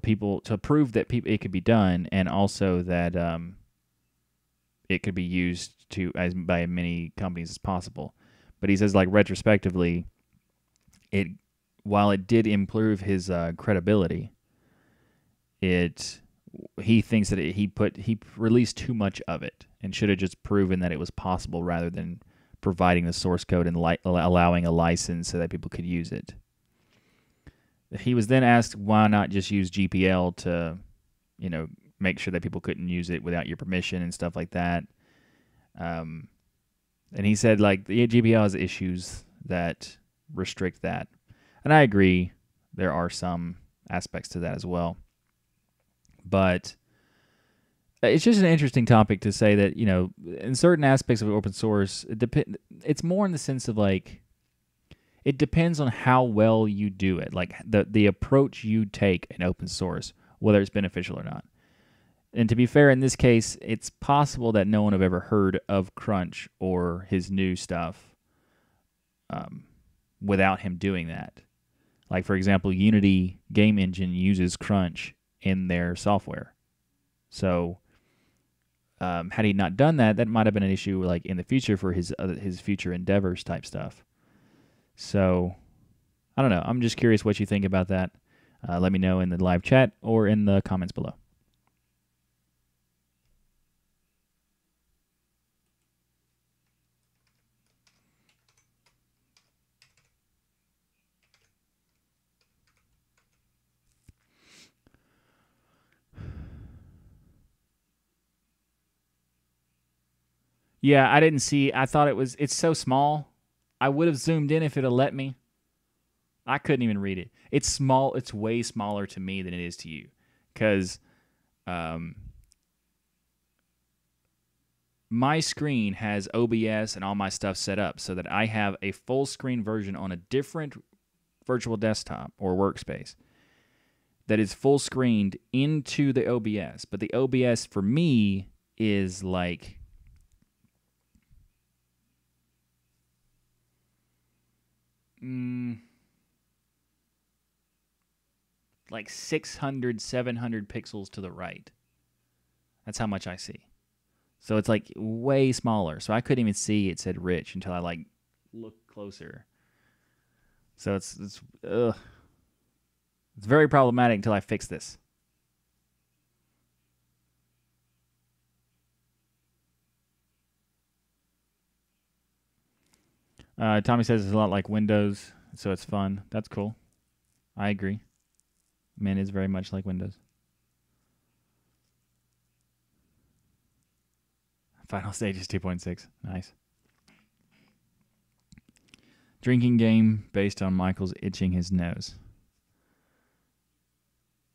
people, to prove that it could be done, and also that it could be used by many companies as possible. But he says, like, retrospectively, while it did improve his credibility, he thinks that he released too much of it and should have just proven that it was possible rather than providing the source code and allowing a license so that people could use it. He was then asked why not just use GPL to, make sure that people couldn't use it without your permission and stuff like that. And he said, like, the GPL has issues that restrict that. And I agree, there are some aspects to that as well. But it's just an interesting topic to say that, in certain aspects of open source, it's more in the sense of, like, it depends on how well you do it, like the approach you take in open source, whether it's beneficial or not. And to be fair, in this case, it's possible that no one have ever heard of Crunch or his new stuff without him doing that. Like, for example, Unity game engine uses Crunch in their software. So had he not done that, that might have been an issue, like, in the future for his future endeavors type stuff. So, I don't know. I'm just curious what you think about that. Let me know in the live chat or in the comments below. Yeah, I didn't see. I thought it's so small. I would have zoomed in if it had let me. I couldn't even read it. It's small. It's way smaller to me than it is to you. Because my screen has OBS and all my stuff set up so that I have a full screen version on a different virtual desktop or workspace that is full screened into the OBS. But the OBS for me is like... like 600, 700 pixels to the right. That's how much I see. So it's like way smaller. So I couldn't even see it said Rich until I like looked closer. So it's very problematic until I fix this. Tommy says it's a lot like Windows, so it's fun. That's cool. I agree. Mint is very much like Windows. Final stage is 2.6. Nice. Drinking game based on Michael's itching his nose.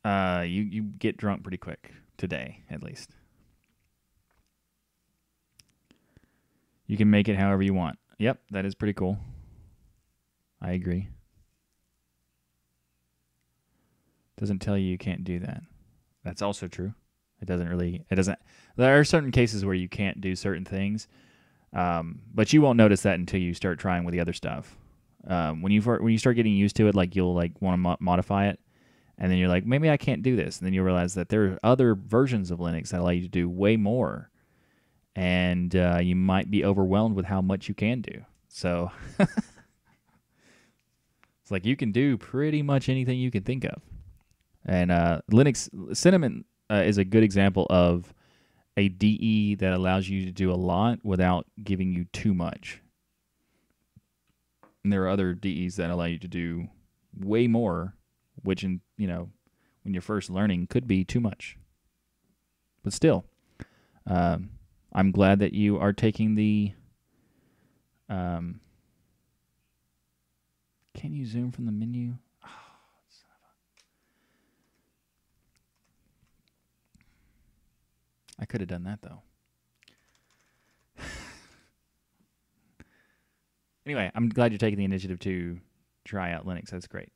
You get drunk pretty quick. Today, at least. You can make it however you want. Yep, that is pretty cool. I agree. Doesn't tell you can't do that. That's also true. It doesn't. There are certain cases where you can't do certain things, but you won't notice that until you start trying with the other stuff. When you start getting used to it, like you'll like want to modify it, and then you're like, maybe I can't do this, and then you realize that there are other versions of Linux that allow you to do way more, and you might be overwhelmed with how much you can do. So it's like you can do pretty much anything you can think of. And Linux Cinnamon is a good example of a DE that allows you to do a lot without giving you too much. And there are other DEs that allow you to do way more, which when you're first learning could be too much. But still, I'm glad that you are taking the. Can you zoom from the menu? I could have done that, though. Anyway, I'm glad you're taking the initiative to try out Linux. That's great.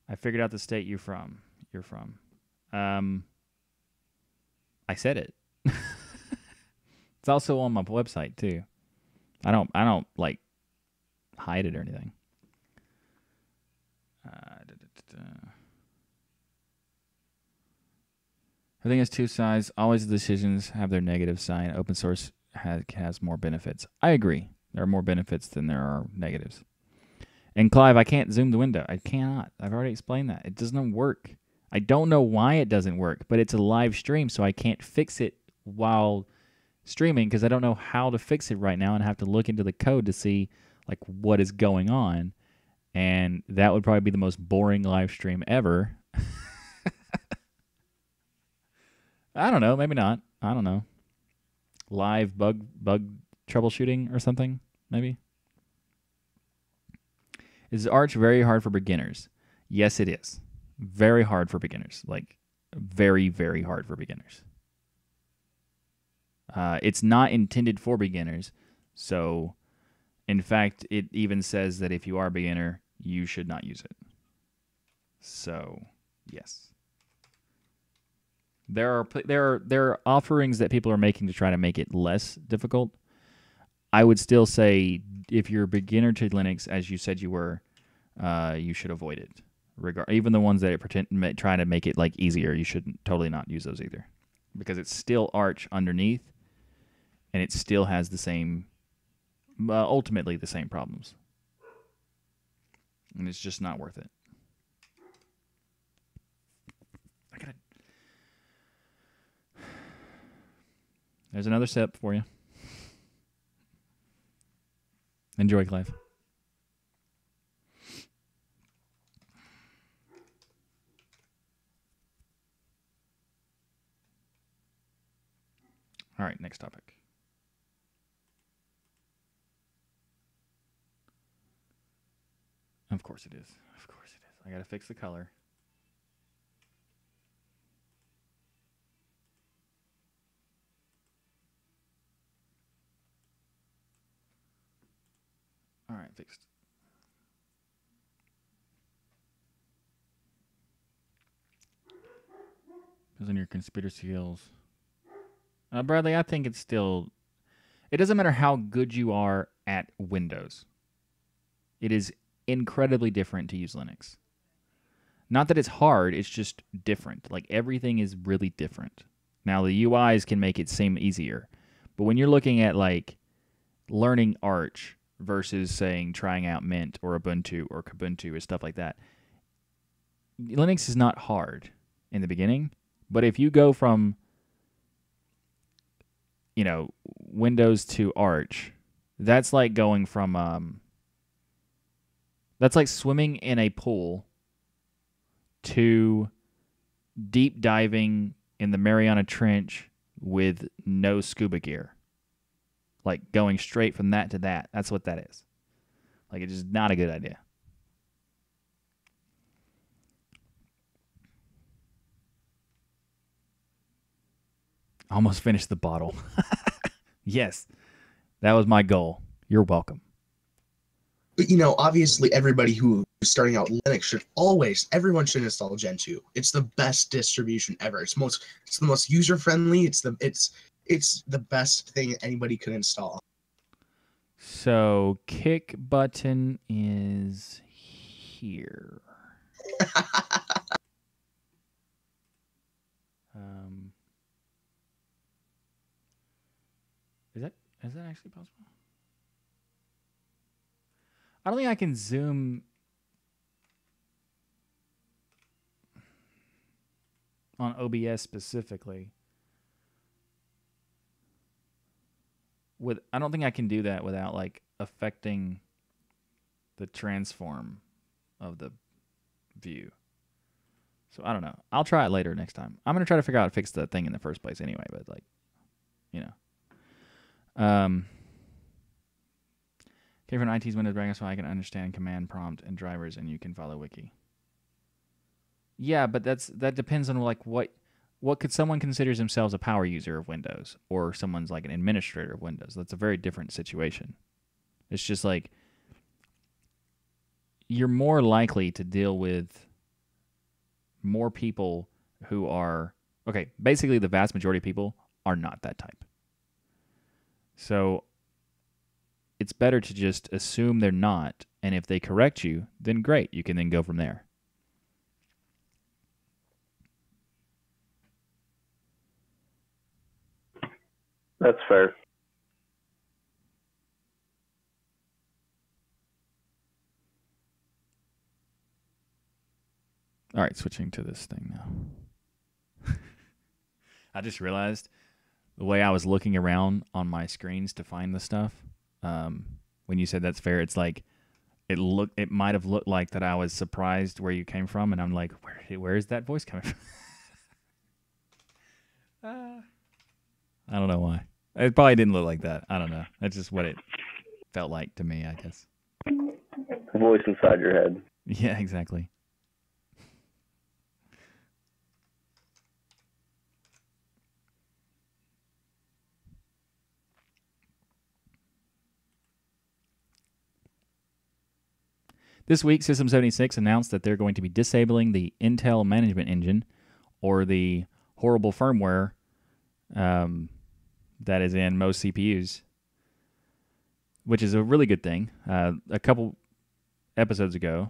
I figured out the state you're from. I said it. It's also on my website, too. I don't like, hide it or anything. Everything has two sides. Always the decisions have their negative side. Open source has more benefits. I agree. There are more benefits than there are negatives. And Clive, I can't zoom the window. I cannot. I've already explained that. It doesn't work. I don't know why it doesn't work, but it's a live stream, so I can't fix it while streaming because I don't know how to fix it right now and I have to look into the code to see like what is going on. And that would probably be the most boring live stream ever. I don't know. Maybe not. I don't know. Live bug troubleshooting or something, maybe. Is Arch very hard for beginners? Yes, it is. Very hard for beginners. Like, very, very hard for beginners. It's not intended for beginners. So, in fact, it even says that if you are a beginner, you should not use it. So, yes. There are offerings that people are making to try to make it less difficult. I would still say if you're a beginner to Linux, as you said you were, you should avoid it. Even the ones that try to make it like easier, you should totally not use those either, because it's still Arch underneath, and it still has the same, ultimately the same problems, and it's just not worth it. There's another sip for you. Enjoy, Clive. All right, next topic. Of course it is. Of course it is. I got to fix the color. All right, fixed. Those on your conspiracy skills. Bradley, I think it's still... It doesn't matter how good you are at Windows. It is incredibly different to use Linux. Not that it's hard, it's just different. Like, everything is really different. Now, the UIs can make it seem easier. But when you're looking at, like, learning Arch versus saying trying out Mint or Ubuntu or Kubuntu or stuff like that, Linux is not hard in the beginning, but if you go from Windows to Arch, that's like going from that's like swimming in a pool to deep diving in the Mariana Trench with no scuba gear. Like, going straight from that to that. That's what that is. Like, it's just not a good idea. Almost finished the bottle. Yes. That was my goal. You're welcome. But, obviously everybody who starting out, Linux should always, everyone should install Gentoo. It's the best distribution ever. It's the most user friendly. It's the best thing anybody could install. So kick button is here. Is that actually possible? I don't think I can zoom on OBS specifically. I don't think I can do that without like affecting the transform of the view. So I don't know. I'll try it later next time. I'm gonna try to figure out how to fix that thing in the first place anyway. But like, you know. Came from IT's Windows Bracket so I can understand command prompt and drivers and you can follow wiki. Yeah, but that depends on like what could someone considers themselves a power user of Windows or someone's like an administrator of Windows. That's a very different situation. It's just like you're more likely to deal with more people who are basically the vast majority of people are not that type. So it's better to just assume they're not, and if they correct you, then great, you can then go from there. That's fair. All right, switching to this thing now. I just realized the way I was looking around on my screens to find the stuff, when you said that's fair, it's like it might have looked like that I was surprised where you came from, and I'm like, where is that voice coming from? I don't know why. It probably didn't look like that. I don't know. That's just what it felt like to me, I guess. The voice inside your head. Yeah, exactly. This week, System 76 announced that they're going to be disabling the Intel Management Engine, or the horrible firmware that is in most CPUs, which is a really good thing. A couple episodes ago,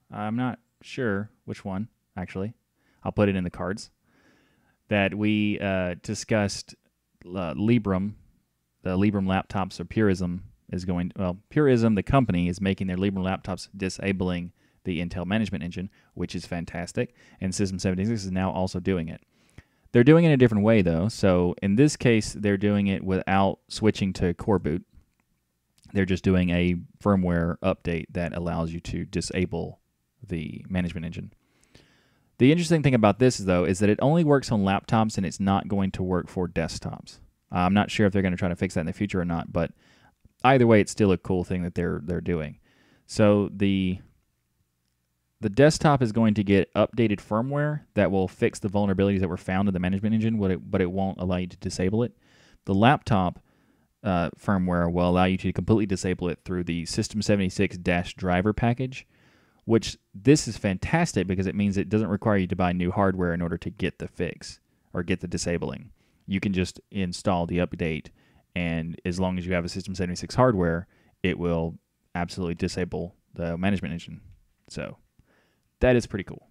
I'm not sure which one, actually. I'll put it in the cards, that we discussed Librem, the Librem laptops, or Purism, Purism, the company, is making their Librem laptops disabling the Intel Management Engine, which is fantastic, and System 76 is now also doing it. They're doing it in a different way, though. So in this case, they're doing it without switching to core boot. They're just doing a firmware update that allows you to disable the management engine. The interesting thing about this, though, is that it only works on laptops and it's not going to work for desktops. I'm not sure if they're going to try to fix that in the future or not, but either way, it's still a cool thing that they're doing. So the desktop is going to get updated firmware that will fix the vulnerabilities that were found in the management engine, but it won't allow you to disable it. The laptop firmware will allow you to completely disable it through the System 76-driver package, which this is fantastic because it means it doesn't require you to buy new hardware in order to get the fix or get the disabling. You can just install the update, and as long as you have a System 76 hardware, it will absolutely disable the management engine. So that is pretty cool.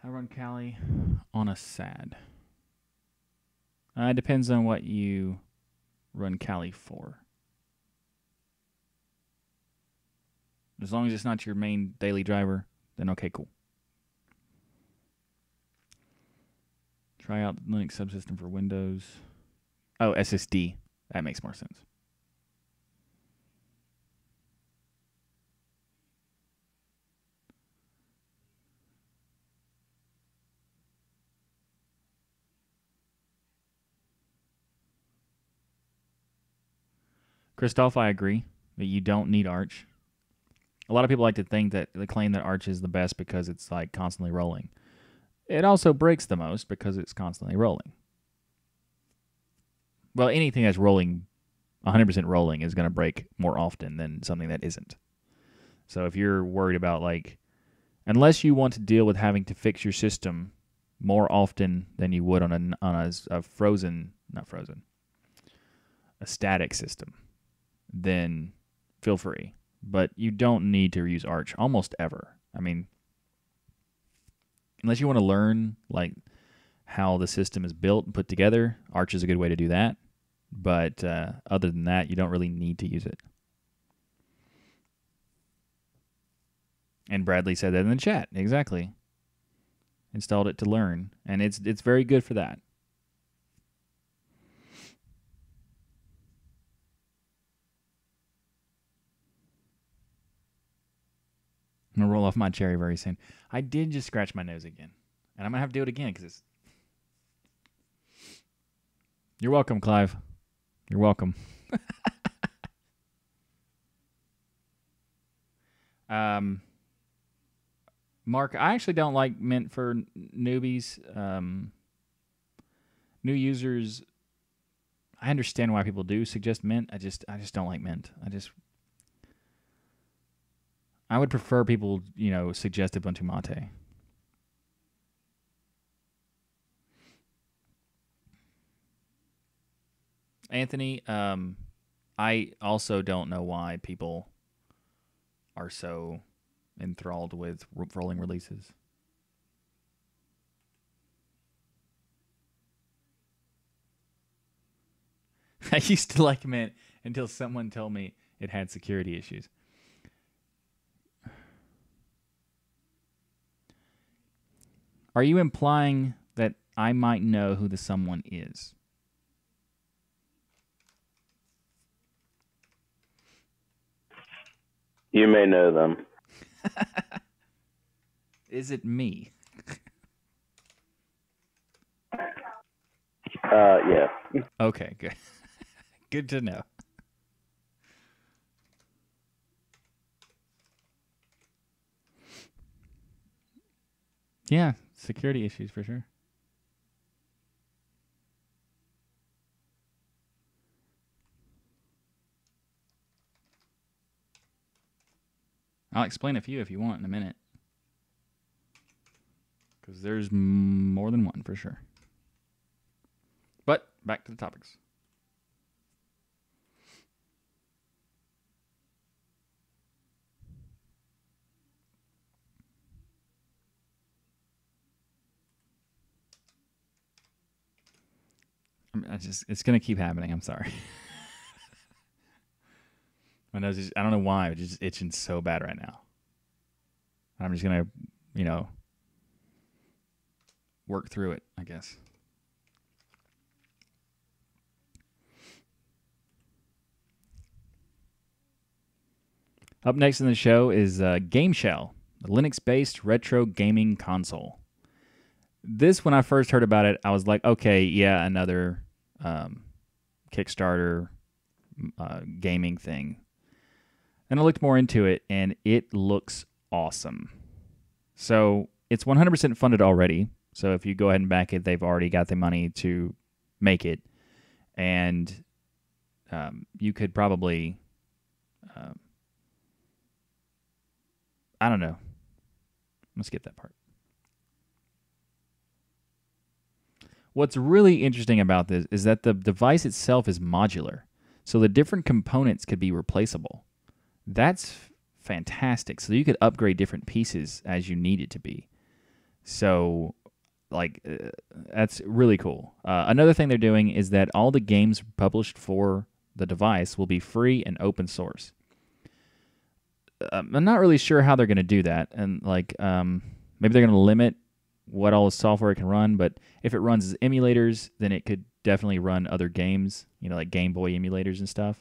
I run Kali on a SAD. It depends on what you run Kali for. As long as it's not your main daily driver, then okay, cool. Try out the Linux subsystem for Windows. Oh, SSD. That makes more sense. Christoph, I agree that you don't need Arch. A lot of people like to think that they claim that Arch is the best because it's like constantly rolling. It also breaks the most because it's constantly rolling. Well, anything that's rolling, 100% rolling, is going to break more often than something that isn't. So if you're worried about, like, unless you want to deal with having to fix your system more often than you would on a static system, then feel free. But you don't need to use Arch almost ever. I mean, unless you want to learn like how the system is built and put together, Arch is a good way to do that. But other than that, you don't really need to use it. And Bradley said that in the chat. Exactly. Installed it to learn, and it's very good for that. I'm going to roll off my cherry very soon. I did just scratch my nose again. And I'm going to have to do it again because it's... You're welcome, Clive. You're welcome. Mark, I actually don't like Mint for newbies. New users, I understand why people do suggest Mint. I just don't like Mint. I would prefer people, suggest Ubuntu Mate. Anthony, I also don't know why people are so enthralled with rolling releases. I used to like Mint until someone told me it had security issues. Are you implying that I might know who the someone is? You may know them. Is it me? Yeah. Okay, good. Good to know. Yeah, security issues for sure. I'll explain a few if you want in a minute. Because there's more than one for sure. But back to the topics. It's going to keep happening. I'm sorry. My nose is, I don't know why, but it's just itching so bad right now. I'm just going to, work through it, I guess. Up next in the show is Game Shell, a Linux-based retro gaming console. This, when I first heard about it, I was like, okay, yeah, another Kickstarter gaming thing. And I looked more into it, and it looks awesome. So it's 100% funded already. So if you go ahead and back it, they've already got the money to make it. And you could probably, I don't know. Let's skip that part. What's really interesting about this is that the device itself is modular. So the different components could be replaceable. That's fantastic. So you could upgrade different pieces as you need it to be. So, that's really cool. Another thing they're doing is that all the games published for the device will be free and open source. I'm not really sure how they're going to do that. And, maybe they're going to limit what all the software can run. But if it runs as emulators, then it could definitely run other games, like Game Boy emulators and stuff.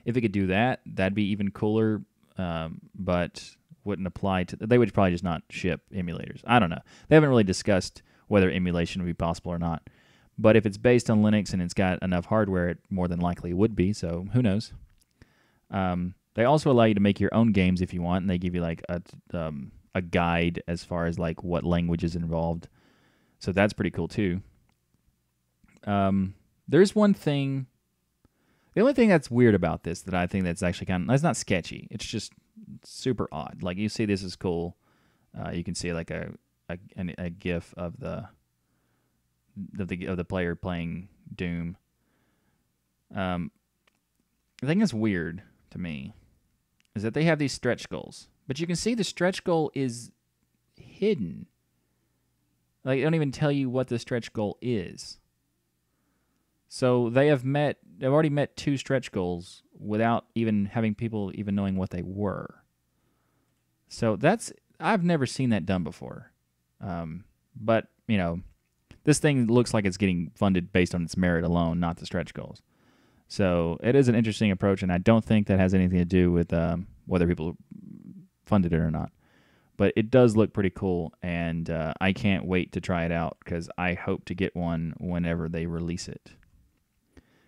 If it could do that, that'd be even cooler, but wouldn't apply to... They would probably just not ship emulators. I don't know. They haven't really discussed whether emulation would be possible or not. But if it's based on Linux and it's got enough hardware, it more than likely would be. So who knows? They also allow you to make your own games if you want, and they give you like a guide as far as like what language is involved. So that's pretty cool too. There's one thing. The only thing that's weird about this that I think that's actually that's not sketchy. It's just super odd. Like you see, this is cool. You can see like a GIF of the player playing Doom. The thing that's weird to me is that they have these stretch goals, but you can see the stretch goal is hidden. Like they don't even tell you what the stretch goal is. So they've already met 2 stretch goals without even having people even knowing what they were. So I've never seen that done before. But, this thing looks like it's getting funded based on its merit alone, not the stretch goals. So it is an interesting approach, and I don't think that has anything to do with whether people funded it or not. But it does look pretty cool, and I can't wait to try it out because I hope to get one whenever they release it.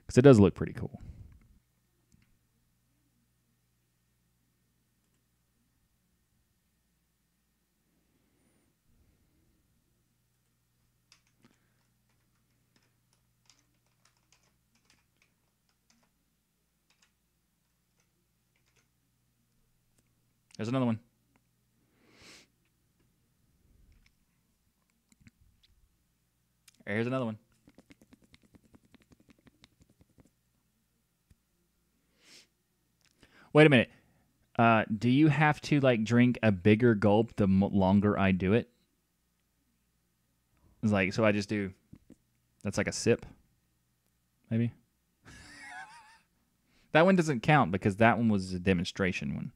Because it does look pretty cool. There's another one. Here's another one. Wait a minute. Do you have to like drink a bigger gulp the longer I do it? It's like, so I just do. That's like a sip, maybe. That one doesn't count because that one was a demonstration one.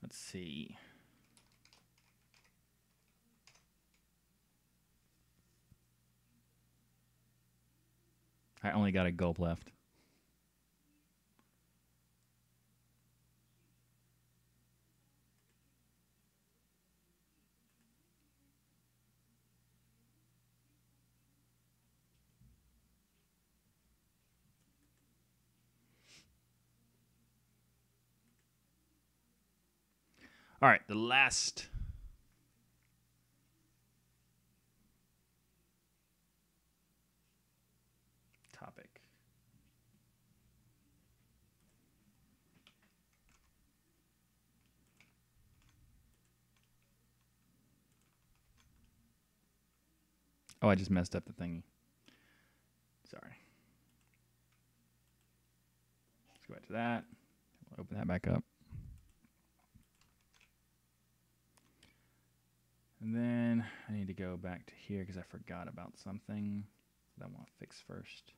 Let's see. I only got a gulp left. All right, the last topic. Oh, I just messed up the thingy. Sorry. Let's go back to that. We'll open that back up. And then I need to go back to here because I forgot about something that I want to fix first.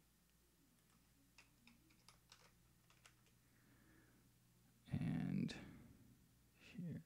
And here.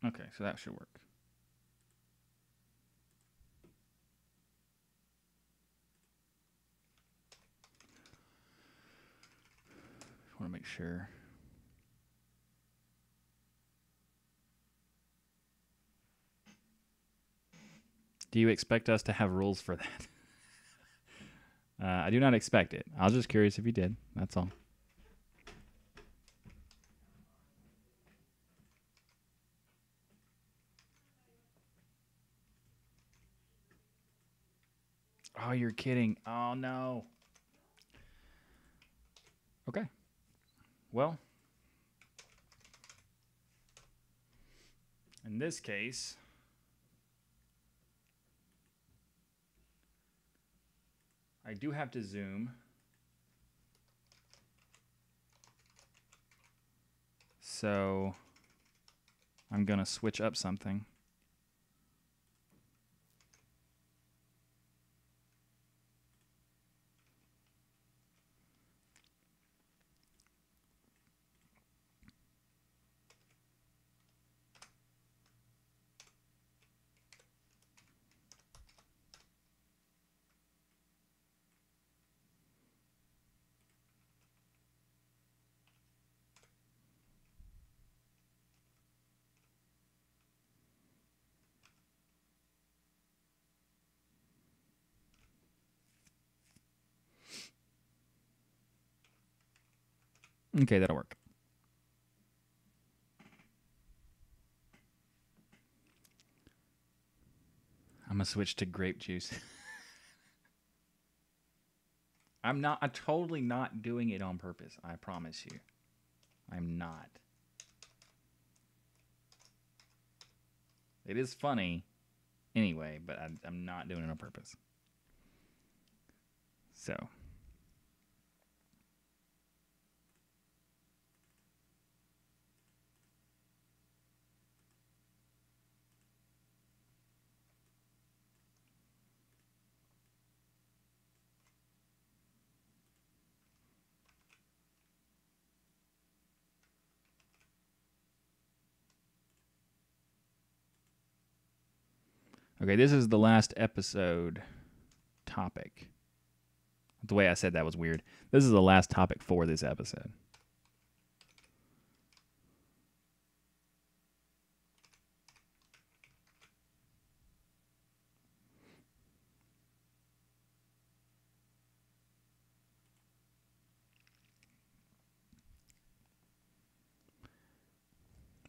Okay, so that should work. I want to make sure. Do you expect us to have rules for that? I do not expect it. I was just curious if you did. That's all. Oh, you're kidding. Oh, no. Okay. Well, in this case, I do have to zoom So I'm going to switch up something. Okay, that'll work. I'm going to switch to grape juice. I'm totally not doing it on purpose. I promise you. I'm not. It is funny anyway, but I'm not doing it on purpose. So. Okay, this is the last episode topic. The way I said that was weird. This is the last topic for this episode.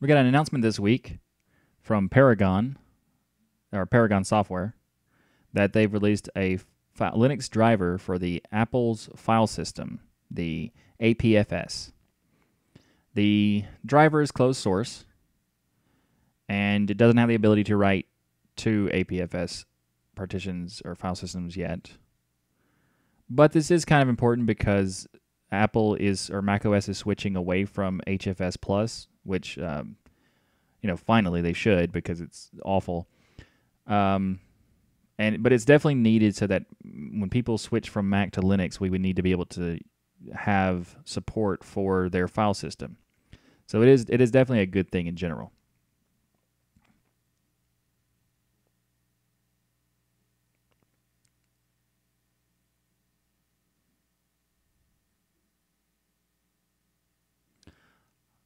We got an announcement this week from Paragon Software, that they've released a Linux driver for the Apple's file system, the APFS. The driver is closed source, and it doesn't have the ability to write to APFS partitions or file systems yet. But this is kind of important because macOS is switching away from HFS Plus, which finally they should, because it's awful. But it's definitely needed so that when people switch from Mac to Linux, we would need to be able to have support for their file system. So it is definitely a good thing in general.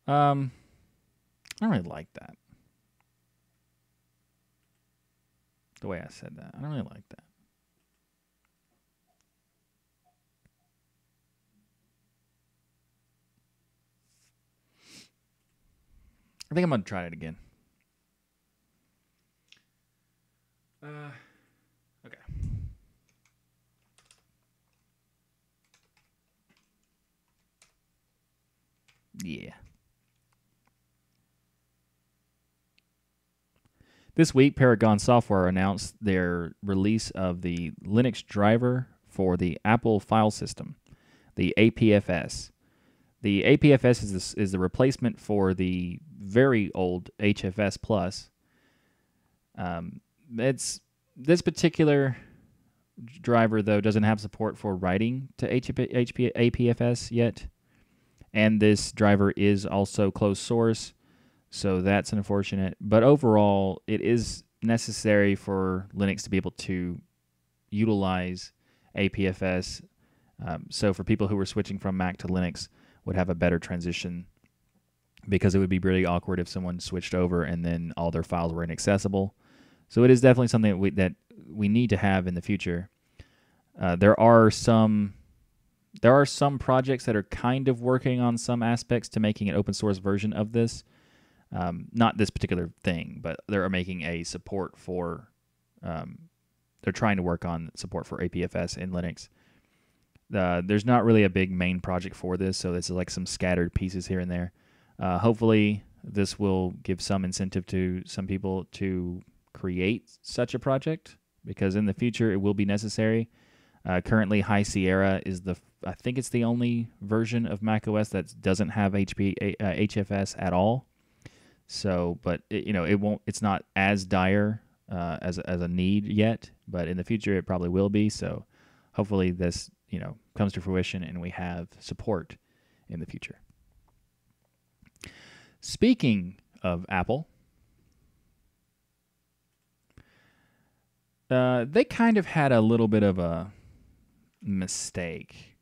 I don't really like that. The way I said that. I don't really like that. I think I'm going to try it again. Okay. Yeah. This week, Paragon Software announced their release of the Linux driver for the Apple file system, the APFS. The APFS is the replacement for the very old HFS Plus. This particular driver, though, doesn't have support for writing to APFS yet, and this driver is also closed source. So that's unfortunate. But overall, it is necessary for Linux to be able to utilize APFS. So for people who are switching from Mac to Linux would have a better transition, because it would be really awkward if someone switched over and then all their files were inaccessible. So it is definitely something that we need to have in the future. There are some projects that are kind of working on some aspects to making an open source version of this. Not this particular thing, but they're making a support for, they're trying to work on support for APFS in Linux. There's not really a big main project for this, so this is like some scattered pieces here and there. Hopefully, this will give some incentive to some people to create such a project, because in the future it will be necessary. Currently, High Sierra is I think it's the only version of macOS that doesn't have HFS at all. So, but it won't. It's not as dire as a need yet, but in the future it probably will be. So, hopefully this comes to fruition and we have support in the future. Speaking of Apple, they kind of had a little bit of a mistake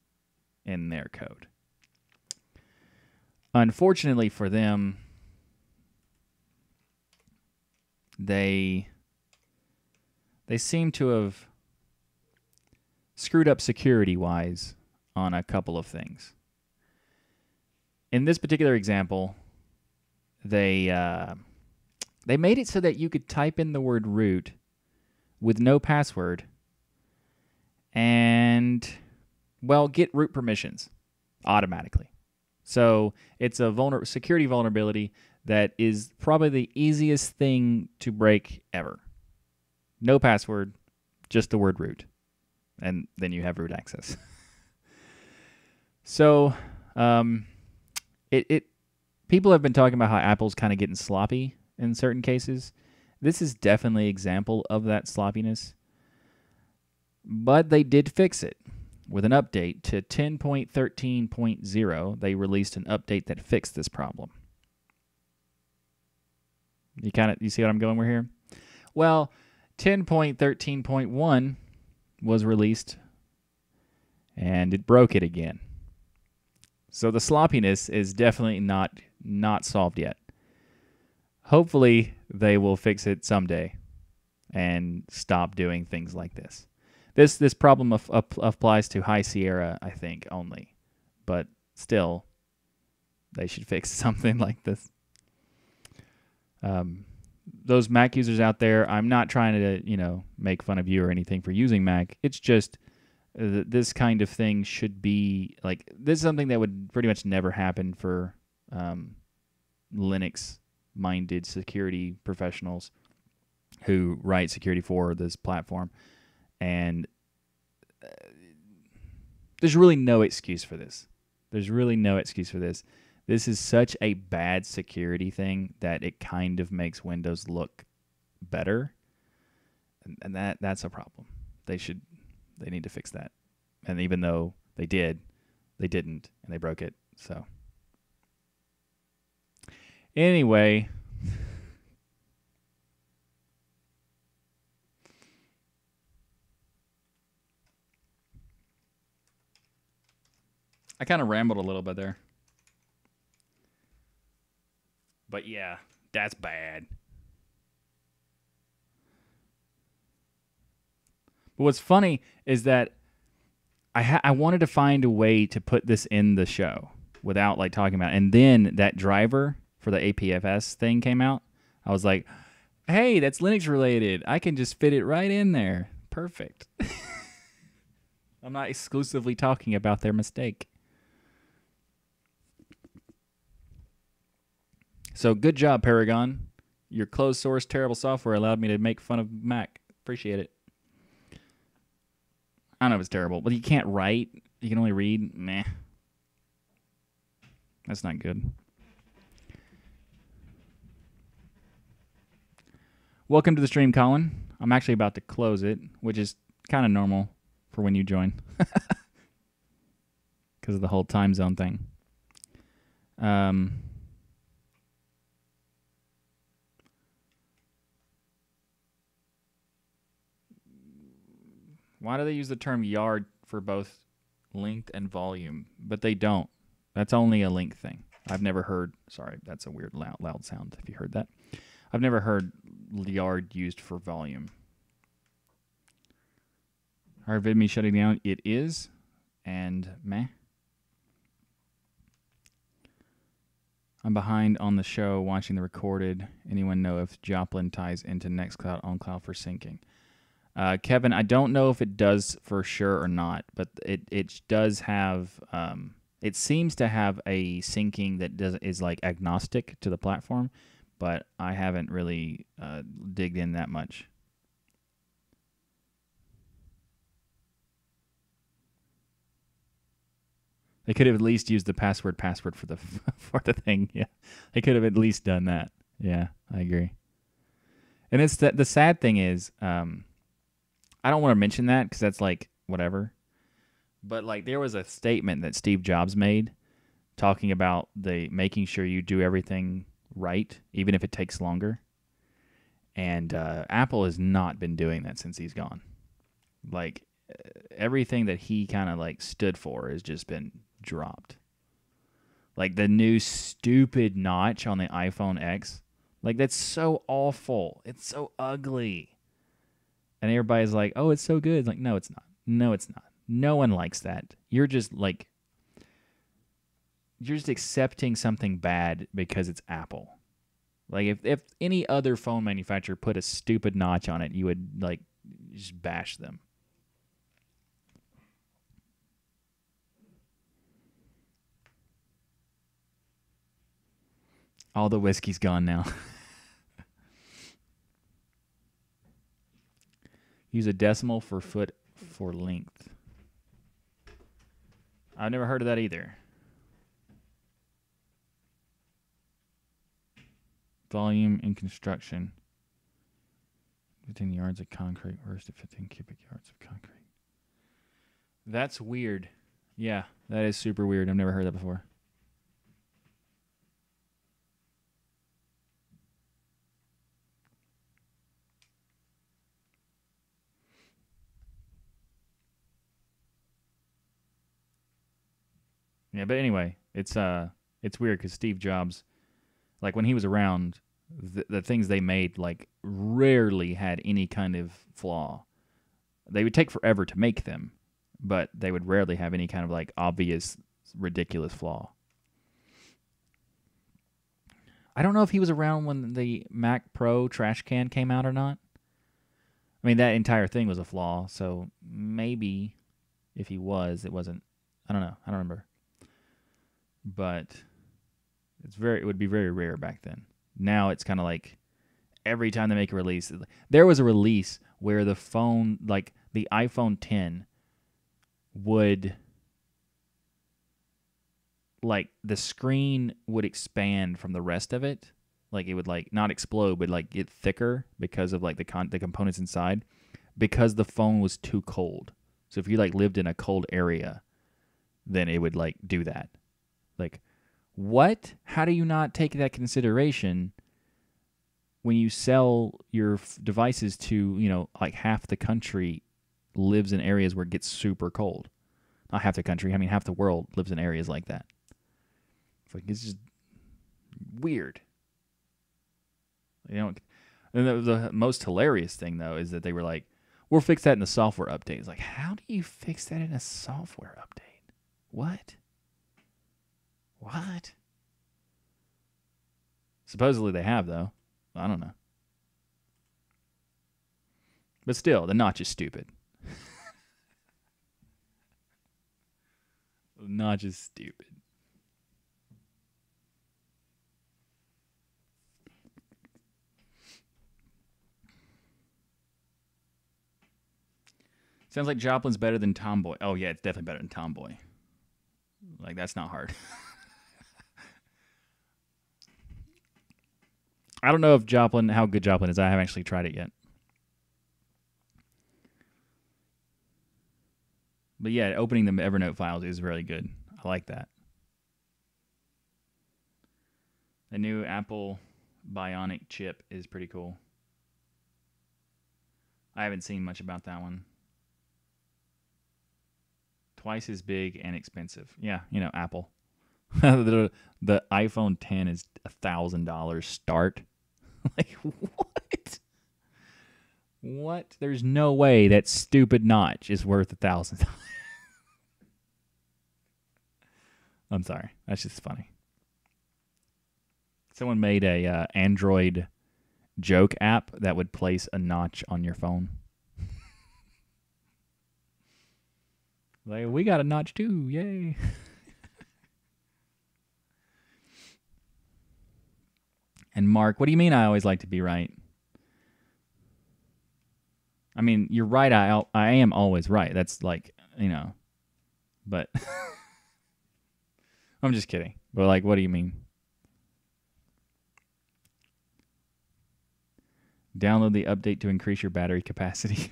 in their code. Unfortunately for them, they seem to have screwed up security-wise on a couple of things. In this particular example, they made it so that you could type in the word root with no password and, well, get root permissions automatically. So it's a security vulnerability that is probably the easiest thing to break ever. No password, just the word root. And then you have root access. So people have been talking about how Apple's kind of getting sloppy in certain cases. This is definitely an example of that sloppiness. But they did fix it. With an update to 10.13.0, they released an update that fixed this problem. You see what I'm going with here? Well, 10.13.1 was released, and it broke it again. So the sloppiness is definitely not solved yet. Hopefully, they will fix it someday and stop doing things like this. This problem applies to High Sierra, I think, only. But still, they should fix something like this. Those Mac users out there, I'm not trying to, make fun of you or anything for using Mac. It's just this kind of thing should be, this is something that would pretty much never happen for Linux-minded security professionals who write security for this platform. And there's really no excuse for this. This is such a bad security thing that it kind of makes Windows look better. And that's a problem. They need to fix that. And even though they didn't, and they broke it. So anyway, I kind of rambled a little bit there. But yeah, that's bad. But what's funny is that I wanted to find a way to put this in the show without talking about it. And then that driver for the APFS thing came out. I was like, hey, that's Linux related. I can just fit it right in there. Perfect. I'm not exclusively talking about their mistake. So good job, Paragon. Your closed source terrible software allowed me to make fun of Mac. Appreciate it. I don't know if it's terrible, but you can't write. You can only read. Meh. That's not good. Welcome to the stream, Colin. I'm actually about to close it, which is kind of normal for when you join. Because of the whole time zone thing. Why do they use the term yard for both length and volume? But they don't. That's only a length thing. I've never heard... Sorry, that's a weird loud sound if you heard that. I've never heard yard used for volume. Are VidMe shutting down? It is. And meh. I'm behind on the show watching the recorded. Anyone know if Joplin ties into Nextcloud OnCloud for syncing? Kevin, I don't know if it does for sure or not, but it does have. It seems to have a syncing that is agnostic to the platform, but I haven't really digged in that much. They could have at least used the password for the for the thing. Yeah, they could have at least done that. Yeah, I agree. And it's the sad thing is, I don't want to mention that because that's like whatever. But like there was a statement that Steve Jobs made talking about the making sure you do everything right, even if it takes longer. And Apple has not been doing that since he's gone. Like everything that he kind of like stood for has just been dropped. Like the new stupid notch on the iPhone X, like that's so awful. It's so ugly. And everybody's like, "Oh, it's so good." It's like, no, it's not. No, it's not. No one likes that. You're just accepting something bad because it's Apple. Like if any other phone manufacturer put a stupid notch on it, you would like just bash them. All the whiskey's gone now. Use a decimal for foot for length. I've never heard of that either. Volume in construction. 15 yards of concrete versus 15 cubic yards of concrete. That's weird. Yeah, that is super weird. I've never heard that before. Yeah, but anyway, it's weird because Steve Jobs, like when he was around, the things they made like rarely had any kind of flaw. They would take forever to make them, but they would rarely have any kind of like obvious ridiculous flaw. I don't know if he was around when the Mac Pro trash can came out or not. I mean, that entire thing was a flaw, so maybe if he was, it wasn't. I don't know. I don't remember. But it would be very rare back then. Now it's kind of like every time they make a release, there was a release where the phone, like the iPhone 10, would like the screen would expand from the rest of it. Like it would like not explode, but like get thicker because of like the components inside, because the phone was too cold. So if you like lived in a cold area, then it would like do that. Like, what? How do you not take that consideration when you sell your devices to, like half the country lives in areas where it gets super cold? Not half the country. I mean, half the world lives in areas like that. It's just weird. And the most hilarious thing, though, is that they were like, we'll fix that in the software update. It's like, how do you fix that in a software update? What? Supposedly they have, though. I don't know. But still, the notch is stupid. The notch is stupid. Sounds like Joplin's better than Tomboy. Oh, yeah, it's definitely better than Tomboy. Like, that's not hard. I don't know if how good Joplin is. I haven't actually tried it yet. But yeah, opening the Evernote files is really good. I like that. The new Apple Bionic chip is pretty cool. I haven't seen much about that one. Twice as big and expensive. Yeah, Apple. the iPhone 10 is $1,000 start. Like, what? What? There's no way that stupid notch is worth $1,000. I'm sorry. That's just funny. Someone made a Android joke app that would place a notch on your phone. Like, we got a notch too. Yay. And Mark, what do you mean I always like to be right? I mean, you're right. I am always right. That's like, but I'm just kidding. But like, what do you mean? Download the update to increase your battery capacity.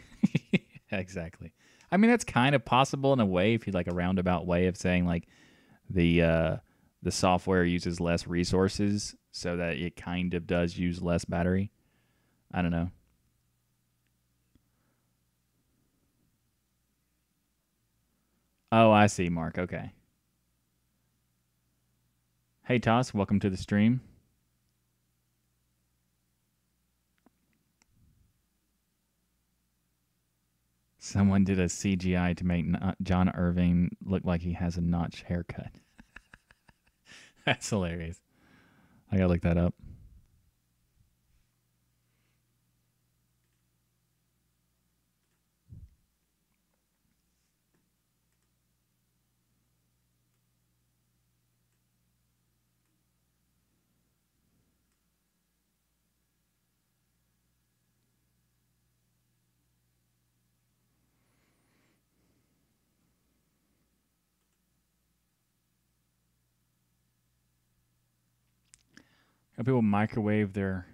Exactly. I mean, that's kind of possible in a way, if you like a roundabout way of saying like the software uses less resources, so that it kind of does use less battery. I don't know. Oh, I see, Mark. Okay. Hey, Toss, welcome to the stream. Someone did a CGI to make John Irving look like he has a notch haircut. That's hilarious. I gotta look that up. How people microwave their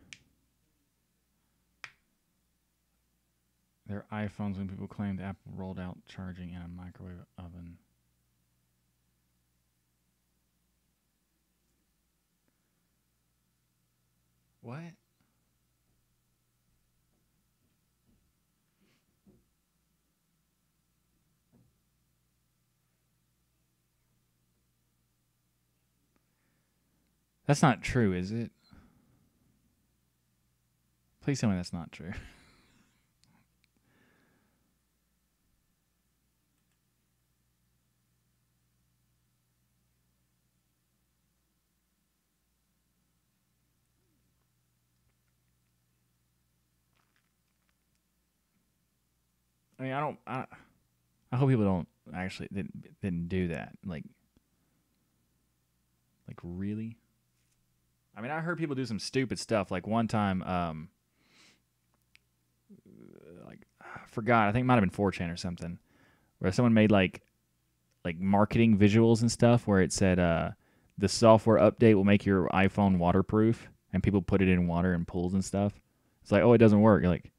iPhones when people claimed Apple rolled out charging in a microwave oven. What? That's not true, is it? Please tell me that's not true. I mean, I hope people don't actually didn't do that. Like really? I mean, I heard people do some stupid stuff. Like one time, I forgot. I think it might have been 4chan or something, where someone made like marketing visuals and stuff, where it said, "The software update will make your iPhone waterproof," and people put it in water and pools and stuff. It's like, oh, it doesn't work. You're like,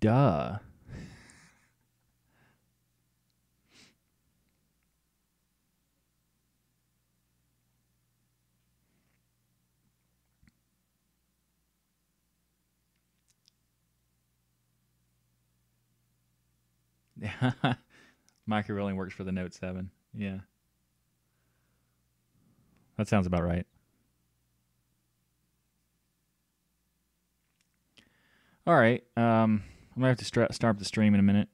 duh. Micro only works for the Note 7. Yeah. That sounds about right. All right. I'm going to have to start the stream in a minute,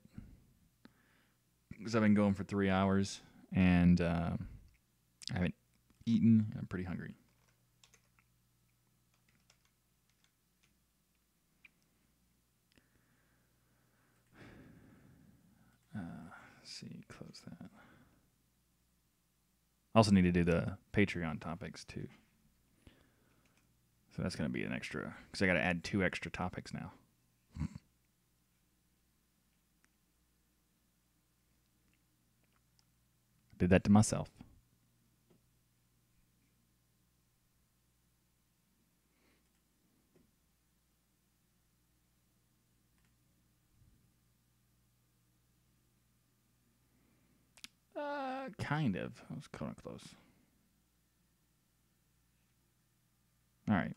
because I've been going for 3 hours, and I haven't eaten. I'm pretty hungry. Let's see. Close that. I also need to do the Patreon topics, too. So that's going to be an extra, because I got to add 2 extra topics now. Did that to myself. Kind of. I was kind of close. All right.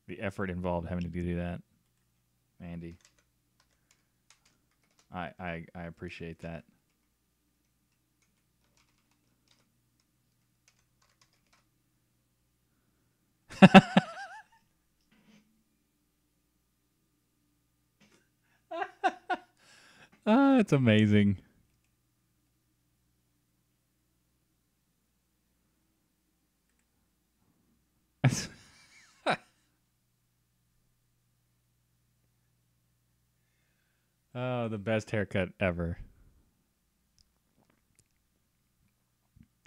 The effort involved having to do that, Andy. I appreciate that. It's amazing. Oh, the best haircut ever.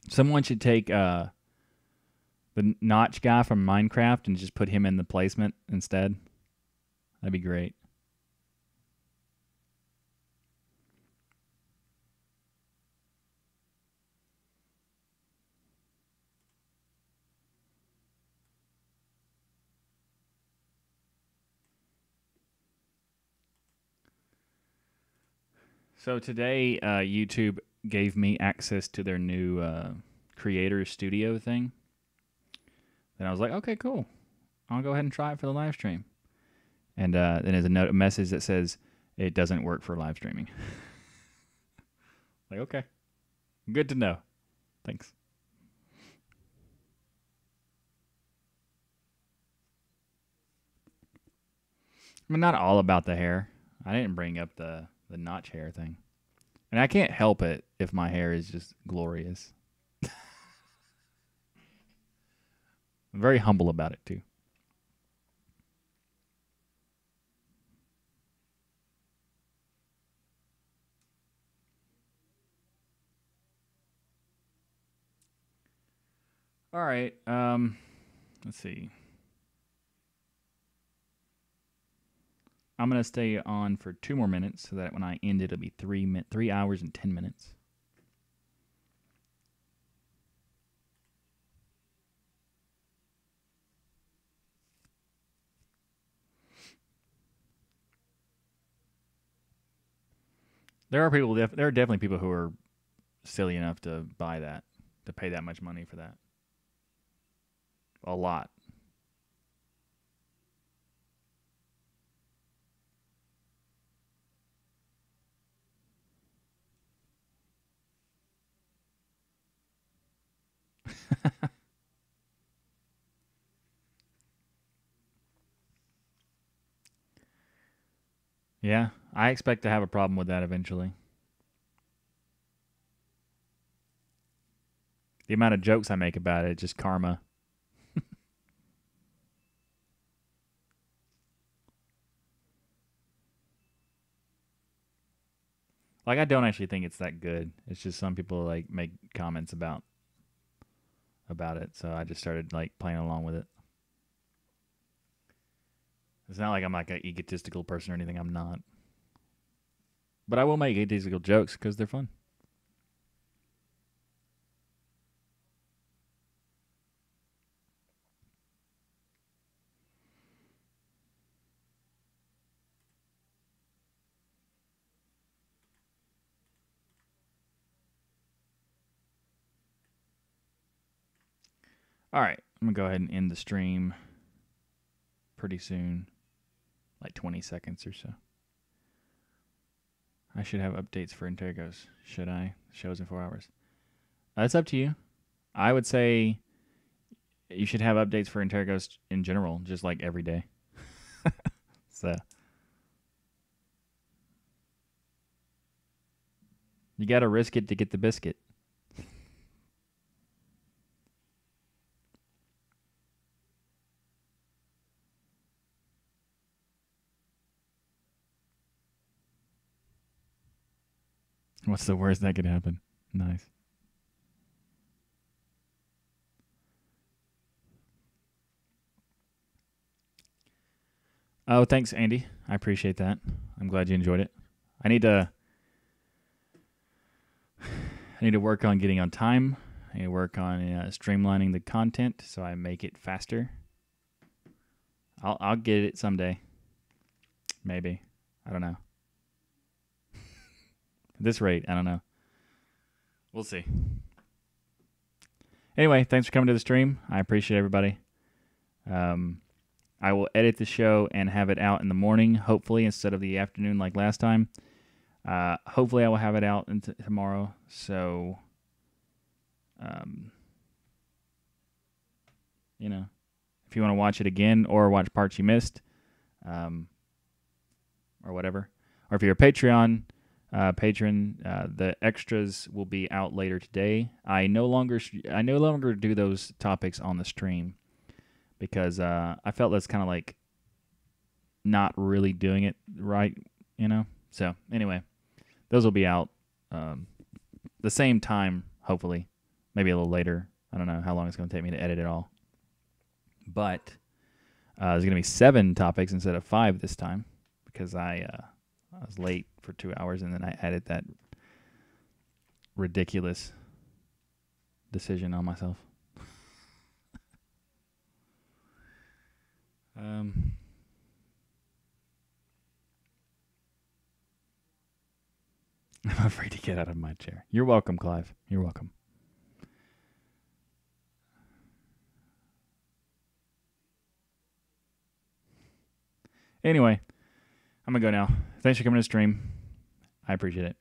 Someone should take the Notch guy from Minecraft and just put him in the placement instead. That'd be great. So today, YouTube gave me access to their new creator studio thing. And I was like, okay, cool. I'll go ahead and try it for the live stream. And then there's a message that says it doesn't work for live streaming. Like, okay, good to know. Thanks. I mean, not all about the hair. I didn't bring up the notch hair thing. And I can't help it if my hair is just glorious. I'm very humble about it, too. All right. Let's see. I'm going to stay on for 2 more minutes so that when I end, it'll be 3 hours and 10 minutes. There are definitely people who are silly enough to buy that, to pay that much money for that. A lot. Yeah, I expect to have a problem with that eventually. The amount of jokes I make about it, just karma. Like, I don't actually think it's that good. It's just some people like make comments about it, so I just started like playing along with it. It's not like I'm like an egotistical person or anything. I'm not. But I will make egotistical jokes because they're fun. All right, I'm going to go ahead and end the stream pretty soon, like 20 seconds or so. I should have updates for Intergos. Should I? Shows in 4 hours. That's up to you. I would say you should have updates for Intergos in general, just like every day. So you got to risk it to get the biscuit. What's the worst that could happen? Nice. Oh, thanks, Andy. I appreciate that. I'm glad you enjoyed it. I need to work on getting on time. I need to work on streamlining the content so I make it faster. I'll get it someday. Maybe. I don't know. At this rate, I don't know. We'll see. Anyway, thanks for coming to the stream. I appreciate everybody. I will edit the show and have it out in the morning, hopefully, instead of the afternoon like last time. Hopefully, I will have it out tomorrow. So, if you want to watch it again or watch parts you missed, or whatever, or if you're a Patreon patron, the extras will be out later today. I no longer do those topics on the stream, because I felt that's kind of like not really doing it right, you know? So, anyway, those will be out the same time, hopefully. Maybe a little later. I don't know how long it's going to take me to edit it all. But there's going to be 7 topics instead of 5 this time because I was late for 2 hours and then I added that ridiculous decision on myself. I'm afraid to get out of my chair. You're welcome, Clive. You're welcome. Anyway, I'm going to go now. Thanks for coming to the stream. I appreciate it.